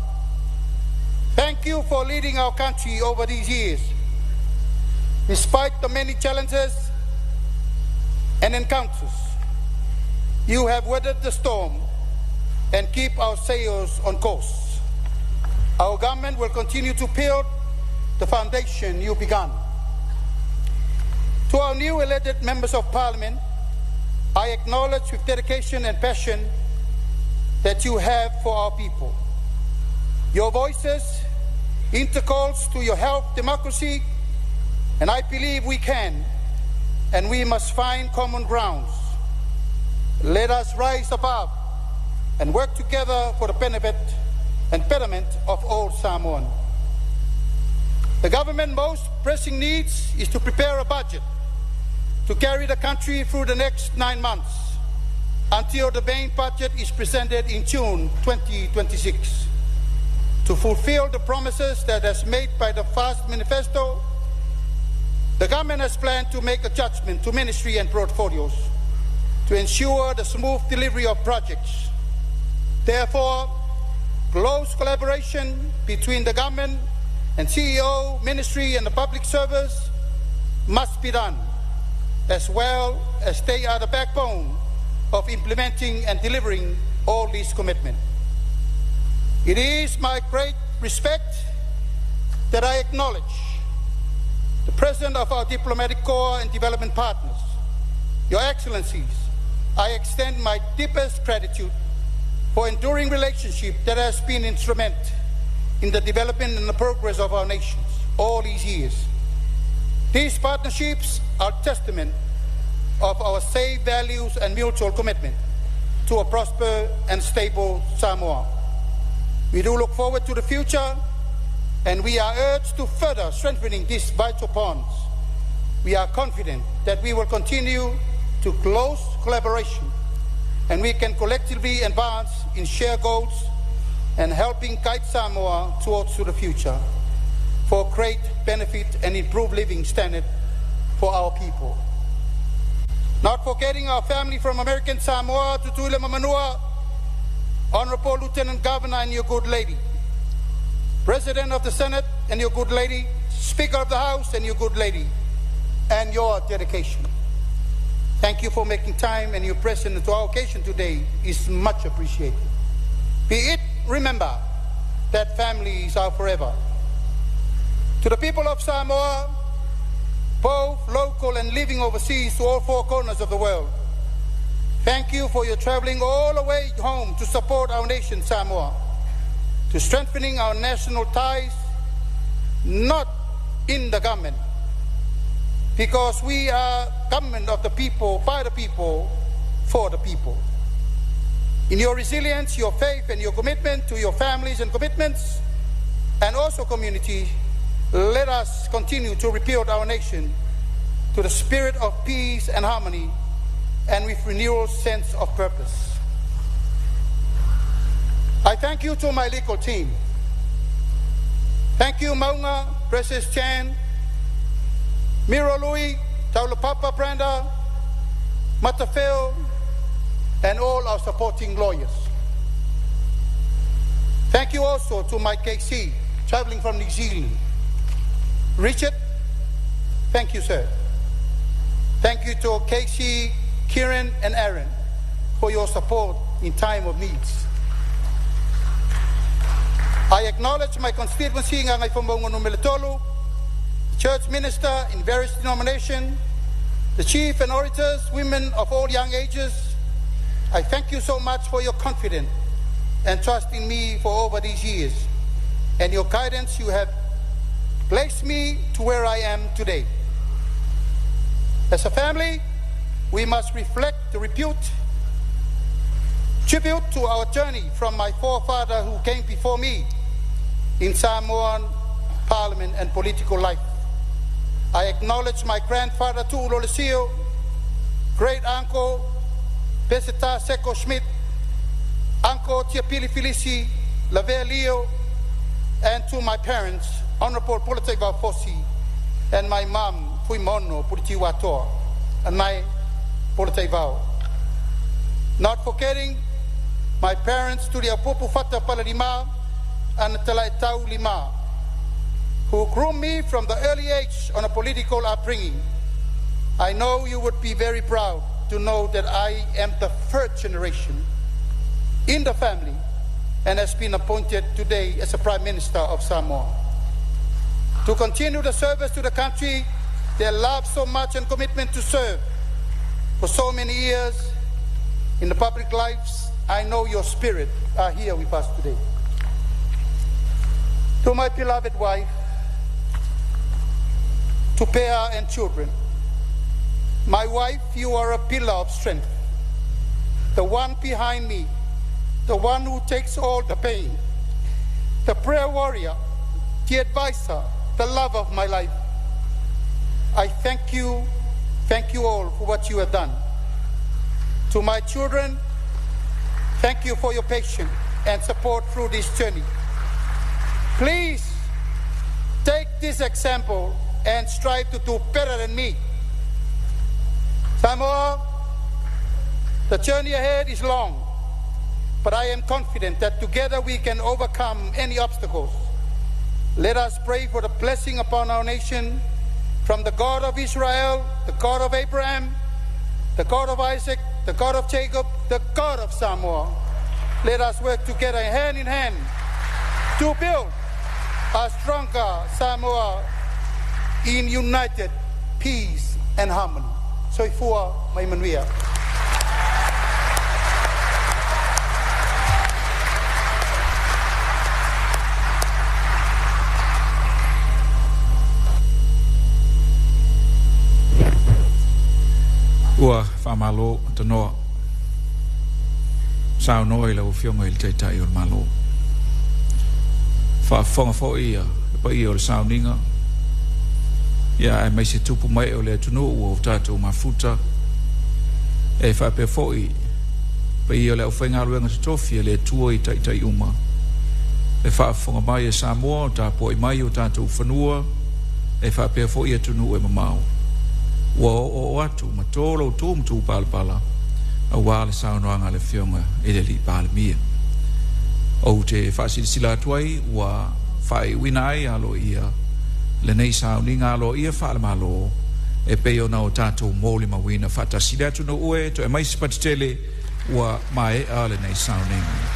Speaker 4: Thank you for leading our country over these years. Despite the many challenges and encounters, you have weathered the storm and keep our sails on course. Our government will continue to build the foundation you began. To our new elected members of Parliament, I acknowledge with dedication and passion that you have for our people. Your voices intercalls to your health democracy, and I believe we can and we must find common grounds. Let us rise above and work together for the benefit and betterment of all Samoan. The government's most pressing needs is to prepare a budget to carry the country through the next 9 months until the main budget is presented in June 2026. To fulfill the promises that has made by the first manifesto, the government has planned to make adjustment to ministry and portfolios to ensure the smooth delivery of projects. Therefore, close collaboration between the government and CEO, ministry and the public service must be done, as well as they are the backbone of implementing and delivering all these commitments. It is my great respect that I acknowledge the President of our diplomatic corps and development partners. Your Excellencies, I extend my deepest gratitude for enduring relationship that has been instrumental in the development and the progress of our nations all these years. These partnerships are testament of our safe values and mutual commitment to a prosperous and stable Samoa. We do look forward to the future, and we are urged to further strengthening these vital bonds. We are confident that we will continue to close collaboration, and we can collectively advance in shared goals and helping guide Samoa towards the future for great benefit and improved living standard for our people. Not forgetting our family from American Samoa, Tutuila Mamanua, Honorable Lieutenant Governor and your good lady, President of the Senate and your good lady, Speaker of the House and your good lady, and your dedication. Thank you for making time, and your presence to our occasion today is much appreciated. Be it remember that families are forever. To the people of Samoa, both local and living overseas to all 4 corners of the world, thank you for your traveling all the way home to support our nation, Samoa, to strengthening our national ties, not in the government, because we are government of the people, by the people, for the people. In your resilience, your faith, and your commitment to your families and commitments, and also community, let us continue to rebuild our nation to the spirit of peace and harmony, and with renewal sense of purpose. I thank you to my legal team. Thank you, Maunga, Precious Chan, Miro Louis, Taulapapa Brenda, Matafeo, and all our supporting lawyers. Thank you also to my KC, traveling from New Zealand, Richard, Thank you, sir. Thank you to Casey, Kieran, and Aaron for your support in time of needs. I acknowledge my constituency ngangay Pambongono Militolo, church minister in various denominations, the chief and orators, women of all young ages. I thank you so much for your confidence and trust in me for over these years, and your guidance. You have placed me to where I am today. As a family, we must reflect the tribute to our journey from my forefather who came before me in Samoan parliament and political life. I acknowledge my grandfather Tu'ulolesio, great uncle Peseta Seko Schmidt, uncle Tiapili Felici, Lavea Leo, and to my parents, Honorable Paeaiga Fosi, and my mom, Puimono Puritiwatoa, and my Paeaiga. Not forgetting my parents, Turia Popu Fata Palarima and Talaitau Lima, who groomed me from the early age on a political upbringing. I know you would be very proud to know that I am the third generation in the family and has been appointed today as a Prime Minister of Samoa. To continue the service to the country, their love so much and commitment to serve for so many years in the public lives, I know your spirit are here with us today. To my beloved wife, to Pea and children, my wife, you are a pillar of strength, the one behind me, the one who takes all the pain, the prayer warrior, the advisor, the love of my life. I thank you all for what you have done. To my children, thank you for your patience and support through this journey. Please take this example and strive to do better than me. Samoa, the journey ahead is long, but I am confident that together we can overcome any obstacles. Let us pray for the blessing upon our nation from the God of Israel, the God of Abraham, the God of Isaac, the God of Jacob, the God of Samoa. Let us work together hand in hand to build a stronger Samoa in united peace and harmony. Soifua mai manuia.
Speaker 6: Ua Malo tanoa sao noi la ufionga il taitai o Malo fonga fo ia pa ia o sao ninga ia ai mai se tupu mai o le tunu o tatu mafuta e fa pe foi pa ia le ofenga luenga stofia le tuo i taitai uma e fa fonga mai e Samoa ta po mai o tatu fanua e fa pe foi e tunu e mamau o atu matolo tu palpala a wale saunoanga le fionga e le li palmia o te sila tuai wa fai winai alo ia le nei sauninga alo ia fale malo e peo na o tato moli mawina fata sila tu no ue to e mai spatitele wa mai ale nei sauninga.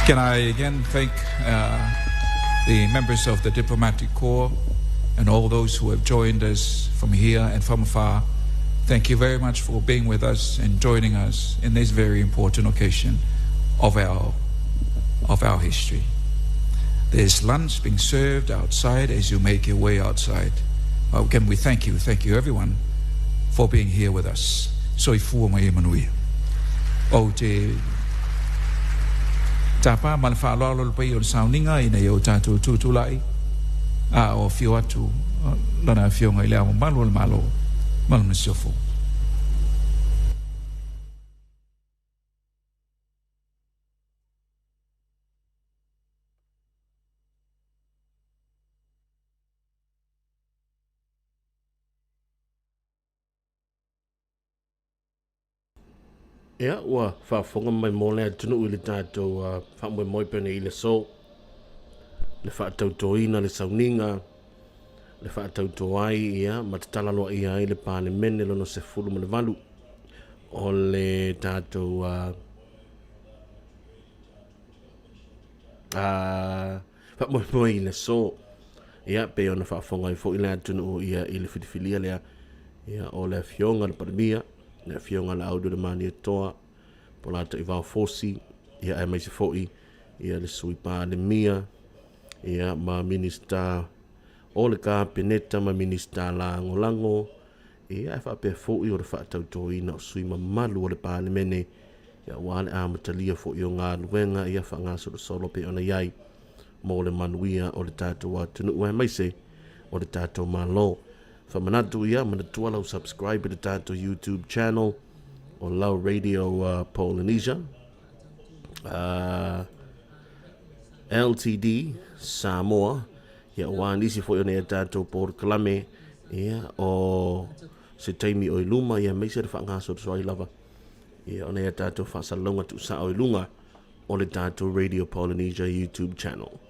Speaker 6: Can I again thank the members of the Diplomatic Corps and all those who have joined us from here and from afar. Thank you very much for being with us and joining us in this very important occasion of our history. There's lunch being served outside as you make your way outside. Again, we thank you everyone for being here with us. Soifua mai manui. O te tapa malfa'aloalo le pai o le sauninga ina iau tātou tutulai a o fio atu lana fionga i le ama malo le malo na siofo.
Speaker 1: Ia, ua whaafonga mai mō lea tunu i le tātou whaamoi moi pene i le so. le whaatautoina le sauninga, le whaatautoai ia, ma te talaloa ia ai le pāle mene lono se fulu ma le valu, o le tātou whamoimoi le so, ia, pe ona whaafonga i fo i le atunu o ia i le whitifilia lea, ia, o le fionga le paramia, le fionga le audu le mani e toa, po lata i vau fosi, ia e mai se foi, ia le sui pā le mia, ia ma minista o le ka peneta ma minista lango lango, ia e whaapea foi o le whaatautoina o sui ma malu o le pā le mene, ia wale a matalia foi o ngā luenga, ia wha ngā solo pe ona iai, mo le manuia o le tātou atunu ua mai se, o le tātou malo. Whamanatu ia, manatua lau subscribe le tātou YouTube channel, o Lau Radio Polynesia, LTD Samoa, ia wānisi fo i ona ia tātou por kalame, ia o se taimi o iluma, ia meise le whaangaso te soai lava, ia ona ia tātou whaasalonga tu sa o ilunga, o le tātou Radio Polynesia YouTube channel.